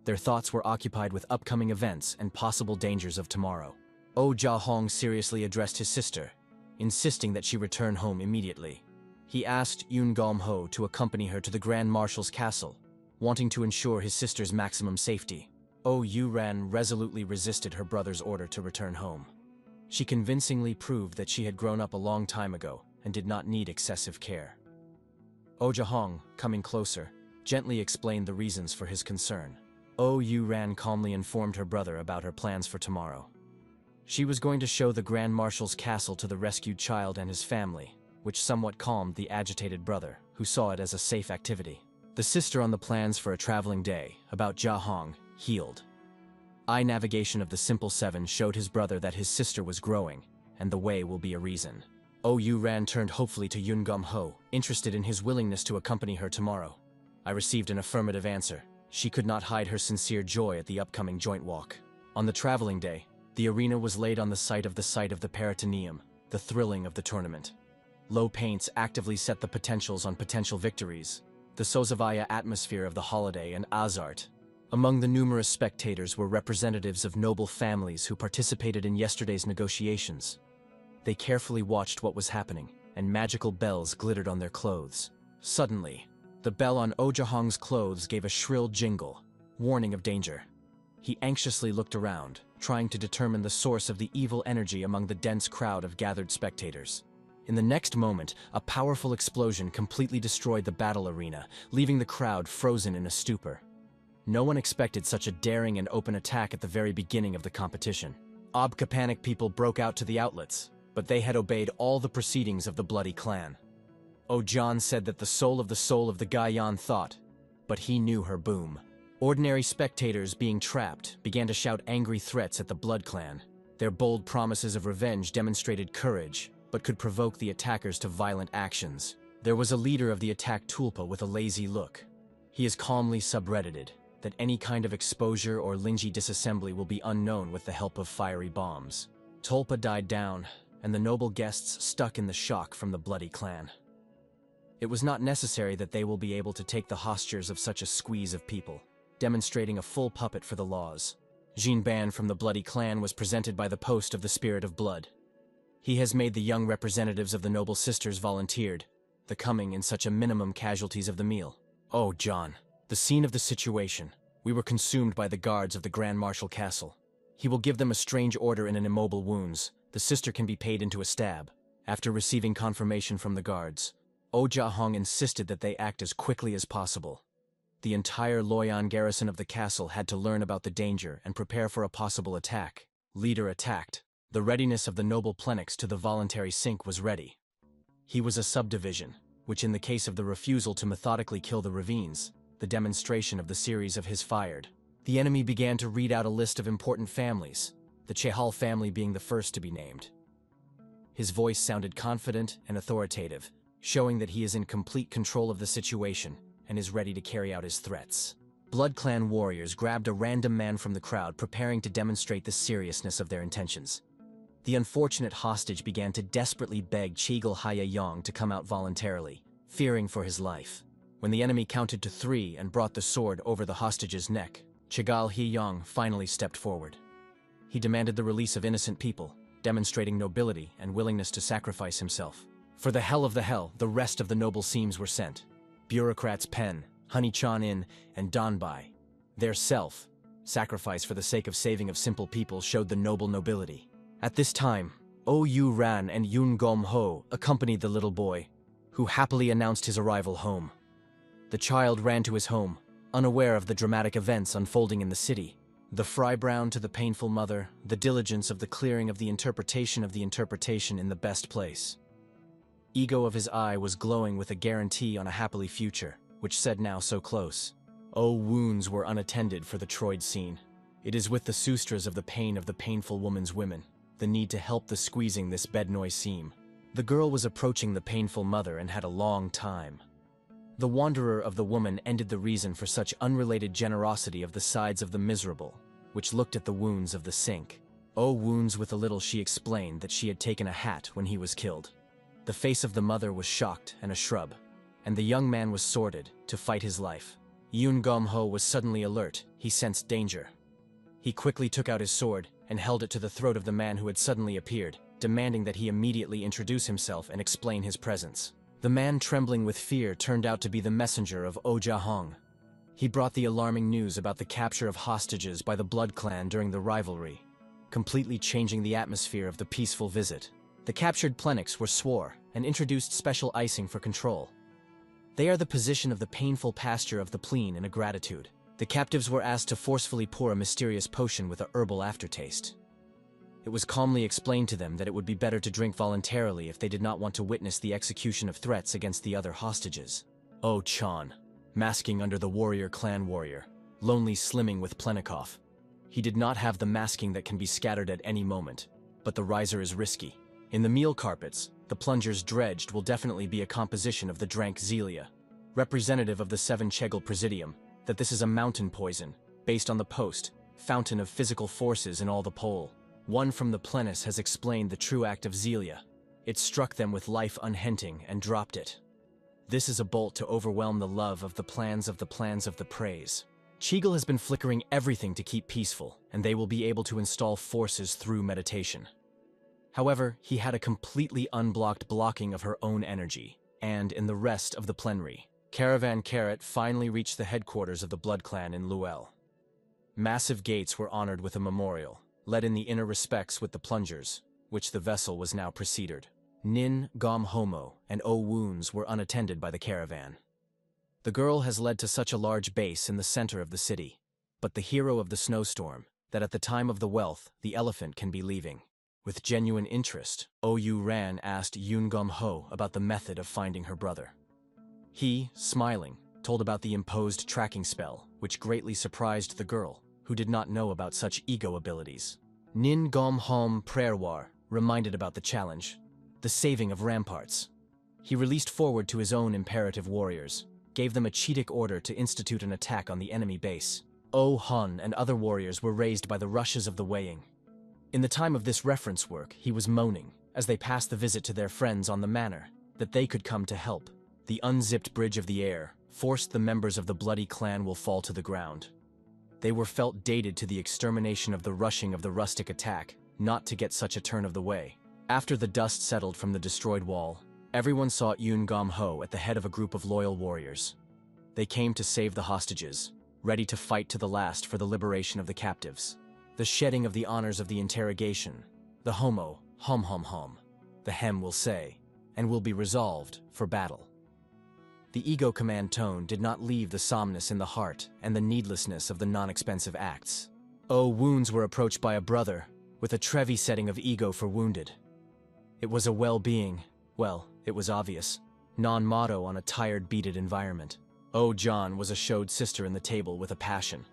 A: Their thoughts were occupied with upcoming events and possible dangers of tomorrow. Oh Ja-hong seriously addressed his sister, insisting that she return home immediately. He asked Yoon Gom-ho to accompany her to the Grand Marshal's castle, wanting to ensure his sister's maximum safety. Oh Yu-ran resolutely resisted her brother's order to return home. She convincingly proved that she had grown up a long time ago and did not need excessive care. Oh Ja-hong, coming closer, gently explained the reasons for his concern. Oh Yu-ran calmly informed her brother about her plans for tomorrow. She was going to show the Grand Marshal's castle to the rescued child and his family, which somewhat calmed the agitated brother, who saw it as a safe activity. The sister on the plans for a traveling day, about Ja-hong, healed. Eye navigation of the Simple Seven showed his brother that his sister was growing, and the way will be a reason. Oh Yu-ran turned hopefully to Yoon Gom-ho, interested in his willingness to accompany her tomorrow. I received an affirmative answer. She could not hide her sincere joy at the upcoming joint walk. On the traveling day, the arena was laid on the site of the peritoneum, the thrilling of the tournament. Low paints actively set the potentials on potential victories, the Sozavaya atmosphere of the holiday and Azart. Among the numerous spectators were representatives of noble families who participated in yesterday's negotiations. They carefully watched what was happening, and magical bells glittered on their clothes. Suddenly, the bell on Oh Ja-hong's clothes gave a shrill jingle, warning of danger. He anxiously looked around, trying to determine the source of the evil energy among the dense crowd of gathered spectators. In the next moment, a powerful explosion completely destroyed the battle arena, leaving the crowd frozen in a stupor. No one expected such a daring and open attack at the very beginning of the competition. Panic people broke out to the outlets, but they had obeyed all the proceedings of the bloody clan. Oh John said that the soul of the Gaiyan thought, but he knew her boom. Ordinary spectators being trapped began to shout angry threats at the Blood Clan. Their bold promises of revenge demonstrated courage, but could provoke the attackers to violent actions. There was a leader of the attack Tulpa with a lazy look. He is calmly subreddited that any kind of exposure or Linji disassembly will be unknown with the help of fiery bombs. Tulpa died down, and the noble guests stuck in the shock from the bloody clan. It was not necessary that they will be able to take the hostures of such a squeeze of people, demonstrating a full puppet for the laws. Jin Ban from the bloody clan was presented by the post of the Spirit of Blood. He has made the young representatives of the noble sisters volunteered, the coming in such a minimum casualties of the meal. Oh, John, the scene of the situation. We were consumed by the guards of the Grand Marshal Castle. He will give them a strange order in an immobile wounds. The sister can be paid into a stab, After receiving confirmation from the guards, Oh Jia-hong insisted that they act as quickly as possible. The entire Loyan garrison of the castle had to learn about the danger and prepare for a possible attack. Leader attacked. The readiness of the noble plenix to the voluntary sink was ready. He was a subdivision, which in the case of the refusal to methodically kill the ravines, the demonstration of the series of his fired. The enemy began to read out a list of important families, the Chehal family being the first to be named. His voice sounded confident and authoritative, showing that he is in complete control of the situation and is ready to carry out his threats. Blood Clan warriors grabbed a random man from the crowd, preparing to demonstrate the seriousness of their intentions. The unfortunate hostage began to desperately beg Chigal Haya-yong to come out voluntarily, fearing for his life. When the enemy counted to 3 and brought the sword over the hostage's neck, Chigal Hye-yong finally stepped forward. He demanded the release of innocent people, demonstrating nobility and willingness to sacrifice himself. For the hell of the hell, the rest of the noble seams were sent. Bureaucrats Pen, Honey-chan-in, and Donbai. Their sacrifice for the sake of saving of simple people showed the noble nobility. At this time, Oh Yu-ran and Yoon Gom-ho accompanied the little boy, who happily announced his arrival home. The child ran to his home, unaware of the dramatic events unfolding in the city. The fry-brown to the painful mother, the diligence of the clearing of the interpretation in the best place. Ego of his eye was glowing with a guarantee on a happily future, which said now so close. Oh, wounds were unattended for the Troid scene. It is with the sutras of the pain of the painful woman's women, the need to help the squeezing this bednoy seam. The girl was approaching the painful mother and had a long time. The wanderer of the woman ended the reason for such unrelated generosity of the sides of the miserable, which looked at the wounds of the sink. Oh, wounds with a little she explained that she had taken a hat when he was killed. The face of the mother was shocked and a shrub, and the young man was sworded to fight his life. Yoon Gom-ho was suddenly alert. He sensed danger. He quickly took out his sword and held it to the throat of the man who had suddenly appeared, demanding that he immediately introduce himself and explain his presence. The man, trembling with fear, turned out to be the messenger of Oh Jia-hong. He brought the alarming news about the capture of hostages by the Blood Clan during the rivalry, completely changing the atmosphere of the peaceful visit. The captured plenix were swore and introduced special icing for control. They are the position of the painful pasture of the pleen in a gratitude. The captives were asked to forcefully pour a mysterious potion with a herbal aftertaste. It was calmly explained to them that it would be better to drink voluntarily if they did not want to witness the execution of threats against the other hostages. Oh Chan, masking under the warrior clan warrior, lonely slimming with Plenikoff. He did not have the masking that can be scattered at any moment, but the riser is risky. In the meal carpets, the plungers dredged will definitely be a composition of the drank Zelia, representative of the 7 Chegel Presidium, that this is a mountain poison, based on the post, fountain of physical forces in all the pole. One from the Plenus has explained the true act of Zelia. It struck them with life unhenting and dropped it. This is a bolt to overwhelm the love of the plans of the praise. Cheagle has been flickering everything to keep peaceful, and they will be able to install forces through meditation. However, he had a completely unblocked blocking of her own energy, and in the rest of the plenary, Caravan Carrot finally reached the headquarters of the Blood Clan in Luel. Massive gates were honored with a memorial, led in the inner respects with the plungers, which the vessel was now preceded. Nin, Gom Homo, and O Wounds were unattended by the caravan. The girl has led to such a large base in the center of the city, but the hero of the snowstorm, that at the time of the wealth, the elephant can be leaving. With genuine interest, O Yu Ran asked Yoon Gom-ho about the method of finding her brother. He, smiling, told about the imposed tracking spell, which greatly surprised the girl, who did not know about such ego abilities. Nin Gom-hom Prerwar reminded about the challenge, the saving of ramparts. He released forward to his own imperative warriors, gave them a cheetic order to institute an attack on the enemy base. O Hun and other warriors were raised by the rushes of the weighing. In the time of this reference work, he was moaning, as they passed the visit to their friends on the manor, that they could come to help. The unzipped bridge of the air forced the members of the bloody clan will fall to the ground. They were felt dated to the extermination of the rushing of the rustic attack, not to get such a turn of the way. After the dust settled from the destroyed wall, everyone saw Yoon Gom-ho at the head of a group of loyal warriors. They came to save the hostages, ready to fight to the last for the liberation of the captives. The shedding of the honors of the interrogation, the homo, hom. the hem will say, and will be resolved for battle. The ego command tone did not leave the somberness in the heart and the needlessness of the non-expensive acts. Wounds were approached by a brother, with a Trevi setting of ego for wounded. It was a well-being, well, it was obvious, non-motto on a tired, beated environment. John was a showed sister in the table with a passion.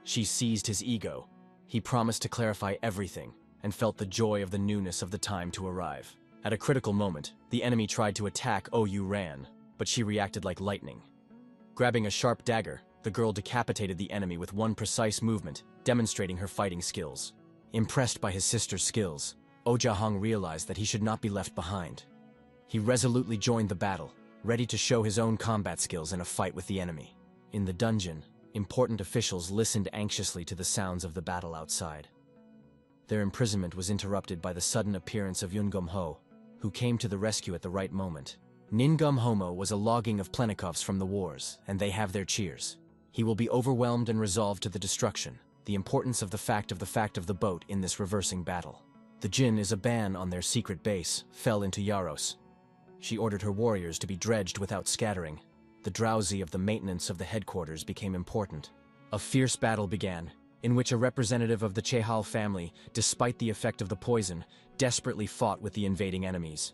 A: She seized his ego. He promised to clarify everything, and felt the joy of the newness of the time to arrive. At a critical moment, the enemy tried to attack OU ran, but she reacted like lightning. Grabbing a sharp dagger, the girl decapitated the enemy with one precise movement, demonstrating her fighting skills. Impressed by his sister's skills, Jahong realized that he should not be left behind. He resolutely joined the battle, ready to show his own combat skills in a fight with the enemy. In the dungeon, important officials listened anxiously to the sounds of the battle outside. Their imprisonment was interrupted by the sudden appearance of Yungum Ho, who came to the rescue at the right moment. Ningum Homo was a logging of Plenikovs from the wars, and they have their cheers. He will be overwhelmed and resolved to the destruction, the importance of the fact of the boat in this reversing battle. The Jin is a ban on their secret base, fell into Yaros. She ordered her warriors to be dredged without scattering. The drowsy of the maintenance of the headquarters became important. A fierce battle began, in which a representative of the Chehal family, despite the effect of the poison, desperately fought with the invading enemies.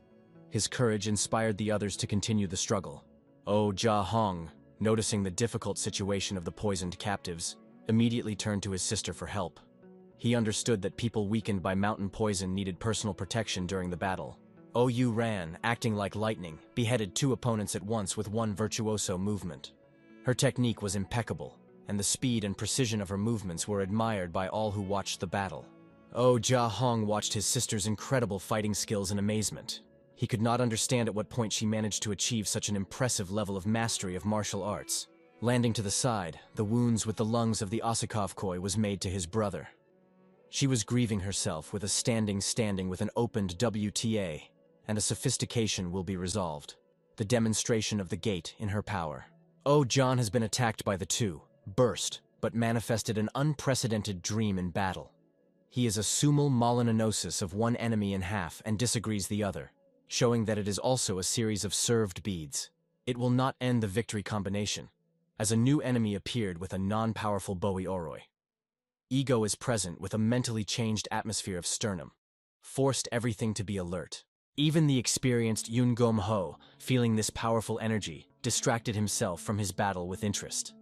A: His courage inspired the others to continue the struggle. Jahong, noticing the difficult situation of the poisoned captives, immediately turned to his sister for help. He understood that people weakened by mountain poison needed personal protection during the battle. OU ran, acting like lightning, beheaded 2 opponents at once with one virtuoso movement. Her technique was impeccable, and the speed and precision of her movements were admired by all who watched the battle. Jahong watched his sister's incredible fighting skills in amazement. He could not understand at what point she managed to achieve such an impressive level of mastery of martial arts. Landing to the side, the wounds with the lungs of the Ossikovkoi was made to his brother. She was grieving herself with a standing with an opened WTA, and a sophistication will be resolved. The demonstration of the gate in her power. John has been attacked by the 2, burst, but manifested an unprecedented dream in battle. He is a sumal molinanosis of one enemy in half and disagrees the other, showing that it is also a series of served beads. It will not end the victory combination, as a new enemy appeared with a non-powerful Bowie Oroi. Ego is present with a mentally changed atmosphere of sternum, forced everything to be alert. Even the experienced Yungum Ho, feeling this powerful energy, distracted himself from his battle with interest.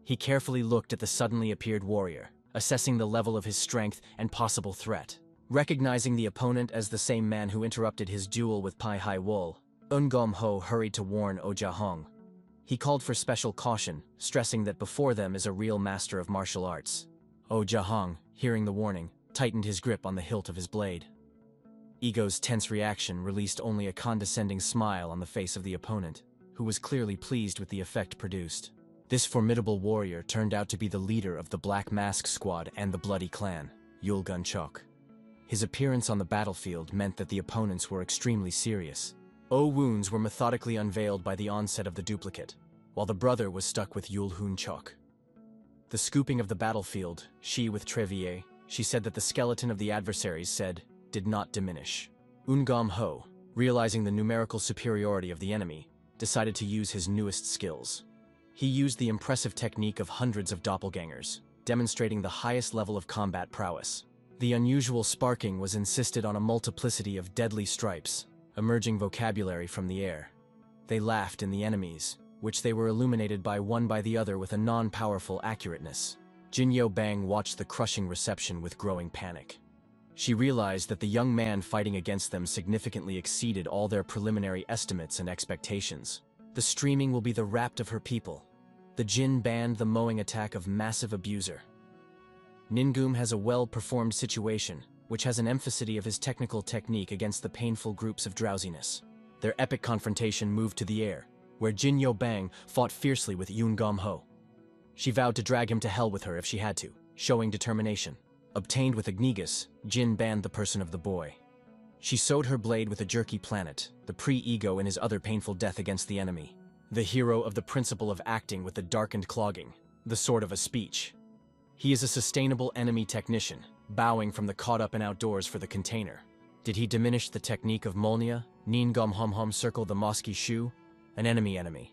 A: He carefully looked at the suddenly appeared warrior, assessing the level of his strength and possible threat. Recognizing the opponent as the same man who interrupted his duel with Pai Hai Wool, Yungum Ho hurried to warn Jahong. He called for special caution, stressing that before them is a real master of martial arts. Jahong, hearing the warning, tightened his grip on the hilt of his blade. Ego's tense reaction released only a condescending smile on the face of the opponent, who was clearly pleased with the effect produced. This formidable warrior turned out to be the leader of the Black Mask Squad and the Bloody Clan, Yulgun Chok. His appearance on the battlefield meant that the opponents were extremely serious. Wounds were methodically unveiled by the onset of the duplicate, while the brother was stuck with Yulhun Chok. The scooping of the battlefield, she with Trevier, she said that the skeleton of the adversaries did not diminish. Yungum Ho, realizing the numerical superiority of the enemy, decided to use his newest skills. He used the impressive technique of hundreds of doppelgangers, demonstrating the highest level of combat prowess. The unusual sparking was insisted on a multiplicity of deadly stripes, emerging vocabulary from the air. They laughed in the enemies, which they were illuminated by one by the other with a non-powerful accurateness. Jinyo Bang watched the crushing reception with growing panic. She realized that the young man fighting against them significantly exceeded all their preliminary estimates and expectations. The streaming will be the rapt of her people. The Jin banned the mowing attack of massive abuser. Ningum has a well-performed situation, which has an emphasis of his technical technique against the painful groups of drowsiness. Their epic confrontation moved to the air, where Jinyo Bang fought fiercely with Yungum Ho. She vowed to drag him to hell with her if she had to, showing determination. Obtained with Ignigus, Jin banned the person of the boy. She sowed her blade with a jerky planet, the pre-ego in his other painful death against the enemy. The hero of the principle of acting with the darkened clogging, the sword of a speech. He is a sustainable enemy technician, bowing from the caught up and outdoors for the container. Did he diminish the technique of Molnia, Nin Gom Hom Hom Circle the Mosky Shu? An enemy.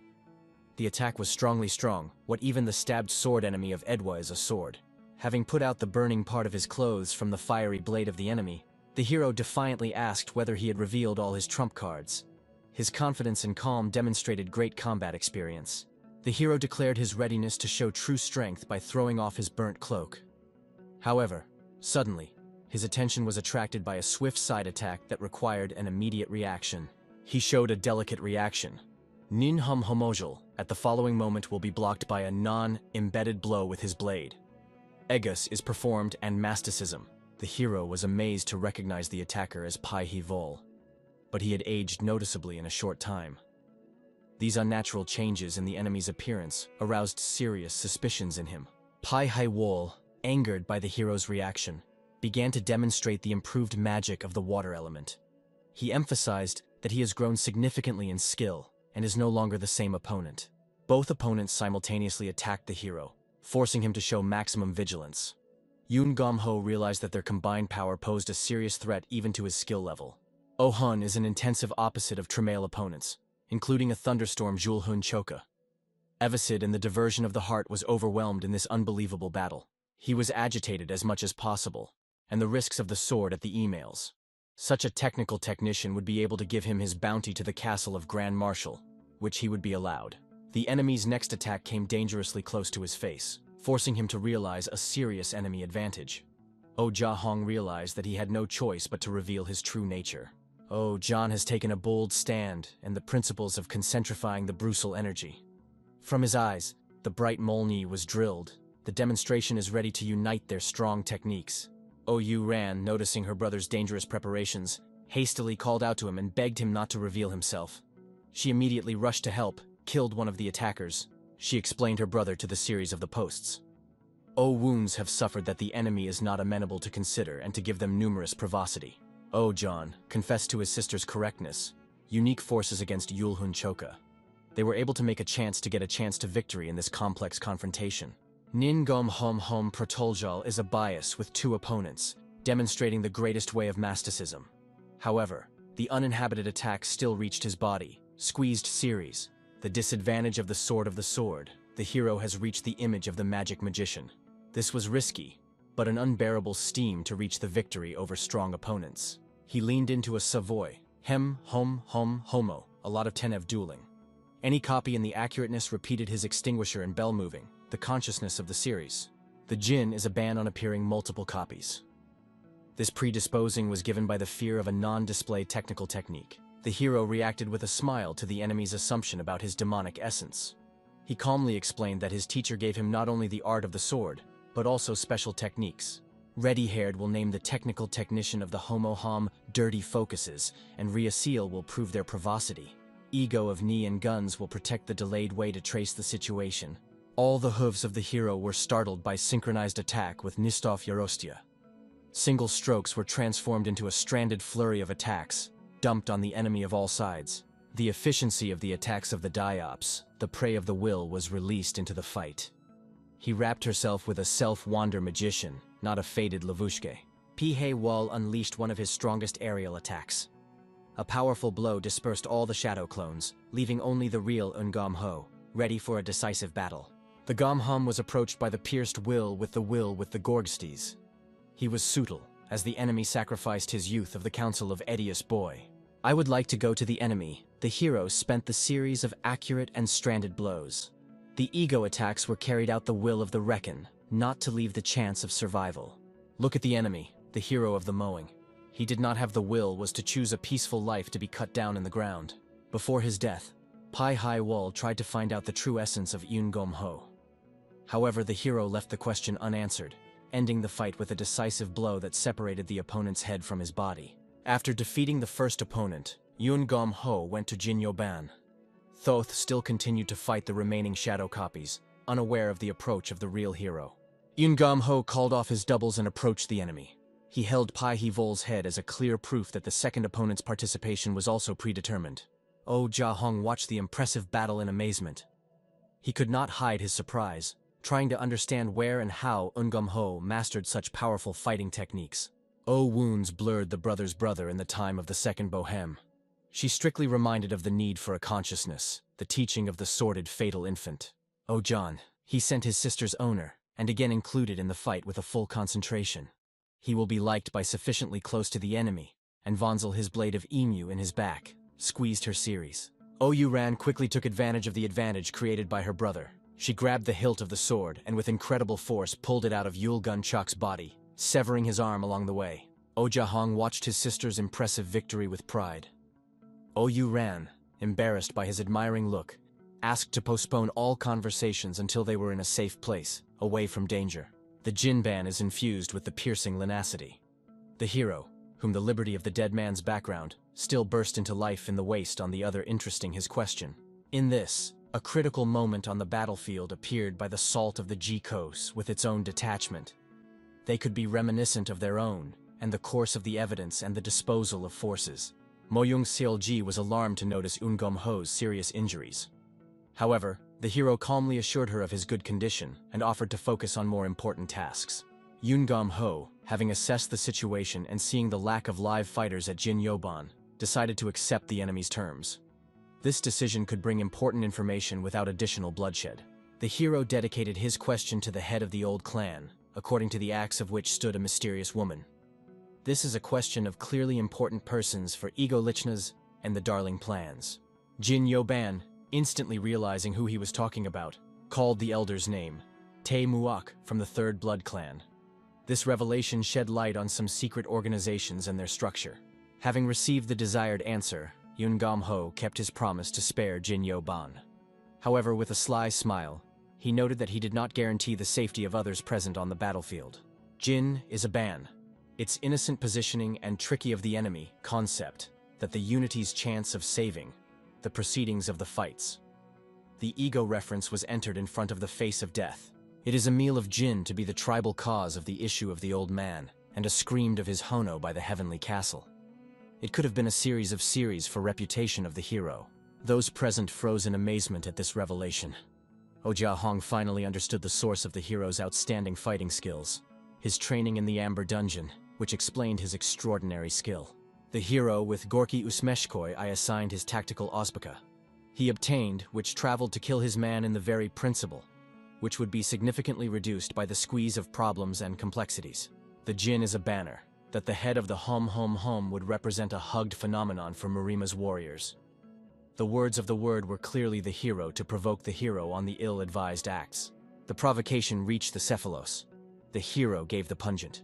A: The attack was strong, what even the stabbed sword enemy of Edwa is a sword. Having put out the burning part of his clothes from the fiery blade of the enemy, the hero defiantly asked whether he had revealed all his trump cards. His confidence and calm demonstrated great combat experience. The hero declared his readiness to show true strength by throwing off his burnt cloak. However, suddenly, his attention was attracted by a swift side attack that required an immediate reaction. He showed a delicate reaction. Nin Hum Homojal, at the following moment, will be blocked by a non-embedded blow with his blade. Egus is performed and masticism. The hero was amazed to recognize the attacker as Pai He Vol. But he had aged noticeably in a short time. These unnatural changes in the enemy's appearance aroused serious suspicions in him. Pai Hai Wol, angered by the hero's reaction, began to demonstrate the improved magic of the water element. He emphasized that he has grown significantly in skill and is no longer the same opponent. Both opponents simultaneously attacked the hero, forcing him to show maximum vigilance. Yoon Gom Ho realized that their combined power posed a serious threat even to his skill level. Oh Hun is an intensive opposite of Tremail opponents, including a thunderstorm Jul Hun Choka. Evasid in the diversion of the heart was overwhelmed in this unbelievable battle. He was agitated as much as possible, and the risks of the sword at the emails. Such a technical technician would be able to give him his bounty to the castle of Grand Marshal, which he would be allowed. The enemy's next attack came dangerously close to his face, forcing him to realize a serious enemy advantage. Oh Ja Hong realized that he had no choice but to reveal his true nature. Oh, John has taken a bold stand and the principles of concentrifying the Brussel energy. From his eyes, the bright Molny was drilled. The demonstration is ready to unite their strong techniques. Oh Yu Ran, noticing her brother's dangerous preparations, hastily called out to him and begged him not to reveal himself. She immediately rushed to help, killed one of the attackers. She explained her brother to the series of the posts. Oh wounds have suffered that the enemy is not amenable to consider and to give them numerous provocity. Oh John confessed to his sister's correctness. Unique forces against Yulhun Choka. They were able to make a chance to victory in this complex confrontation. Nin Gom Hom Hom Protoljal is a bias with two opponents, demonstrating the greatest way of masticism. However, the uninhabited attack still reached his body. Squeezed series. The disadvantage of the sword. The hero has reached the image of the magic magician. This was risky, but an unbearable steam to reach the victory over strong opponents. He leaned into a Savoy. Hem, hom, hom, homo. A lot of Tenev dueling. Any copy in the accurateness repeated his extinguisher and bell moving. The consciousness of the series. The Jin is a ban on appearing multiple copies. This predisposing was given by the fear of a non-display technical technique. The hero reacted with a smile to the enemy's assumption about his demonic essence. He calmly explained that his teacher gave him not only the art of the sword, but also special techniques. Ready-haired will name the technical technician of the Homo Hom dirty focuses, and Ria Seal will prove their provocity. Ego of knee and guns will protect the delayed way to trace the situation. All the hooves of the hero were startled by synchronized attack with Nistov Yarostia. Single strokes were transformed into a stranded flurry of attacks, dumped on the enemy of all sides. The efficiency of the attacks of the Diops, the prey of the will, was released into the fight. He wrapped herself with a self-wander magician, not a faded lavushke. Pihei Wall unleashed one of his strongest aerial attacks. A powerful blow dispersed all the shadow clones, leaving only the real Ungam Ho, ready for a decisive battle. The Gomham was approached by the pierced will with the Gorgstes. He was Sutal, as the enemy sacrificed his youth of the council of Edius Boy. I would like to go to the enemy. The hero spent the series of accurate and stranded blows. The ego attacks were carried out the will of the Reckon, not to leave the chance of survival. Look at the enemy, the hero of the mowing. He did not have the will, was to choose a peaceful life to be cut down in the ground. Before his death, Pai Hai Wol tried to find out the true essence of Yun Gom Ho. However, the hero left the question unanswered, ending the fight with a decisive blow that separated the opponent's head from his body. After defeating the first opponent, Yun Gom Ho went to Jin Yoban. Thoth still continued to fight the remaining shadow copies, unaware of the approach of the real hero. Yun Gom Ho called off his doubles and approached the enemy. He held Pai He Vol's head as a clear proof that the second opponent's participation was also predetermined. Oh Ja Hong watched the impressive battle in amazement. He could not hide his surprise, trying to understand where and how Ungam Ho mastered such powerful fighting techniques. Wounds blurred the brother's brother in the time of the Second Bohème. She strictly reminded of the need for a consciousness, the teaching of the sordid fatal infant. John, he sent his sister's owner, and again included in the fight with a full concentration. He will be liked by sufficiently close to the enemy, and Vonzel his blade of emu in his back, squeezed her series. Ran quickly took advantage of the advantage created by her brother. She grabbed the hilt of the sword and with incredible force pulled it out of Yul Gun Chok's body, severing his arm along the way. Jahong watched his sister's impressive victory with pride. Ran, embarrassed by his admiring look, asked to postpone all conversations until they were in a safe place, away from danger. The Jin ban is infused with the piercing linacity. The hero, whom the liberty of the dead man's background, still burst into life in the waist on the other interesting his question. In this, a critical moment on the battlefield appeared by the salt of the Jikos with its own detachment. They could be reminiscent of their own, and the course of the evidence and the disposal of forces. Moyung Seolji was alarmed to notice Ungom Ho's serious injuries. However, the hero calmly assured her of his good condition and offered to focus on more important tasks. Ungom Ho, having assessed the situation and seeing the lack of live fighters at Jin Yoban, decided to accept the enemy's terms. This decision could bring important information without additional bloodshed. The hero dedicated his question to the head of the old clan, according to the axe of which stood a mysterious woman. This is a question of clearly important persons for Ego Lichnas and the Darling plans. Jin Yoban, instantly realizing who he was talking about, called the elder's name, Tae Muak from the Third Blood Clan. This revelation shed light on some secret organizations and their structure. Having received the desired answer, Ungom Ho kept his promise to spare Jin Yoban. However, with a sly smile, he noted that he did not guarantee the safety of others present on the battlefield. Jin is a ban. Its innocent positioning and tricky of the enemy concept that the unity's chance of saving the proceedings of the fights. The ego reference was entered in front of the face of death. It is a meal of Jin to be the tribal cause of the issue of the old man, and a screamed of his Hono by the heavenly castle. It could have been a series of series for reputation of the hero. Those present froze in amazement at this revelation. Jia Hong finally understood the source of the hero's outstanding fighting skills. His training in the Amber Dungeon, which explained his extraordinary skill. The hero with Gorky Usmeshkoi I assigned his tactical auspica. He obtained, which traveled to kill his man in the very principle, which would be significantly reduced by the squeeze of problems and complexities. The Jin is a banner, that the head of the hom would represent a hugged phenomenon for Murima's warriors. The words of the word were clearly the hero to provoke the hero on the ill-advised acts. The provocation reached the Cephalos. The hero gave the pungent.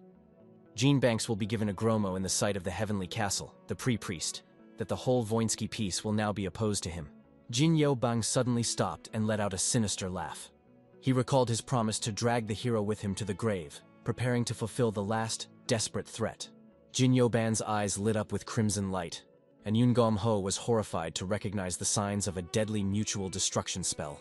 A: Gene Banks will be given a Gromo in the sight of the heavenly castle, the pre-priest, that the whole Voinsky piece will now be opposed to him. Jin Yo Bang suddenly stopped and let out a sinister laugh. He recalled his promise to drag the hero with him to the grave, preparing to fulfill the last, desperate threat. Jin Yo Ban's eyes lit up with crimson light, and Ungom Ho was horrified to recognize the signs of a deadly mutual destruction spell.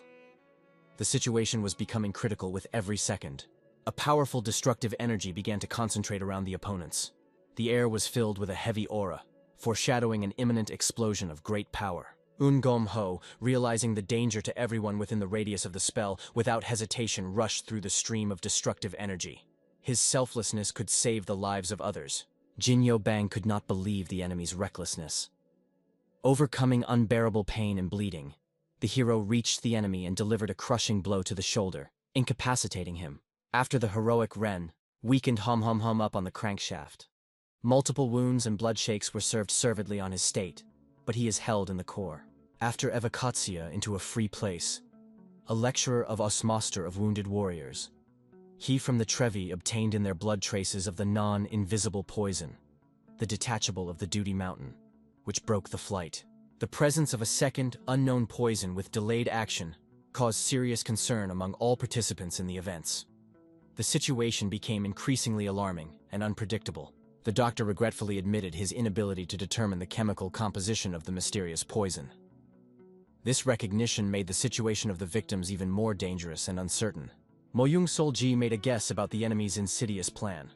A: The situation was becoming critical with every second. A powerful destructive energy began to concentrate around the opponents. The air was filled with a heavy aura, foreshadowing an imminent explosion of great power. Ungom Ho, realizing the danger to everyone within the radius of the spell, without hesitation rushed through the stream of destructive energy. His selflessness could save the lives of others. Jin Yo Bang could not believe the enemy's recklessness. Overcoming unbearable pain and bleeding, the hero reached the enemy and delivered a crushing blow to the shoulder, incapacitating him. After the heroic Ren, weakened hum up on the crankshaft. Multiple wounds and blood shakes were served servidly on his state, but he is held in the core. After evacatsia into a free place, a lecturer of Osmoster of Wounded Warriors, he from the Trevi obtained in their blood traces of the non-invisible poison, the detachable of the Duty Mountain, which broke the flight. The presence of a second, unknown poison with delayed action caused serious concern among all participants in the events. The situation became increasingly alarming and unpredictable. The doctor regretfully admitted his inability to determine the chemical composition of the mysterious poison. This recognition made the situation of the victims even more dangerous and uncertain. Moyung Solji made a guess about the enemy's insidious plan.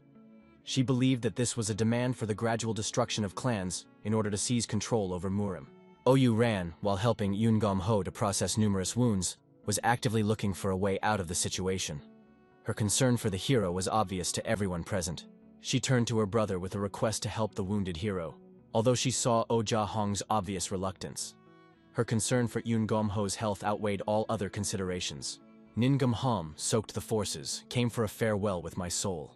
A: She believed that this was a demand for the gradual destruction of clans in order to seize control over Murim. Oyu Ran, while helping Ungom Ho to process numerous wounds, was actively looking for a way out of the situation. Her concern for the hero was obvious to everyone present. She turned to her brother with a request to help the wounded hero, although she saw Oh Ja-hong's obvious reluctance. Her concern for Yoon Gom-ho's health outweighed all other considerations. Nin Gum-hom soaked the forces, came for a farewell with my soul.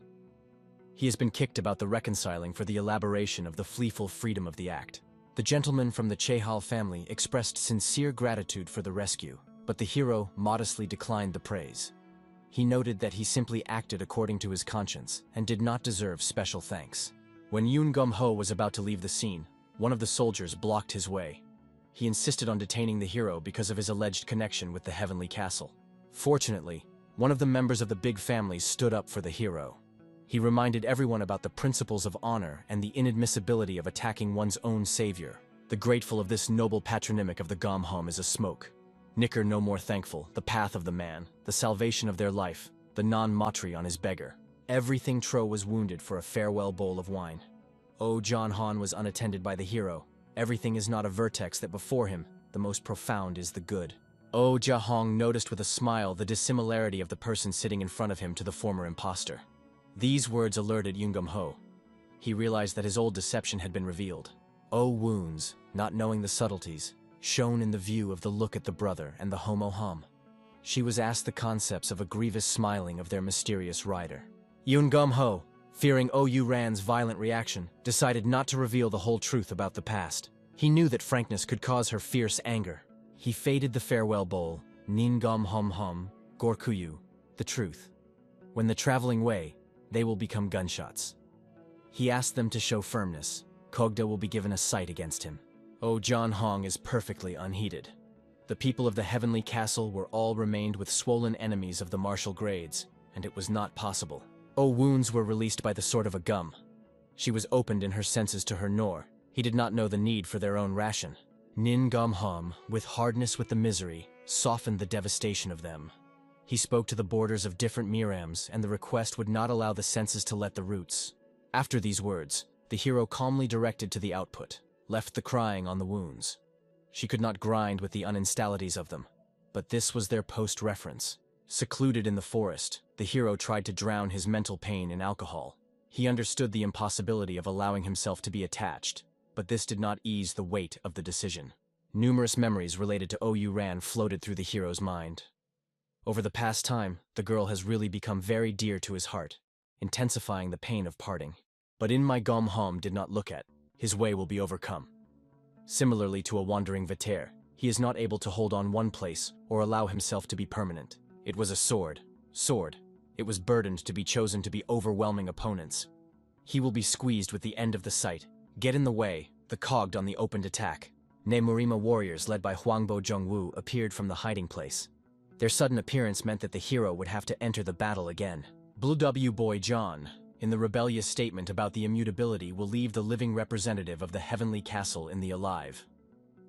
A: He has been kicked about the reconciling for the elaboration of the fleeful freedom of the act. The gentleman from the Chehal family expressed sincere gratitude for the rescue, but the hero modestly declined the praise. He noted that he simply acted according to his conscience and did not deserve special thanks. When Yoon Gum-ho was about to leave the scene, one of the soldiers blocked his way. He insisted on detaining the hero because of his alleged connection with the heavenly castle. Fortunately, one of the members of the big family stood up for the hero. He reminded everyone about the principles of honor and the inadmissibility of attacking one's own savior. The grateful of this noble patronymic of the Gom-hom is a smoke. Nicker no more thankful, the path of the man, the salvation of their life, the non-matri on his beggar. Everything Tro was wounded for a farewell bowl of wine. Oh John Han was unattended by the hero. Everything is not a vertex that before him, the most profound is the good. Oh Ja-hong noticed with a smile the dissimilarity of the person sitting in front of him to the former imposter. These words alerted Yoon Gum-ho. He realized that his old deception had been revealed. Oh wounds, not knowing the subtleties, shone in the view of the look at the brother and the homo-hum. She was asked the concepts of a grievous smiling of their mysterious rider. Yoon Gum-ho, fearing Oh Ran's violent reaction, decided not to reveal the whole truth about the past. He knew that frankness could cause her fierce anger. He faded the farewell bowl, Nin Gum-hum-hum, Gorkuyu, the truth. When the traveling way, they will become gunshots. He asked them to show firmness. Kogda will be given a sight against him. Oh John Hong is perfectly unheeded. The people of the heavenly castle were all remained with swollen enemies of the martial grades, and it was not possible. Oh wounds were released by the sword of a gum. She was opened in her senses to her nor. He did not know the need for their own ration. Nin Gum-hum, with hardness with the misery, softened the devastation of them. He spoke to the borders of different mirams, and the request would not allow the senses to let the roots. After these words, the hero calmly directed to the output, left the crying on the wounds. She could not grind with the uninstallities of them, but this was their post-reference. Secluded in the forest, the hero tried to drown his mental pain in alcohol. He understood the impossibility of allowing himself to be attached, but this did not ease the weight of the decision. Numerous memories related to Oh Ran floated through the hero's mind. Over the past time, the girl has really become very dear to his heart, intensifying the pain of parting. But in my Gom-hom did not look at, his way will be overcome. Similarly to a wandering veter, he is not able to hold on one place or allow himself to be permanent. It was a sword. It was burdened to be chosen to be overwhelming opponents. He will be squeezed with the end of the sight, get in the way, the cogged on the opened attack. Nemurima warriors led by Hwangbo Jungwoo appeared from the hiding place. Their sudden appearance meant that the hero would have to enter the battle again. Blue W. Boy John, in the rebellious statement about the immutability, will leave the living representative of the heavenly castle in the alive.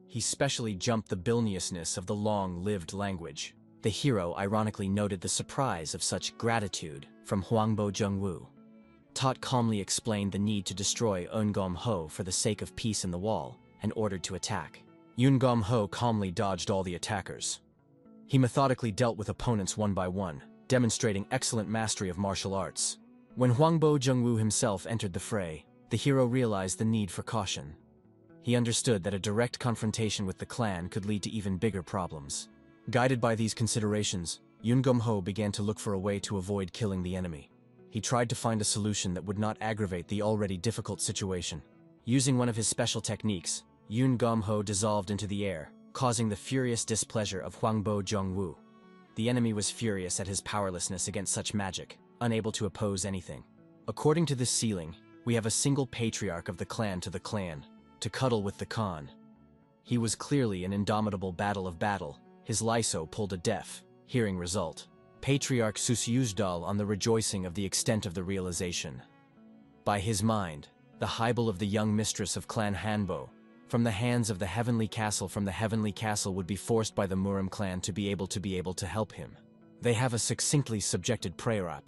A: He specially jumped the bilniousness of the long-lived language. The hero ironically noted the surprise of such gratitude from Hwangbo Jungwoo. Tot calmly explained the need to destroy Eun Gom-ho for the sake of peace in the wall, and ordered to attack. Yoon Gom-ho calmly dodged all the attackers. He methodically dealt with opponents one by one, demonstrating excellent mastery of martial arts. When Hwangbo Jungwoo himself entered the fray, the hero realized the need for caution. He understood that a direct confrontation with the clan could lead to even bigger problems. Guided by these considerations, Yoon Gom-ho began to look for a way to avoid killing the enemy. He tried to find a solution that would not aggravate the already difficult situation. Using one of his special techniques, Yoon Gom-ho dissolved into the air, causing the furious displeasure of Hwangbo Jungwoo. The enemy was furious at his powerlessness against such magic, unable to oppose anything. According to this ceiling, we have a single patriarch of the clan, to cuddle with the Khan. He was clearly an indomitable battle. His Lyso pulled a deaf, hearing result. Patriarch Susyuzdal on the rejoicing of the extent of the realization. By his mind, the Hybel of the young mistress of Clan Hanbo, from the hands of the heavenly castle would be forced by the Muram clan to be able to help him. They have a succinctly subjected prerap.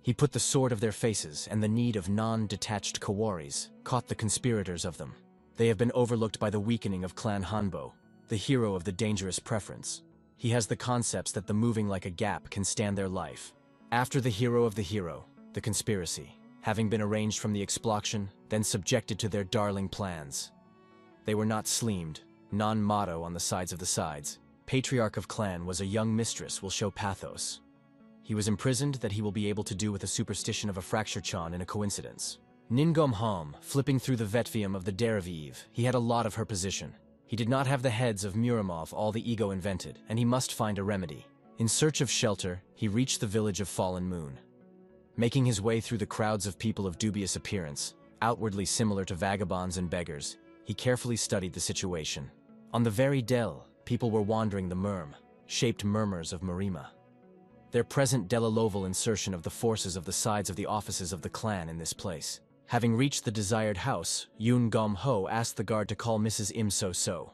A: He put the sword of their faces and the need of non-detached Kawaris, caught the conspirators of them. They have been overlooked by the weakening of Clan Hanbo, the hero of the dangerous preference. He has the concepts that the moving like a gap can stand their life. After the hero of the hero, the conspiracy, having been arranged from the explosion, then subjected to their darling plans. They were not sleemed, non-motto on the sides. Patriarch of clan was a young mistress will show pathos. He was imprisoned that he will be able to do with a superstition of a fracture chan in a coincidence. Ningom Hom, flipping through the vetvium of the derivative, he had a lot of her position. He did not have the heads of Muramov all the ego invented, and he must find a remedy. In search of shelter, he reached the village of Fallen Moon. Making his way through the crowds of people of dubious appearance, outwardly similar to vagabonds and beggars, he carefully studied the situation. On the very dell, people were wandering the shaped murmurs of Marima. Their present deliloval insertion of the forces of the sides of the offices of the clan in this place. Having reached the desired house, Yoon Gom Ho asked the guard to call Mrs. Im So.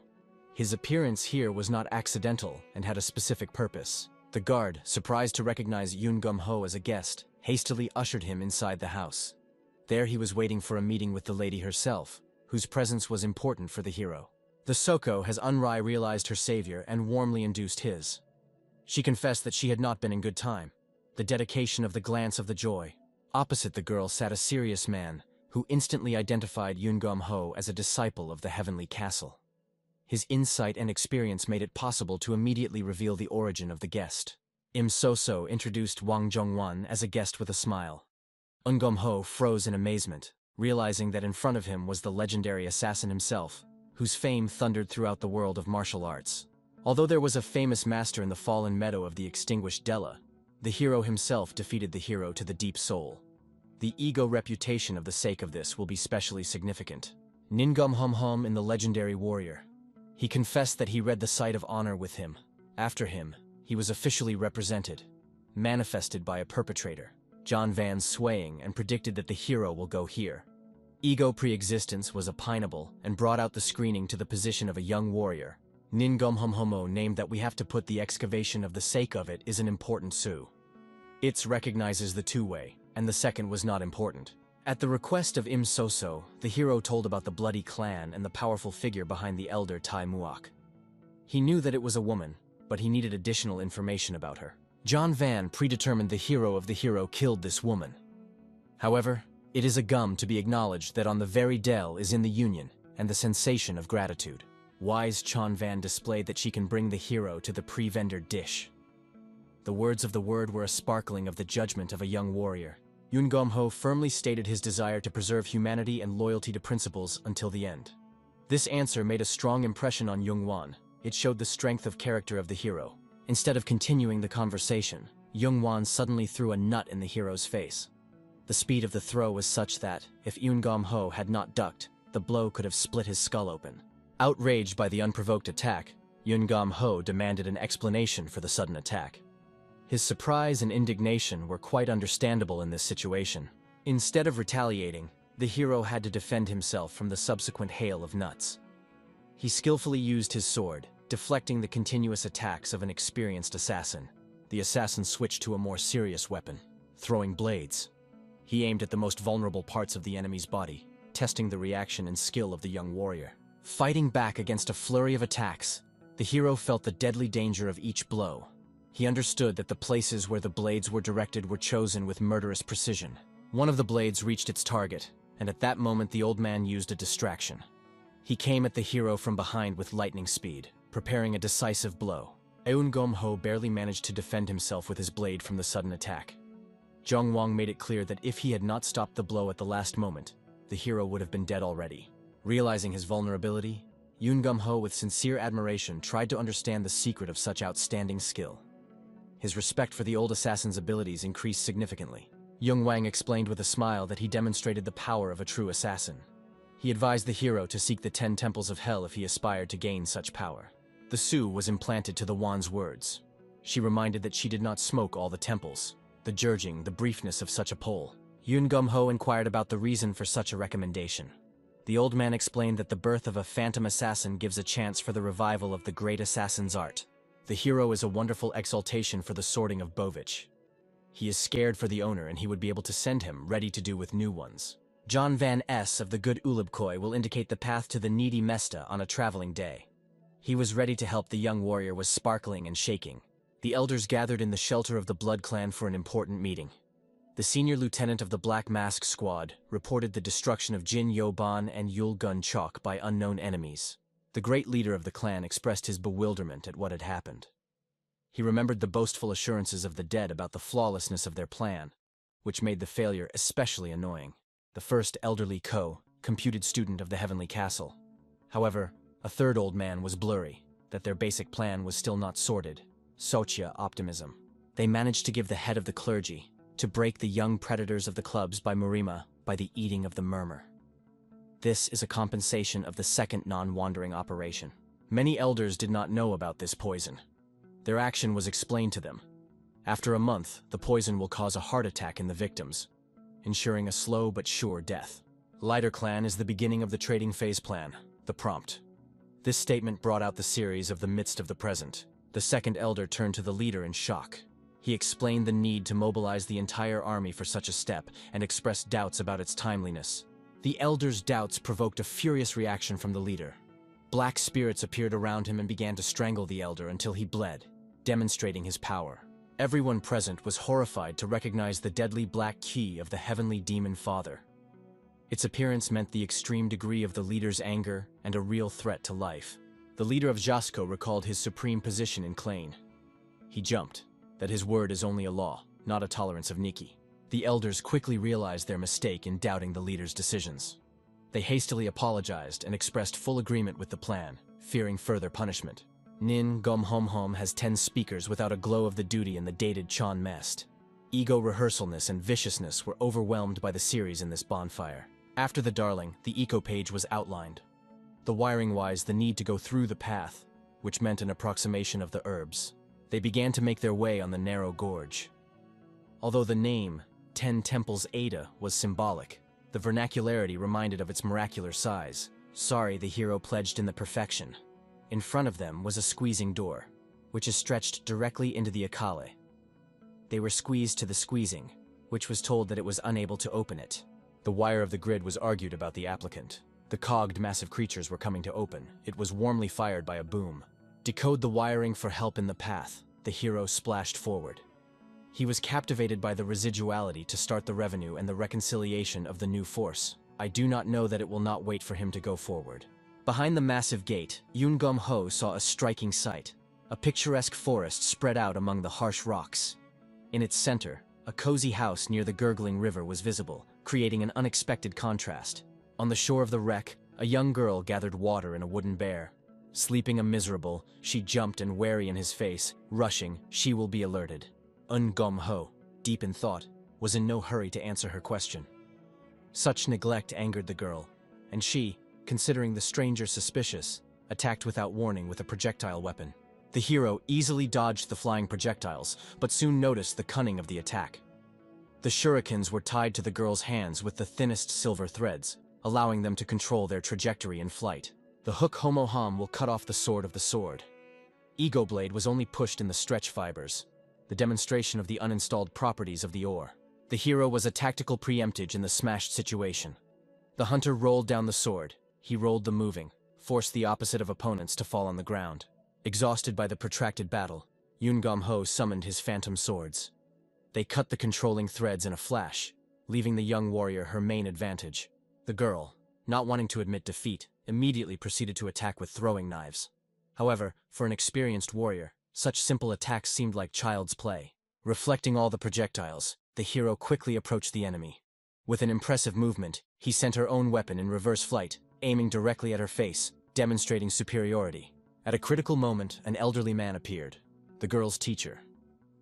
A: His appearance here was not accidental and had a specific purpose. The guard, surprised to recognize Yoon Gom Ho as a guest, hastily ushered him inside the house. There he was waiting for a meeting with the lady herself, whose presence was important for the hero. The Soko has Unrai realized her savior and warmly induced his. She confessed that she had not been in good time. The dedication of the glance of the joy. Opposite the girl sat a serious man, who instantly identified Yoon Gom Ho as a disciple of the heavenly castle. His insight and experience made it possible to immediately reveal the origin of the guest. Im So introduced Wang Zhongwan as a guest with a smile. Eun Gom Ho froze in amazement, realizing that in front of him was the legendary assassin himself, whose fame thundered throughout the world of martial arts. Although there was a famous master in the fallen meadow of the extinguished Della, the hero himself defeated the hero to the deep soul. The ego reputation of the sake of this will be specially significant. Ningom Hom in the legendary warrior. He confessed that he read the sight of honor with him. After him, he was officially represented, manifested by a perpetrator. John Van swaying and predicted that the hero will go here. Ego pre-existence was opinable and brought out the screening to the position of a young warrior. Ningom Homo named that we have to put the excavation of the sake of it is an important su. It's recognizes the two-way, and the second was not important. At the request of Im So, the hero told about the bloody clan and the powerful figure behind the elder Tai Muok. He knew that it was a woman, but he needed additional information about her. John Van predetermined the hero killed this woman. However, it is a gum to be acknowledged that on the very dell is in the union and the sensation of gratitude. Wise Chon Van displayed that she can bring the hero to the pre-vendered dish. The words of the word were a sparkling of the judgment of a young warrior. Yoon Gom Ho firmly stated his desire to preserve humanity and loyalty to principles until the end. This answer made a strong impression on Young Wan. It showed the strength of character of the hero. Instead of continuing the conversation, Young Wan suddenly threw a nut in the hero's face. The speed of the throw was such that, if Yoon Gom Ho had not ducked, the blow could have split his skull open. Outraged by the unprovoked attack, Yoon Gom Ho demanded an explanation for the sudden attack. His surprise and indignation were quite understandable in this situation. Instead of retaliating, the hero had to defend himself from the subsequent hail of nuts. He skillfully used his sword, deflecting the continuous attacks of an experienced assassin. The assassin switched to a more serious weapon, throwing blades. He aimed at the most vulnerable parts of the enemy's body, testing the reaction and skill of the young warrior. Fighting back against a flurry of attacks, the hero felt the deadly danger of each blow. He understood that the places where the blades were directed were chosen with murderous precision. One of the blades reached its target, and at that moment the old man used a distraction. He came at the hero from behind with lightning speed, preparing a decisive blow. Eun Gom Ho barely managed to defend himself with his blade from the sudden attack. Zhong Wang made it clear that if he had not stopped the blow at the last moment, the hero would have been dead already. Realizing his vulnerability, Yoon Gom Ho with sincere admiration tried to understand the secret of such outstanding skill. His respect for the old assassin's abilities increased significantly. Young Wang explained with a smile that he demonstrated the power of a true assassin. He advised the hero to seek the 10 temples of hell if he aspired to gain such power. The Su was implanted to the Wan's words. She reminded that she did not smoke all the temples, the judging, the briefness of such a poll. Yoon Gom Ho inquired about the reason for such a recommendation. The old man explained that the birth of a phantom assassin gives a chance for the revival of the great assassin's art. The hero is a wonderful exaltation for the sorting of Bovich. He is scared for the owner and he would be able to send him ready to do with new ones. John Van S. of the good Ulubkoi will indicate the path to the needy Mesta on a traveling day. He was ready to help. The young warrior was sparkling and shaking. The elders gathered in the shelter of the blood clan for an important meeting. The senior lieutenant of the Black Mask Squad reported the destruction of Jin Yoban and Yul Gun Chok by unknown enemies. The great leader of the clan expressed his bewilderment at what had happened. He remembered the boastful assurances of the dead about the flawlessness of their plan, which made the failure especially annoying. The first elderly computed student of the Heavenly Castle. However, a third old man was blurry, that their basic plan was still not sorted. Sochia optimism. They managed to give the head of the clergy, to break the young predators of the clubs by Murima by the eating of the murmur. This is a compensation of the second non-wandering operation. Many elders did not know about this poison. Their action was explained to them. After a month, the poison will cause a heart attack in the victims, ensuring a slow but sure death. Lighter Clan is the beginning of the trading phase plan, the prompt. This statement brought out the series of the midst of the present. The second elder turned to the leader in shock. He explained the need to mobilize the entire army for such a step and expressed doubts about its timeliness. The elder's doubts provoked a furious reaction from the leader. Black spirits appeared around him and began to strangle the elder until he bled, demonstrating his power. Everyone present was horrified to recognize the deadly black key of the heavenly demon father. Its appearance meant the extreme degree of the leader's anger and a real threat to life. The leader of Jasko recalled his supreme position in Klain. He jumped, that his word is only a law, not a tolerance of Nikki. The elders quickly realized their mistake in doubting the leader's decisions. They hastily apologized and expressed full agreement with the plan, fearing further punishment. Nin Gom Hom Hom has 10 speakers without a glow of the duty in the dated Chan Mest. Ego rehearsalness and viciousness were overwhelmed by the series in this bonfire. After the Darling, the eco page was outlined. The wiring-wise, the need to go through the path, which meant an approximation of the herbs. They began to make their way on the narrow gorge. Although the name, 10 Temples Ada, was symbolic, the vernacularity reminded of its miraculous size. Sorry, the hero pledged in the perfection. In front of them was a squeezing door, which is stretched directly into the Akale. They were squeezed to the squeezing, which was told that it was unable to open it. The wire of the grid was argued about the applicant. The cogged massive creatures were coming to open. It was warmly fired by a boom. Decode the wiring for help in the path. The hero splashed forward. He was captivated by the residuality to start the revenue and the reconciliation of the new force. I do not know that it will not wait for him to go forward. Behind the massive gate, Yun Gum Ho saw a striking sight. A picturesque forest spread out among the harsh rocks. In its center, a cozy house near the gurgling river was visible, creating an unexpected contrast. On the shore of the wreck, a young girl gathered water in a wooden bear. Sleeping a miserable, she jumped and wary in his face, rushing, she will be alerted. Gom Ho, deep in thought, was in no hurry to answer her question. Such neglect angered the girl, and she, considering the stranger suspicious, attacked without warning with a projectile weapon. The hero easily dodged the flying projectiles, but soon noticed the cunning of the attack. The shurikens were tied to the girl's hands with the thinnest silver threads, allowing them to control their trajectory in flight. The hook Homoham will cut off the sword of the sword. Ego Blade was only pushed in the stretch fibers, the demonstration of the uninstalled properties of the ore. The hero was a tactical preemptage in the smashed situation. The hunter rolled down the sword. He rolled the moving, forced the opposite of opponents to fall on the ground. Exhausted by the protracted battle, Yun Gom Ho summoned his phantom swords. They cut the controlling threads in a flash, leaving the young warrior her main advantage. The girl, not wanting to admit defeat, immediately proceeded to attack with throwing knives. However, for an experienced warrior, such simple attacks seemed like child's play. Reflecting all the projectiles, the hero quickly approached the enemy. With an impressive movement, he sent her own weapon in reverse flight, aiming directly at her face, demonstrating superiority. At a critical moment, an elderly man appeared, the girl's teacher.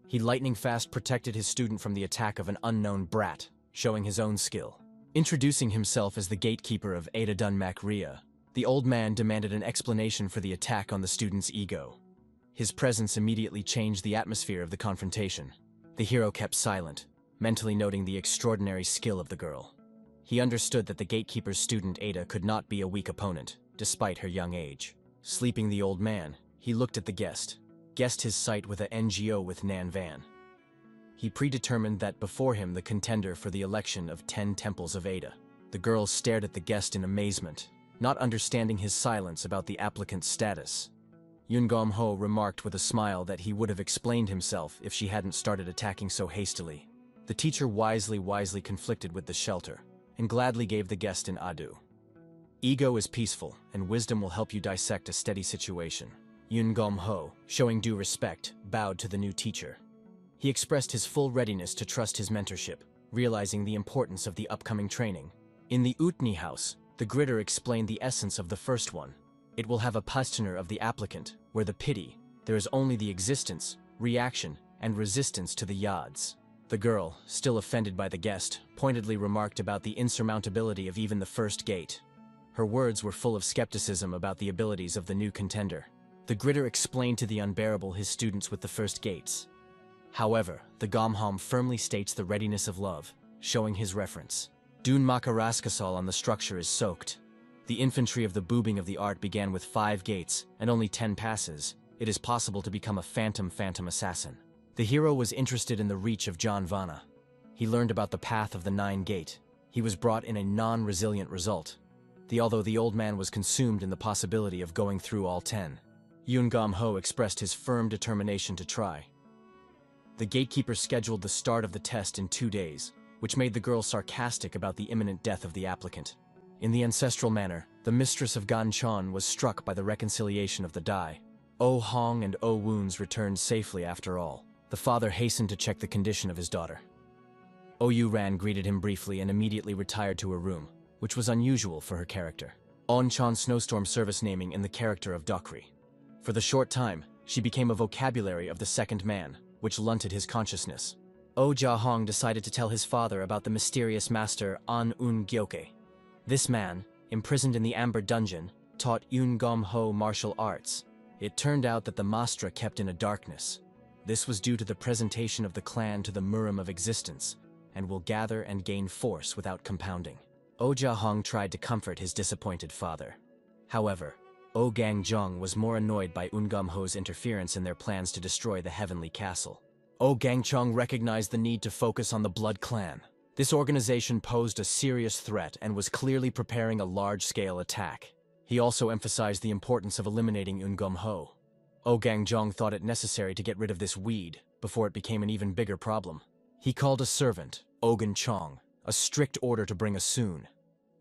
A: He lightning-fast protected his student from the attack of an unknown brat, showing his own skill. Introducing himself as the gatekeeper of Ada Dunmac Ria, the old man demanded an explanation for the attack on the student's ego. His presence immediately changed the atmosphere of the confrontation. The hero kept silent, mentally noting the extraordinary skill of the girl. He understood that the gatekeeper's student Ada could not be a weak opponent, despite her young age. Sleeping the old man, he looked at the guessed his sight with a NGO with Nan Van. He predetermined that before him the contender for the election of 10 Temples of Ada. The girl stared at the guest in amazement, not understanding his silence about the applicant's status. Yun Gom Ho remarked with a smile that he would have explained himself if she hadn't started attacking so hastily. The teacher wisely conflicted with the shelter, and gladly gave the guest an adu. Ego is peaceful, and wisdom will help you dissect a steady situation. Yun Gom-ho, showing due respect, bowed to the new teacher. He expressed his full readiness to trust his mentorship, realizing the importance of the upcoming training. In the Utni house, the gritter explained the essence of the first one. It will have a questionnaire of the applicant, where the pity, there is only the existence, reaction, and resistance to the yads. The girl, still offended by the guest, pointedly remarked about the insurmountability of even the first gate. Her words were full of skepticism about the abilities of the new contender. The gritter explained to the unbearable his students with the first gates. However, the Gomhom firmly states the readiness of love, showing his reference. Dun Makaraskasal on the structure is soaked. The infantry of the boobing of the art began with 5 gates, and only 10 passes. It is possible to become a phantom assassin. The hero was interested in the reach of John Vana. He learned about the path of the 9 gate. He was brought in a non-resilient result. Although the old man was consumed in the possibility of going through all 10. Yun Gom-ho expressed his firm determination to try. The gatekeeper scheduled the start of the test in 2 days, which made the girl sarcastic about the imminent death of the applicant. In the ancestral manner, the mistress of Ganchon was struck by the reconciliation of the Dai. Oh Hong and Oh Woons returned safely after all. The father hastened to check the condition of his daughter. Oh Yu Ran greeted him briefly and immediately retired to her room, which was unusual for her character. On Chan snowstorm service naming in the character of Dokri. For the short time, she became a vocabulary of the second man, which blunted his consciousness. Oh Jia Hong decided to tell his father about the mysterious master An Un Gyoke. This man, imprisoned in the Amber Dungeon, taught Yun Gom-ho martial arts. It turned out that the Mastra kept in a darkness. This was due to the presentation of the clan to the Murim of existence, and will gather and gain force without compounding. Oh Jia Hong tried to comfort his disappointed father. However, Oh Gang Jong was more annoyed by Ungum-ho's interference in their plans to destroy the Heavenly Castle. Oh Gang Chong recognized the need to focus on the Blood Clan. This organization posed a serious threat and was clearly preparing a large-scale attack. He also emphasized the importance of eliminating Ungum-ho. Oh Gang Jong thought it necessary to get rid of this weed before it became an even bigger problem. He called a servant, Ogun Chong, a strict order to bring us soon.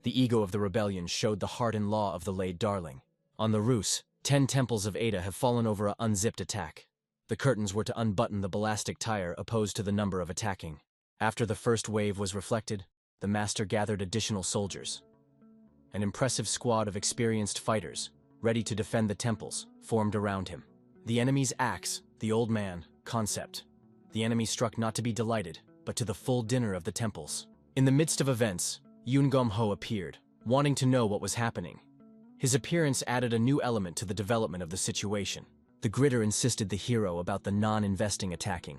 A: The ego of the rebellion showed the heart-in-law of the laid darling. On the Rus, 10 temples of Ada have fallen over a unzipped attack. The curtains were to unbutton the ballistic tire opposed to the number of attacking. After the first wave was reflected, the master gathered additional soldiers. An impressive squad of experienced fighters, ready to defend the temples, formed around him. The enemy's axe, the old man, concept. The enemy struck not to be delighted, but to the full dinner of the temples. In the midst of events, Yun Gom-ho appeared, wanting to know what was happening. His appearance added a new element to the development of the situation. The gritter insisted the hero about the non-investing attacking.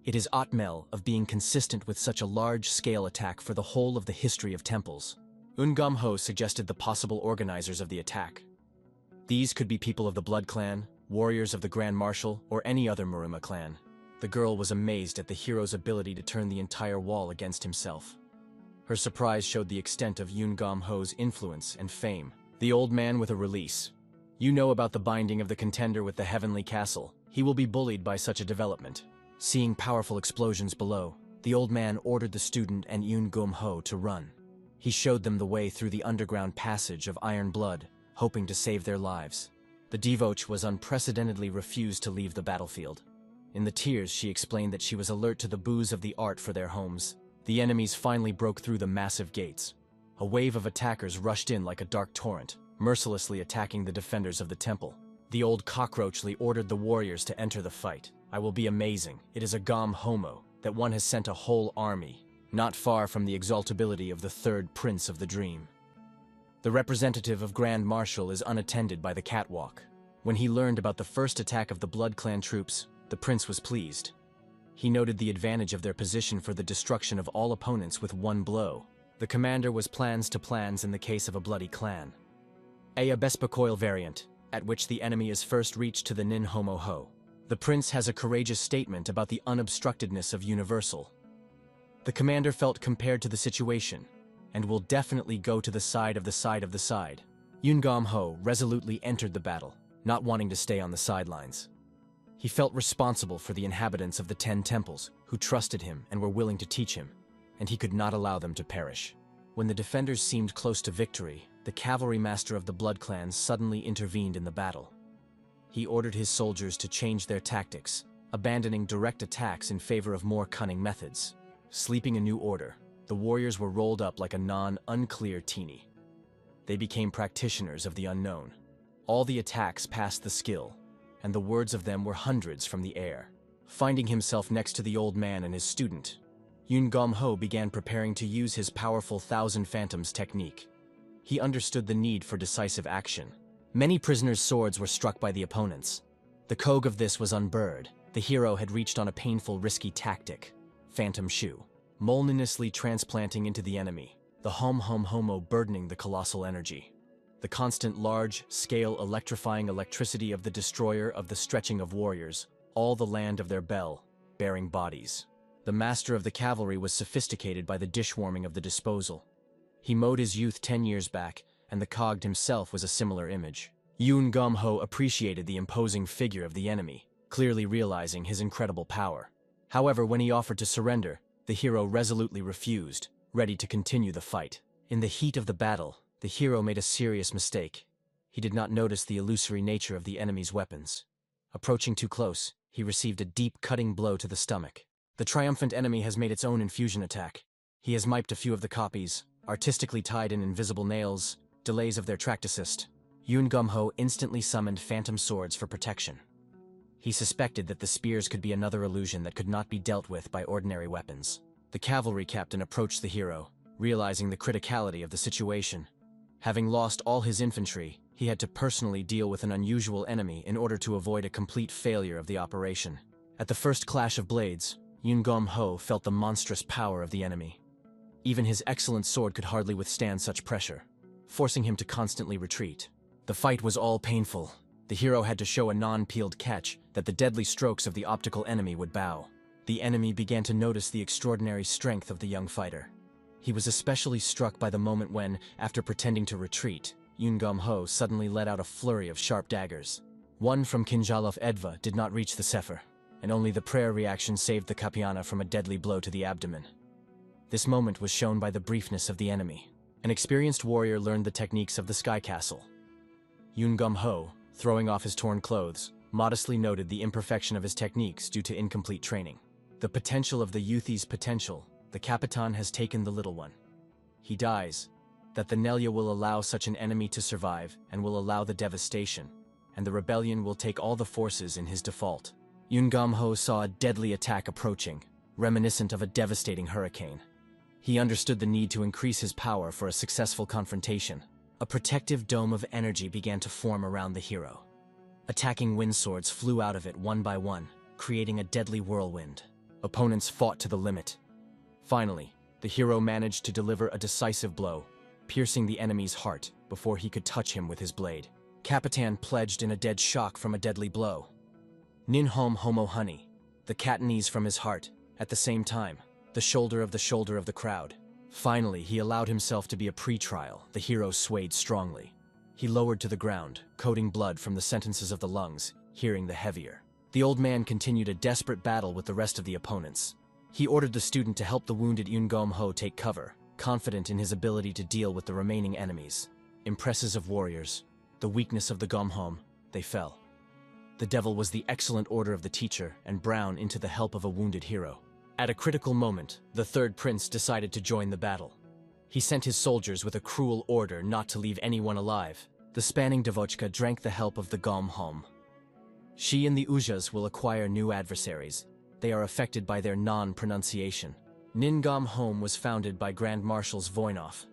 A: It is Otmel of being consistent with such a large-scale attack for the whole of the history of temples. Ungum-ho suggested the possible organizers of the attack. These could be people of the Blood Clan, warriors of the Grand Marshal, or any other Murima clan. The girl was amazed at the hero's ability to turn the entire wall against himself. Her surprise showed the extent of Yun Gom-ho's influence and fame. The old man with a release. You know about the binding of the contender with the Heavenly Castle. He will be bullied by such a development. Seeing powerful explosions below, the old man ordered the student and Yun Gom-ho to run. He showed them the way through the underground passage of Iron Blood, hoping to save their lives. The devote was unprecedentedly refused to leave the battlefield. In the tears, she explained that she was alert to the boos of the art for their homes. The enemies finally broke through the massive gates. A wave of attackers rushed in like a dark torrent, mercilessly attacking the defenders of the temple. The old cockroachly ordered the warriors to enter the fight. I will be amazing. It is a gom homo, that one has sent a whole army, not far from the exaltability of the third prince of the dream. The representative of Grand Marshal is unattended by the catwalk. When he learned about the first attack of the Blood Clan troops, the prince was pleased. He noted the advantage of their position for the destruction of all opponents with one blow. The commander was plans to plans in the case of a bloody clan. A Bespacoil variant, at which the enemy is first reached to the Nin Homo Ho. The prince has a courageous statement about the unobstructedness of Universal. The commander felt compared to the situation, and will definitely go to the side of the side of the side. Yun Gom-ho resolutely entered the battle, not wanting to stay on the sidelines. He felt responsible for the inhabitants of the 10 temples, who trusted him and were willing to teach him, and he could not allow them to perish. When the defenders seemed close to victory, the cavalry master of the Blood Clans suddenly intervened in the battle. He ordered his soldiers to change their tactics, abandoning direct attacks in favor of more cunning methods. Sleeping a new order, the warriors were rolled up like a unclear teeny. They became practitioners of the unknown. All the attacks passed the skill, and the words of them were hundreds from the air. Finding himself next to the old man and his student, Yun Gom-ho began preparing to use his powerful Thousand Phantoms technique. He understood the need for decisive action. Many prisoners' swords were struck by the opponents. The cog of this was unburred. The hero had reached on a painful, risky tactic, Phantom Shoe, molninously transplanting into the enemy, the homo burdening the colossal energy. The constant large-scale electrifying electricity of the destroyer of the stretching of warriors, all the land of their bell-bearing bodies. The master of the cavalry was sophisticated by the dishwarming of the disposal. He mowed his youth 10 years back, and the cogged himself was a similar image. Yun Gom-ho appreciated the imposing figure of the enemy, clearly realizing his incredible power. However, when he offered to surrender, the hero resolutely refused, ready to continue the fight. In the heat of the battle, the hero made a serious mistake. He did not notice the illusory nature of the enemy's weapons. Approaching too close, he received a deep, cutting blow to the stomach. The triumphant enemy has made its own infusion attack. He has miped a few of the copies, artistically tied in invisible nails, delays of their tract assist. Yun Gom-ho instantly summoned phantom swords for protection. He suspected that the spears could be another illusion that could not be dealt with by ordinary weapons. The cavalry captain approached the hero, realizing the criticality of the situation. Having lost all his infantry, he had to personally deal with an unusual enemy in order to avoid a complete failure of the operation. At the first clash of blades, Yun Gom-ho felt the monstrous power of the enemy. Even his excellent sword could hardly withstand such pressure, forcing him to constantly retreat. The fight was all painful. The hero had to show a non-peeled catch that the deadly strokes of the optical enemy would bow. The enemy began to notice the extraordinary strength of the young fighter. He was especially struck by the moment when, after pretending to retreat, Yun Gom-ho suddenly let out a flurry of sharp daggers. One from Kinjal of Edva did not reach the Sefer, and only the prayer reaction saved the Kapiana from a deadly blow to the abdomen. This moment was shown by the briefness of the enemy. An experienced warrior learned the techniques of the Sky Castle. Yun Gom-ho, throwing off his torn clothes, modestly noted the imperfection of his techniques due to incomplete training. The potential of the Youthi's potential, the Capitan has taken the little one. He dies, that the Nelia will allow such an enemy to survive and will allow the devastation, and the rebellion will take all the forces in his default. Yun Gom-ho saw a deadly attack approaching, reminiscent of a devastating hurricane. He understood the need to increase his power for a successful confrontation. A protective dome of energy began to form around the hero. Attacking wind swords flew out of it one by one, creating a deadly whirlwind. Opponents fought to the limit. Finally, the hero managed to deliver a decisive blow, piercing the enemy's heart before he could touch him with his blade. Capitan pledged in a dead shock from a deadly blow. Nin hom homo honey, the Catanese from his heart, at the same time, the shoulder of the crowd. Finally, he allowed himself to be a pre-trial. The hero swayed strongly. He lowered to the ground, coating blood from the sentences of the lungs, hearing the heavier. The old man continued a desperate battle with the rest of the opponents. He ordered the student to help the wounded Yun Gom-ho take cover, confident in his ability to deal with the remaining enemies. Impresses of warriors, the weakness of the Gom-hom, they fell. The devil was the excellent order of the teacher, and Brown into the help of a wounded hero. At a critical moment, the third prince decided to join the battle. He sent his soldiers with a cruel order not to leave anyone alive. The spanning Devochka drank the help of the Gom-hom. She and the Ujas will acquire new adversaries. They are affected by their non-pronunciation. Nin Gom-hom was founded by Grand Marshals Voinov.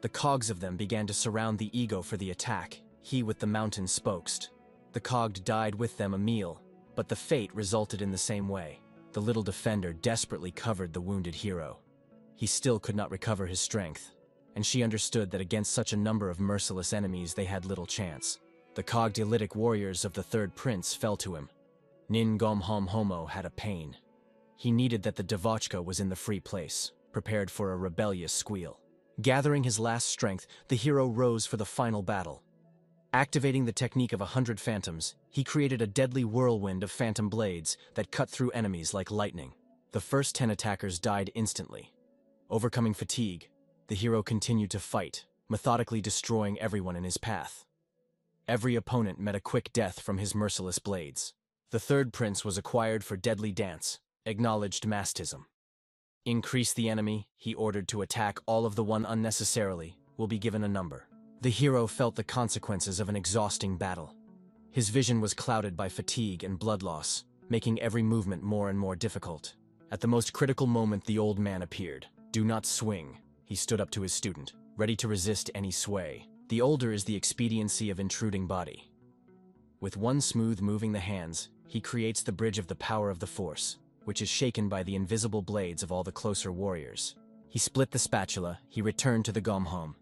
A: The cogs of them began to surround the ego for the attack, he with the mountain spokes. The cogged died with them a meal, but the fate resulted in the same way. The little defender desperately covered the wounded hero. He still could not recover his strength, and she understood that against such a number of merciless enemies they had little chance. The cogged Elitic warriors of the third prince fell to him. Nin Gom-hom homo had a pain. He needed that the Devochka was in the free place, prepared for a rebellious squeal. Gathering his last strength, the hero rose for the final battle. Activating the technique of 100 phantoms, he created a deadly whirlwind of phantom blades that cut through enemies like lightning. The first 10 attackers died instantly. Overcoming fatigue, the hero continued to fight, methodically destroying everyone in his path. Every opponent met a quick death from his merciless blades. The third prince was acquired for deadly dance, acknowledged mastism. Increase the enemy, he ordered to attack all of the one unnecessarily, will be given a number. The hero felt the consequences of an exhausting battle. His vision was clouded by fatigue and blood loss, making every movement more and more difficult. At the most critical moment, the old man appeared. Do not swing, he stood up to his student, ready to resist any sway. The older is the expediency of intruding body. With one smooth moving the hands, he creates the bridge of the power of the force, which is shaken by the invisible blades of all the closer warriors. He split the spatula, he returned to the gomhom.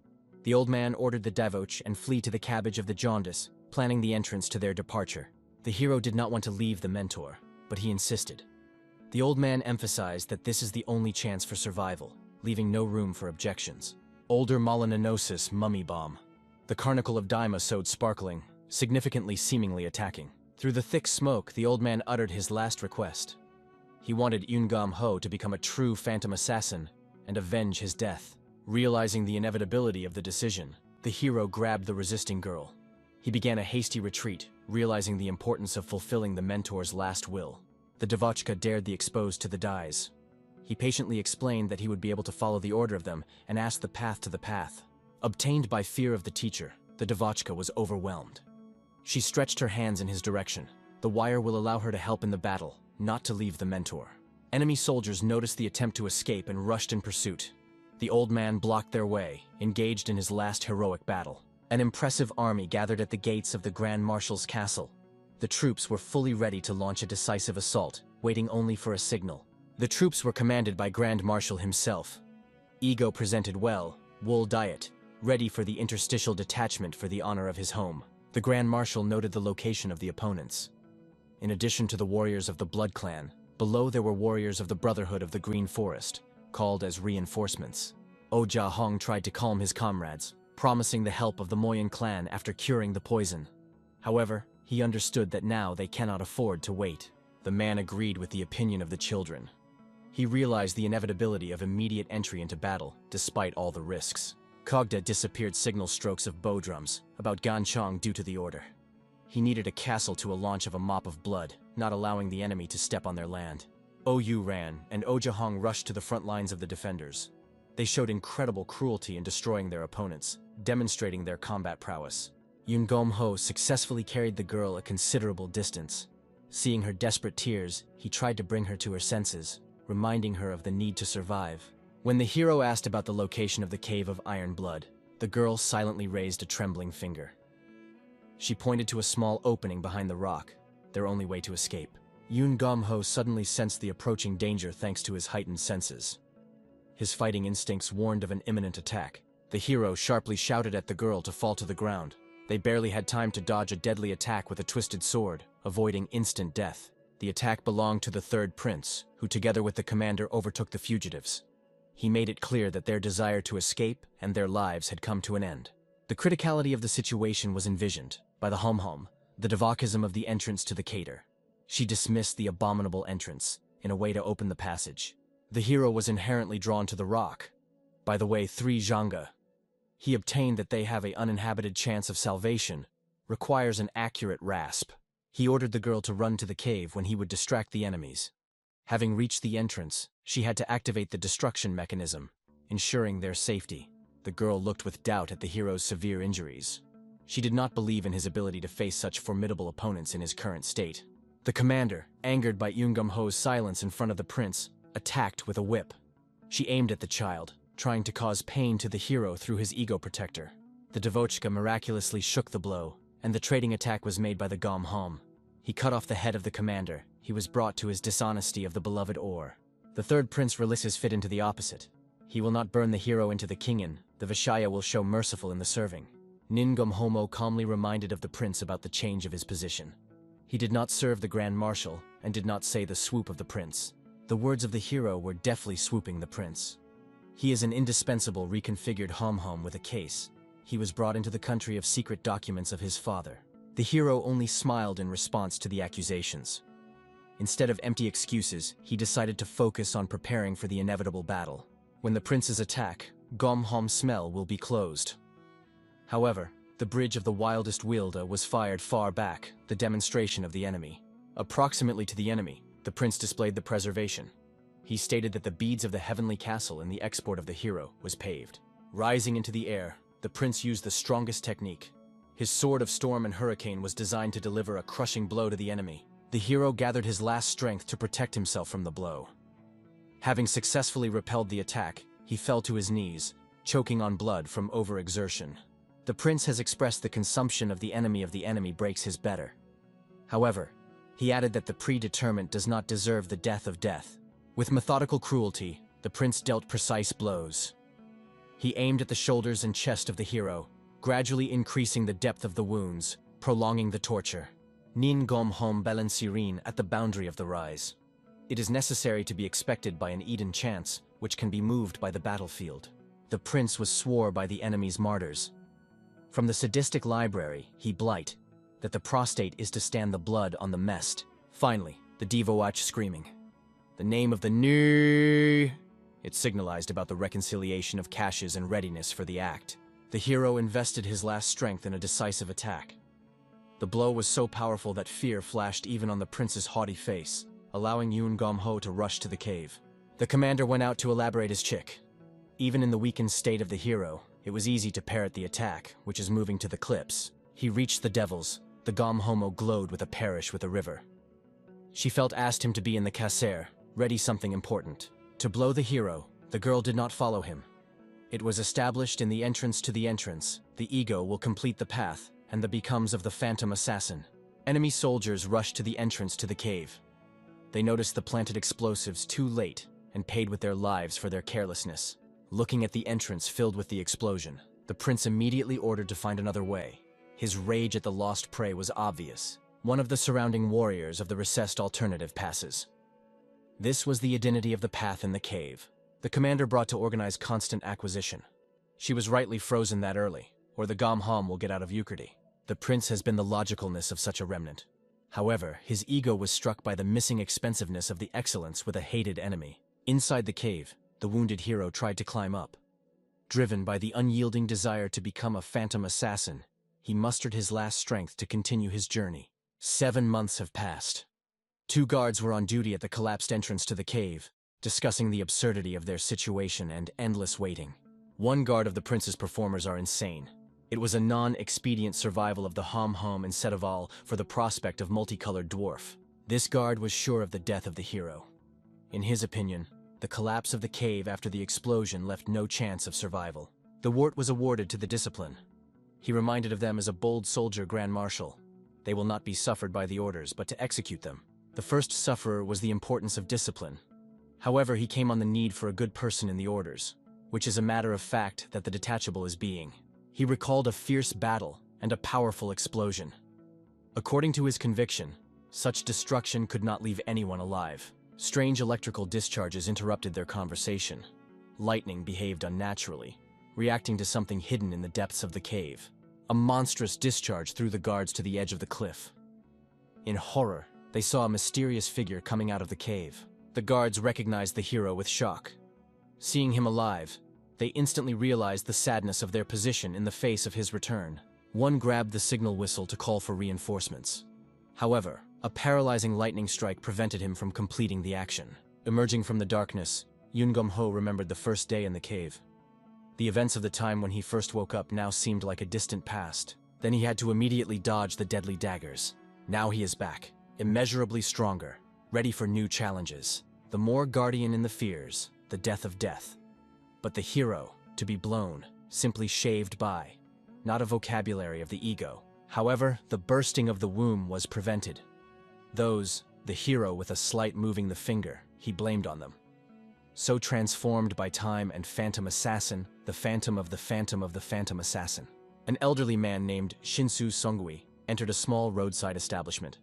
A: The old man ordered the davoch and flee to the cabbage of the jaundice, planning the entrance to their departure. The hero did not want to leave the mentor, but he insisted. The old man emphasized that this is the only chance for survival, leaving no room for objections. Older Molinanosis mummy bomb. The Carnicle of Daima sewed sparkling, significantly seemingly attacking. Through the thick smoke, the old man uttered his last request. He wanted Yungam Ho to become a true phantom assassin and avenge his death. Realizing the inevitability of the decision, the hero grabbed the resisting girl. He began a hasty retreat, realizing the importance of fulfilling the mentor's last will. The Davochka dared the exposed to the dyes. He patiently explained that he would be able to follow the order of them and asked the path to the path. Obtained by fear of the teacher, the Davochka was overwhelmed. She stretched her hands in his direction. The wire will allow her to help in the battle, not to leave the mentor. Enemy soldiers noticed the attempt to escape and rushed in pursuit. The old man blocked their way, engaged in his last heroic battle. An impressive army gathered at the gates of the Grand Marshal's castle. The troops were fully ready to launch a decisive assault, waiting only for a signal. The troops were commanded by Grand Marshal himself. Ego presented well, wool diet, ready for the interstitial detachment for the honor of his home. The Grand Marshal noted the location of the opponents. In addition to the warriors of the Blood Clan, below there were warriors of the Brotherhood of the Green Forest, called as reinforcements. Oja Hong tried to calm his comrades, promising the help of the Moyan clan after curing the poison. However, he understood that now they cannot afford to wait. The man agreed with the opinion of the children. He realized the inevitability of immediate entry into battle, despite all the risks. Kogda disappeared signal strokes of bow drums, about Ganchong due to the order. He needed a castle to a launch of a mop of blood, not allowing the enemy to step on their land. Oyu ran, and Ojahong rushed to the front lines of the defenders. They showed incredible cruelty in destroying their opponents, demonstrating their combat prowess. Yungom Ho successfully carried the girl a considerable distance. Seeing her desperate tears, he tried to bring her to her senses, reminding her of the need to survive. When the hero asked about the location of the Cave of Iron Blood, the girl silently raised a trembling finger. She pointed to a small opening behind the rock, their only way to escape. Yoon Gom-ho suddenly sensed the approaching danger thanks to his heightened senses. His fighting instincts warned of an imminent attack. The hero sharply shouted at the girl to fall to the ground. They barely had time to dodge a deadly attack with a twisted sword, avoiding instant death. The attack belonged to the third prince, who together with the commander overtook the fugitives. He made it clear that their desire to escape and their lives had come to an end. The criticality of the situation was envisioned by the Hom-Hom, the devochism of the entrance to the Cater. She dismissed the abominable entrance in a way to open the passage. The hero was inherently drawn to the rock by the way 3 Zhanga. He obtained that they have an uninhabited chance of salvation, requires an accurate rasp. He ordered the girl to run to the cave when he would distract the enemies. Having reached the entrance, she had to activate the destruction mechanism, ensuring their safety. The girl looked with doubt at the hero's severe injuries. She did not believe in his ability to face such formidable opponents in his current state. The commander, angered by Yungam-ho's silence in front of the prince, attacked with a whip. She aimed at the child, trying to cause pain to the hero through his ego protector. The Devochka miraculously shook the blow, and the trading attack was made by the Gom-Hom. He cut off the head of the commander. He was brought to his dishonesty of the beloved ore. The third prince releases fit into the opposite. He will not burn the hero into the kingin. The Vishaya will show merciful in the serving. Ningam Homo calmly reminded of the prince about the change of his position. He did not serve the Grand Marshal and did not say the swoop of the prince. The words of the hero were deftly swooping the prince. He is an indispensable reconfigured Hom-Hom with a case. he was brought into the country of secret documents of his father. The hero only smiled in response to the accusations. Instead of empty excuses, he decided to focus on preparing for the inevitable battle. When the princes attack, Gomhom smell will be closed. However, the bridge of the wildest Wilda was fired far back, the demonstration of the enemy. Approximately to the enemy, the prince displayed the preservation. He stated that the beads of the heavenly castle in the export of the hero was paved. Rising into the air, the prince used the strongest technique. His sword of storm and hurricane was designed to deliver a crushing blow to the enemy. The hero gathered his last strength to protect himself from the blow. Having successfully repelled the attack, he fell to his knees, choking on blood from overexertion. The prince has expressed the consumption of the enemy breaks his better. However, he added that the predetermined does not deserve the death of death. With methodical cruelty, the prince dealt precise blows. He aimed at the shoulders and chest of the hero, gradually increasing the depth of the wounds, prolonging the torture. Nin gom hom balansirin at the boundary of the rise. It is necessary to be expected by an Eden chance, which can be moved by the battlefield. The prince was swore by the enemy's martyrs. From the sadistic library, he blight, that the prostate is to stand the blood on the mest. Finally, the diva watch screaming. The name of the new... It signalized about the reconciliation of caches and readiness for the act. The hero invested his last strength in a decisive attack. The blow was so powerful that fear flashed even on the prince's haughty face, allowing Yoon Gom-ho to rush to the cave. The commander went out to elaborate his chick. Even in the weakened state of the hero, it was easy to parry the attack, which is moving to the cliffs. He reached the devils. The Gom-homo glowed with a parish with a river. She felt asked him to be in the kasser, ready something important. To blow the hero, the girl did not follow him. It was established in the entrance to the entrance. The ego will complete the path, and the becomes of the phantom assassin. Enemy soldiers rushed to the entrance to the cave. They noticed the planted explosives too late and paid with their lives for their carelessness. Looking at the entrance filled with the explosion, the prince immediately ordered to find another way. His rage at the lost prey was obvious. One of the surrounding warriors of the recessed alternative passes. This was the identity of the path in the cave. The commander brought to organize constant acquisition. She was rightly frozen that early, or the Gom-hom will get out of Eucride. The prince has been the logicalness of such a remnant. However, his ego was struck by the missing expensiveness of the excellence with a hated enemy. Inside the cave, the wounded hero tried to climb up. Driven by the unyielding desire to become a phantom assassin, he mustered his last strength to continue his journey. 7 months have passed. 2 guards were on duty at the collapsed entrance to the cave, discussing the absurdity of their situation and endless waiting. 1 guard of the prince's performers are insane. It was a non-expedient survival of the Hom-hom instead of all for the prospect of multicolored dwarf. This guard was sure of the death of the hero. In his opinion, the collapse of the cave after the explosion left no chance of survival. The wart was awarded to the discipline. He reminded of them as a bold soldier grand marshal. They will not be suffered by the orders, but to execute them. The first sufferer was the importance of discipline. However, he came on the need for a good person in the orders, which is a matter of fact that the detachable is being. He recalled a fierce battle and a powerful explosion. According to his conviction, such destruction could not leave anyone alive. Strange electrical discharges interrupted their conversation. Lightning behaved unnaturally, reacting to something hidden in the depths of the cave. A monstrous discharge threw the guards to the edge of the cliff. In horror, they saw a mysterious figure coming out of the cave. The guards recognized the hero with shock. Seeing him alive, they instantly realized the sadness of their position in the face of his return. One grabbed the signal whistle to call for reinforcements. However, a paralyzing lightning strike prevented him from completing the action. Emerging from the darkness, Yoon Gom-ho remembered the first day in the cave. The events of the time when he first woke up now seemed like a distant past. Then he had to immediately dodge the deadly daggers. Now he is back, immeasurably stronger, ready for new challenges. The more guardian in the fears, the death of death. But the hero, to be blown, simply shaved by. Not a vocabulary of the ego. However, the bursting of the womb was prevented. Those, the hero with a slight moving the finger, he blamed on them. So transformed by time and phantom assassin, the phantom of the phantom of the phantom assassin. An elderly man named Shinsu Songui entered a small roadside establishment.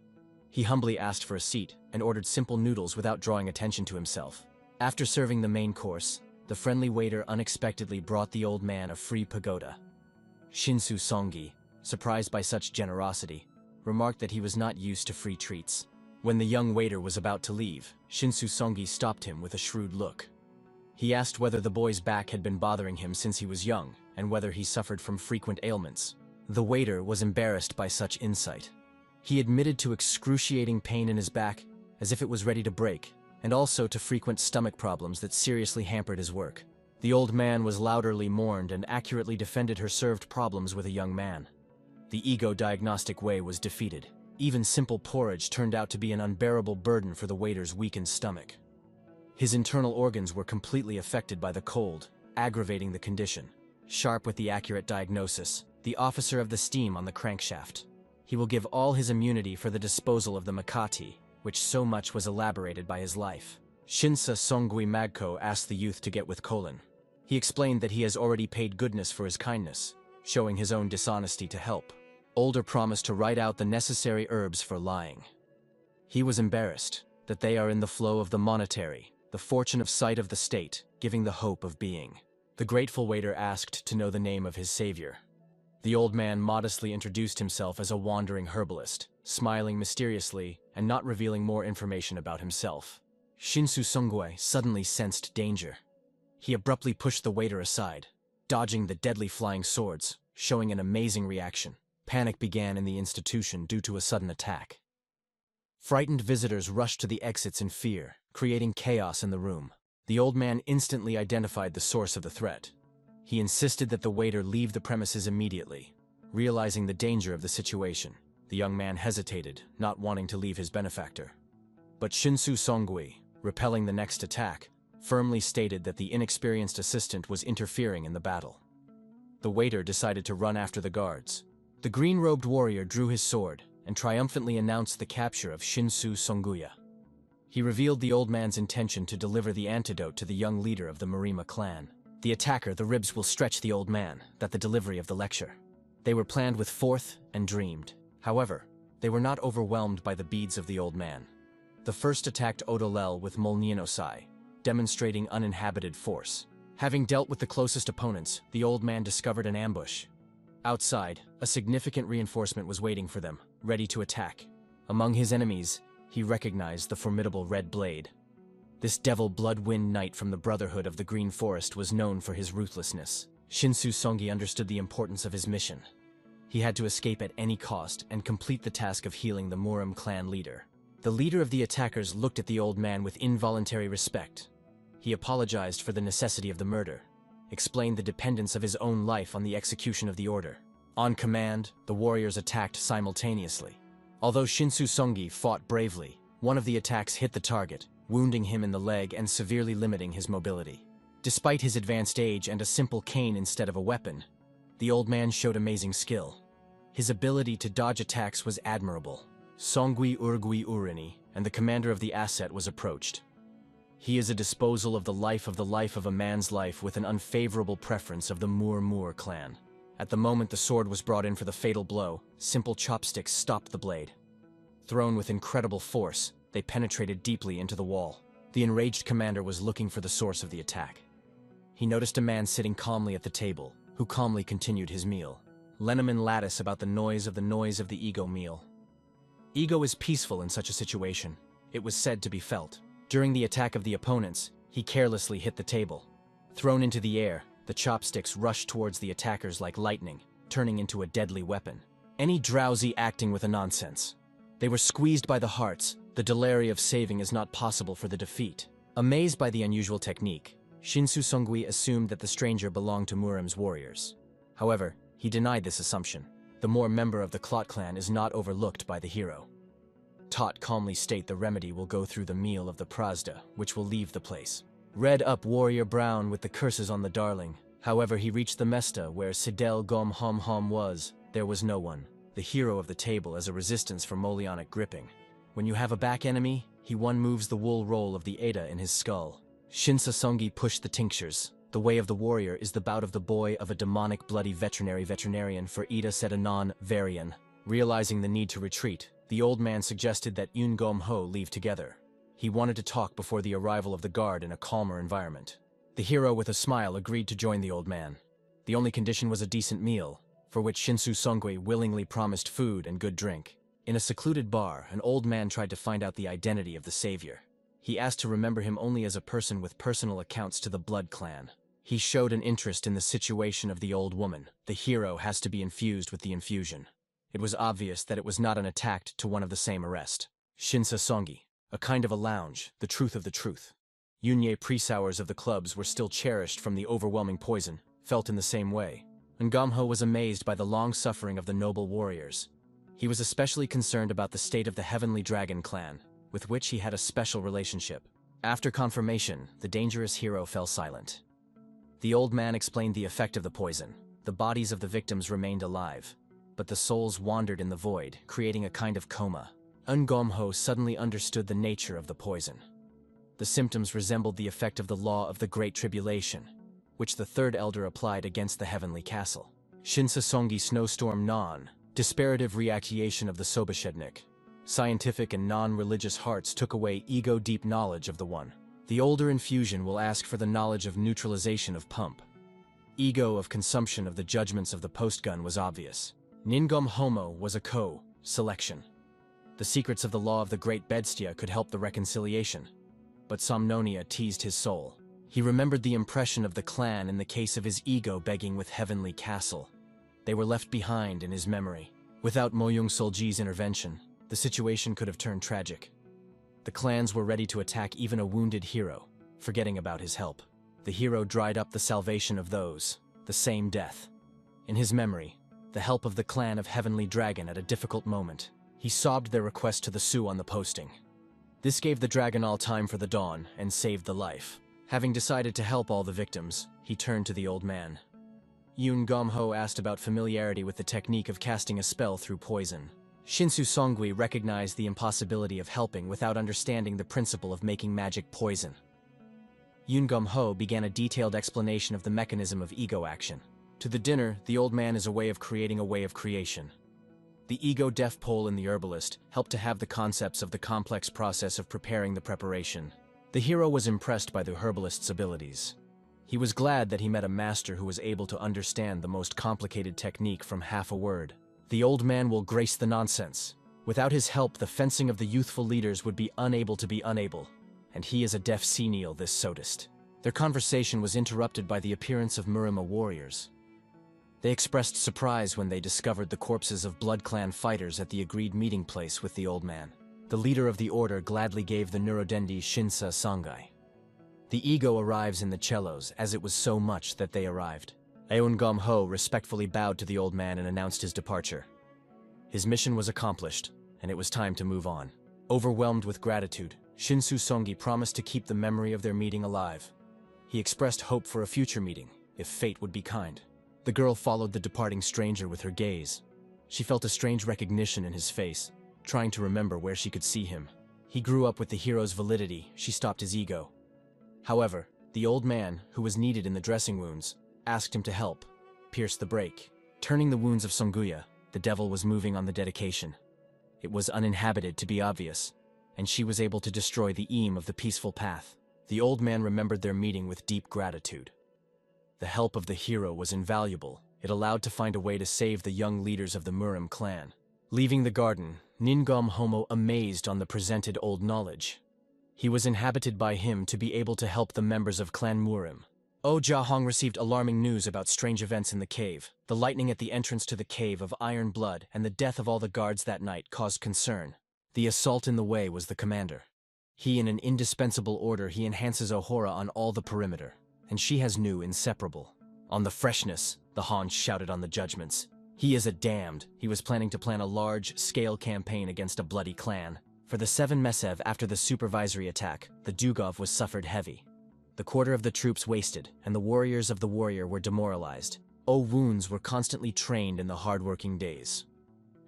A: He humbly asked for a seat and ordered simple noodles without drawing attention to himself. After serving the main course, the friendly waiter unexpectedly brought the old man a free pagoda. Shinsu Songi, surprised by such generosity, remarked that he was not used to free treats. When the young waiter was about to leave, Shinsu Songi stopped him with a shrewd look. He asked whether the boy's back had been bothering him since he was young, and whether he suffered from frequent ailments. The waiter was embarrassed by such insight. He admitted to excruciating pain in his back, as if it was ready to break, and also to frequent stomach problems that seriously hampered his work. The old man was louderly mourned and accurately defended her served problems with a young man. The ego-diagnostic way was defeated. Even simple porridge turned out to be an unbearable burden for the waiter's weakened stomach. His internal organs were completely affected by the cold, aggravating the condition. Sharp with the accurate diagnosis, the officer of the steam on the crankshaft. He will give all his immunity for the disposal of the Makati, which so much was elaborated by his life. Shinsa Songui Magko asked the youth to get with Colin. He explained that he has already paid goodness for his kindness, showing his own dishonesty to help. Older promised to write out the necessary herbs for lying. He was embarrassed that they are in the flow of the monetary, the fortune of sight of the state, giving the hope of being. The grateful waiter asked to know the name of his savior. The old man modestly introduced himself as a wandering herbalist, smiling mysteriously and not revealing more information about himself. Shinsu Songui suddenly sensed danger. He abruptly pushed the waiter aside, dodging the deadly flying swords, showing an amazing reaction. Panic began in the institution due to a sudden attack. Frightened visitors rushed to the exits in fear, creating chaos in the room. The old man instantly identified the source of the threat. He insisted that the waiter leave the premises immediately. Realizing the danger of the situation, the young man hesitated, not wanting to leave his benefactor. But Shinsu Songui, repelling the next attack, firmly stated that the inexperienced assistant was interfering in the battle. The waiter decided to run after the guards. The green-robed warrior drew his sword and triumphantly announced the capture of Shinsu Songuya. He revealed the old man's intention to deliver the antidote to the young leader of the Marima clan. The attacker, the ribs will stretch the old man, that the delivery of the lecture. They were planned with forth and dreamed. However, they were not overwhelmed by the beads of the old man. The first attacked Odolel with Molnienosai, demonstrating uninhabited force. Having dealt with the closest opponents, the old man discovered an ambush. Outside, a significant reinforcement was waiting for them, ready to attack. Among his enemies, he recognized the formidable Red Blade. This devil Bloodwind Knight from the Brotherhood of the Green Forest was known for his ruthlessness. Shinsu Songi understood the importance of his mission. He had to escape at any cost and complete the task of healing the Muram clan leader. The leader of the attackers looked at the old man with involuntary respect. He apologized for the necessity of the murder, explained the dependence of his own life on the execution of the order. On command, the warriors attacked simultaneously. Although Shinsu Songi fought bravely, one of the attacks hit the target, wounding him in the leg and severely limiting his mobility. Despite his advanced age and a simple cane instead of a weapon, the old man showed amazing skill. His ability to dodge attacks was admirable. Songui Urgui Urini and the commander of the asset was approached. He is a disposal of the life of a man's life with an unfavorable preference of the Moor clan. At the moment the sword was brought in for the fatal blow, simple chopsticks stopped the blade. Thrown with incredible force, they penetrated deeply into the wall. The enraged commander was looking for the source of the attack. He noticed a man sitting calmly at the table, who calmly continued his meal. Leneman lattice about the noise of the ego meal. Ego is peaceful in such a situation, it was said to be felt. During the attack of the opponents, he carelessly hit the table. Thrown into the air, the chopsticks rushed towards the attackers like lightning, turning into a deadly weapon. Any drowsy acting with a nonsense. They were squeezed by the hearts. The delay of saving is not possible for the defeat. Amazed by the unusual technique, Shinsu Songui assumed that the stranger belonged to Muram's warriors. However, he denied this assumption. The Moor member of the Clot clan is not overlooked by the hero. Tot calmly state the remedy will go through the meal of the Prasda, which will leave the place. Red up warrior brown with the curses on the darling. However, he reached the Mesta where Sidel Gom Hom Hom was. There was no one. The hero of the table as a resistance for Molionic gripping. When you have a back enemy, he one moves the wool roll of the Ada in his skull. Shinsa Songi pushed the tinctures. The way of the warrior is the bout of the boy of a demonic bloody veterinarian for Ida said anon Varian. Realizing the need to retreat, the old man suggested that Yun Gom Ho leave together. He wanted to talk before the arrival of the guard in a calmer environment. The hero with a smile agreed to join the old man. The only condition was a decent meal, for which Shinsu Songui willingly promised food and good drink. In a secluded bar, an old man tried to find out the identity of the savior. He asked to remember him only as a person with personal accounts to the Blood Clan. He showed an interest in the situation of the old woman. The hero has to be infused with the infusion. It was obvious that it was not an attack to one of the same arrest. Shinsa Songi, a kind of a lounge, the truth of the truth. Yunye pre-sours of the clubs were still cherished from the overwhelming poison, felt in the same way. Ngamho was amazed by the long suffering of the noble warriors. He was especially concerned about the state of the Heavenly Dragon clan, with which he had a special relationship. After confirmation, the dangerous hero fell silent. The old man explained the effect of the poison. The bodies of the victims remained alive, but the souls wandered in the void, creating a kind of coma. Ngomho suddenly understood the nature of the poison. The symptoms resembled the effect of the law of the Great Tribulation, which the third elder applied against the heavenly castle. Shinsa Songi Snowstorm Non, disparative reaction of the Sobashednik. Scientific and non-religious hearts took away ego-deep knowledge of the one. The older infusion will ask for the knowledge of neutralization of pump. Ego of consumption of the judgments of the postgun was obvious. Ningom Homo was a co-selection. The secrets of the law of the Great Bedstia could help the reconciliation, but Somnonia teased his soul. He remembered the impression of the clan in the case of his ego begging with Heavenly Castle. They were left behind in his memory. Without Moyung Solji's intervention, the situation could have turned tragic. The clans were ready to attack even a wounded hero, forgetting about his help. The hero dried up the salvation of those, the same death. In his memory, the help of the clan of Heavenly Dragon at a difficult moment. He sobbed their request to the Sioux on the posting. This gave the dragon all time for the dawn and saved the life. Having decided to help all the victims, he turned to the old man. Yun Gomho asked about familiarity with the technique of casting a spell through poison. Shinsu Songui recognized the impossibility of helping without understanding the principle of making magic poison. Yun Gomho began a detailed explanation of the mechanism of ego action. To the dinner, the old man is a way of creating a way of creation. The ego-deaf pole in the herbalist helped to have the concepts of the complex process of preparing the preparation. The hero was impressed by the herbalist's abilities. He was glad that he met a master who was able to understand the most complicated technique from half a word. The old man will grace the nonsense. Without his help, the fencing of the youthful leaders would be unable to be unable, and he is a deaf senile, this sodist. Their conversation was interrupted by the appearance of Murima warriors. They expressed surprise when they discovered the corpses of Blood Clan fighters at the agreed meeting place with the old man. The leader of the order gladly gave the Neurodendi Shinsa Sangai. The ego arrives in the cellos, as it was so much that they arrived. Aeon Gomho respectfully bowed to the old man and announced his departure. His mission was accomplished, and it was time to move on. Overwhelmed with gratitude, Shinsu Songi promised to keep the memory of their meeting alive. He expressed hope for a future meeting, if fate would be kind. The girl followed the departing stranger with her gaze. She felt a strange recognition in his face, trying to remember where she could see him. He grew up with the hero's validity. She stopped his ego. However, the old man, who was needed in the dressing wounds, asked him to help pierce the break. Turning the wounds of Songuya, the devil was moving on the dedication. It was uninhabited, to be obvious, and she was able to destroy the aim of the peaceful path. The old man remembered their meeting with deep gratitude. The help of the hero was invaluable. It allowed to find a way to save the young leaders of the Murim clan. Leaving the garden, Ningom Homo amazed on the presented old knowledge. He was inhabited by him to be able to help the members of Clan Murim. O Jahong received alarming news about strange events in the cave. The lightning at the entrance to the cave of Iron Blood and the death of all the guards that night caused concern. The assault in the way was the commander. He, in an indispensable order, he enhances Ohora on all the perimeter, and she has new inseparable. On the freshness, the Han shouted on the judgments. He is a damned. He was planning to plan a large-scale campaign against a bloody clan. For the 7 Mesev after the supervisory attack, the Dugov was suffered heavy. The quarter of the troops wasted, and the warriors of the warrior were demoralized. Wounds were constantly trained in the hard-working days.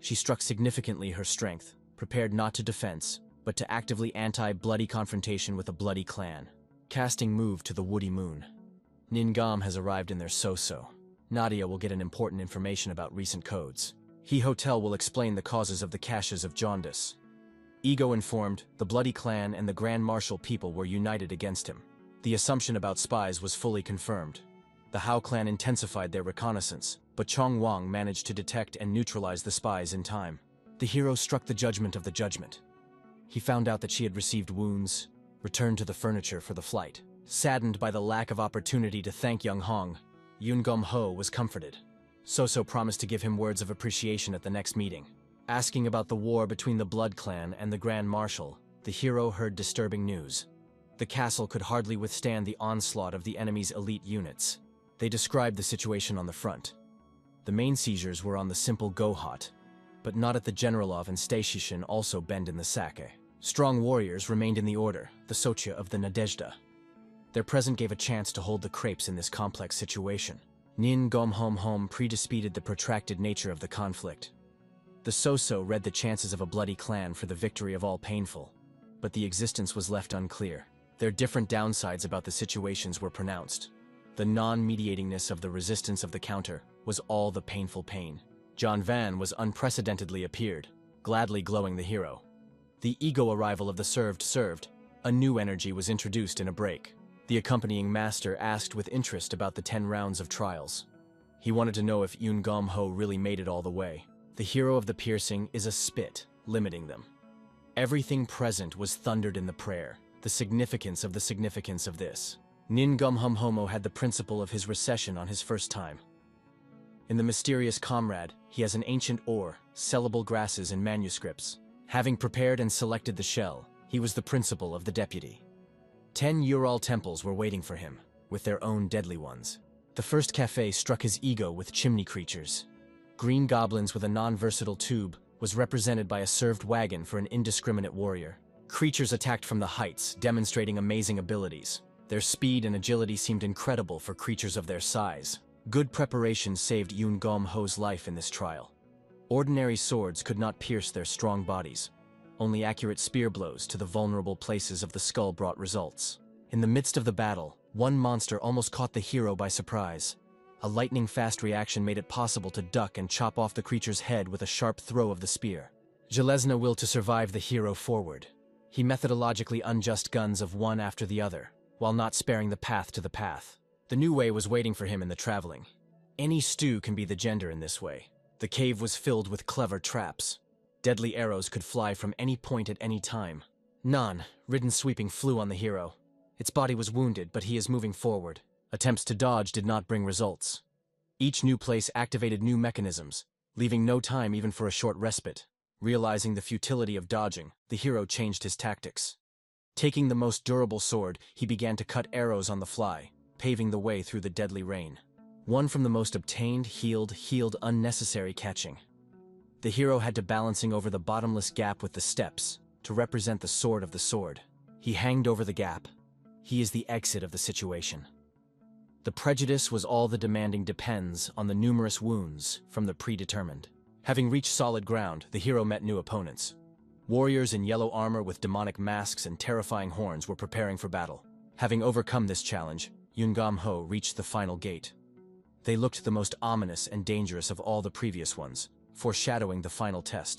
A: She struck significantly her strength, prepared not to defense, but to actively anti-bloody confrontation with a bloody clan. Casting move to the Woody Moon. Ningam has arrived in their so-so. Nadia will get an important information about recent codes. He Hotel will explain the causes of the caches of jaundice. Ego informed, the bloody clan and the Grand Marshal people were united against him. The assumption about spies was fully confirmed. The Hao clan intensified their reconnaissance. but Chong Wang managed to detect and neutralize the spies in time. The hero struck the judgment of the judgment. He found out that she had received wounds, returned to the furniture for the flight. Saddened by the lack of opportunity to thank young Hong, Yun Gom Ho was comforted. So promised to give him words of appreciation at the next meeting. Asking about the war between the Blood Clan and the Grand Marshal, the hero heard disturbing news. The castle could hardly withstand the onslaught of the enemy's elite units. They described the situation on the front. The main seizures were on the simple Gohot, but not at the Generalov and Stashishin, also bend in the Sake. Strong warriors remained in the order, the Sochia of the Nadezhda. Their presence gave a chance to hold the crepes in this complex situation. Nin Gom Hom Hom predisputed the protracted nature of the conflict. The So-So read the chances of a bloody clan for the victory of all painful, but the existence was left unclear. Their different downsides about the situations were pronounced. The non-mediatingness of the resistance of the counter was all the painful pain. John Van was unprecedentedly appeared, gladly glowing the hero. The ego arrival of the served, a new energy was introduced in a break. The accompanying master asked with interest about the 10 rounds of trials. He wanted to know if Yun Gom Ho really made it all the way. The hero of the piercing is a spit, limiting them. Everything present was thundered in the prayer, the significance of this. Nin Gum Hum Homo had the principle of his recession on his first time. In the mysterious comrade, he has an ancient ore, sellable grasses and manuscripts. Having prepared and selected the shell, he was the principal of the deputy. 10 Ural temples were waiting for him, with their own deadly ones. The first cafe struck his ego with chimney creatures. Green goblins with a non-versatile tube was represented by a served wagon for an indiscriminate warrior. Creatures attacked from the heights, demonstrating amazing abilities. Their speed and agility seemed incredible for creatures of their size. Good preparation saved Yun Gom Ho's life in this trial. Ordinary swords could not pierce their strong bodies. Only accurate spear blows to the vulnerable places of the skull brought results. In the midst of the battle, one monster almost caught the hero by surprise. A lightning-fast reaction made it possible to duck and chop off the creature's head with a sharp throw of the spear. Jelezna will to survive the hero forward. He methodologically unjust guns of one after the other, while not sparing the path to the path. The new way was waiting for him in the traveling. Any stew can be the gender in this way. The cave was filled with clever traps. Deadly arrows could fly from any point at any time. Nan, ridden sweeping, flew on the hero. Its body was wounded, but he is moving forward. Attempts to dodge did not bring results. Each new place activated new mechanisms, leaving no time even for a short respite. Realizing the futility of dodging, the hero changed his tactics. Taking the most durable sword, he began to cut arrows on the fly, paving the way through the deadly rain. One from the most obtained, healed, unnecessary catching. The hero had to balancing over the bottomless gap with the steps, to represent the sword of the sword. He hanged over the gap. He is the exit of the situation. The prejudice was all the demanding depends on the numerous wounds from the predetermined. Having reached solid ground, the hero met new opponents. Warriors in yellow armor with demonic masks and terrifying horns were preparing for battle. Having overcome this challenge, Yun Gom Ho reached the final gate. They looked the most ominous and dangerous of all the previous ones, foreshadowing the final test.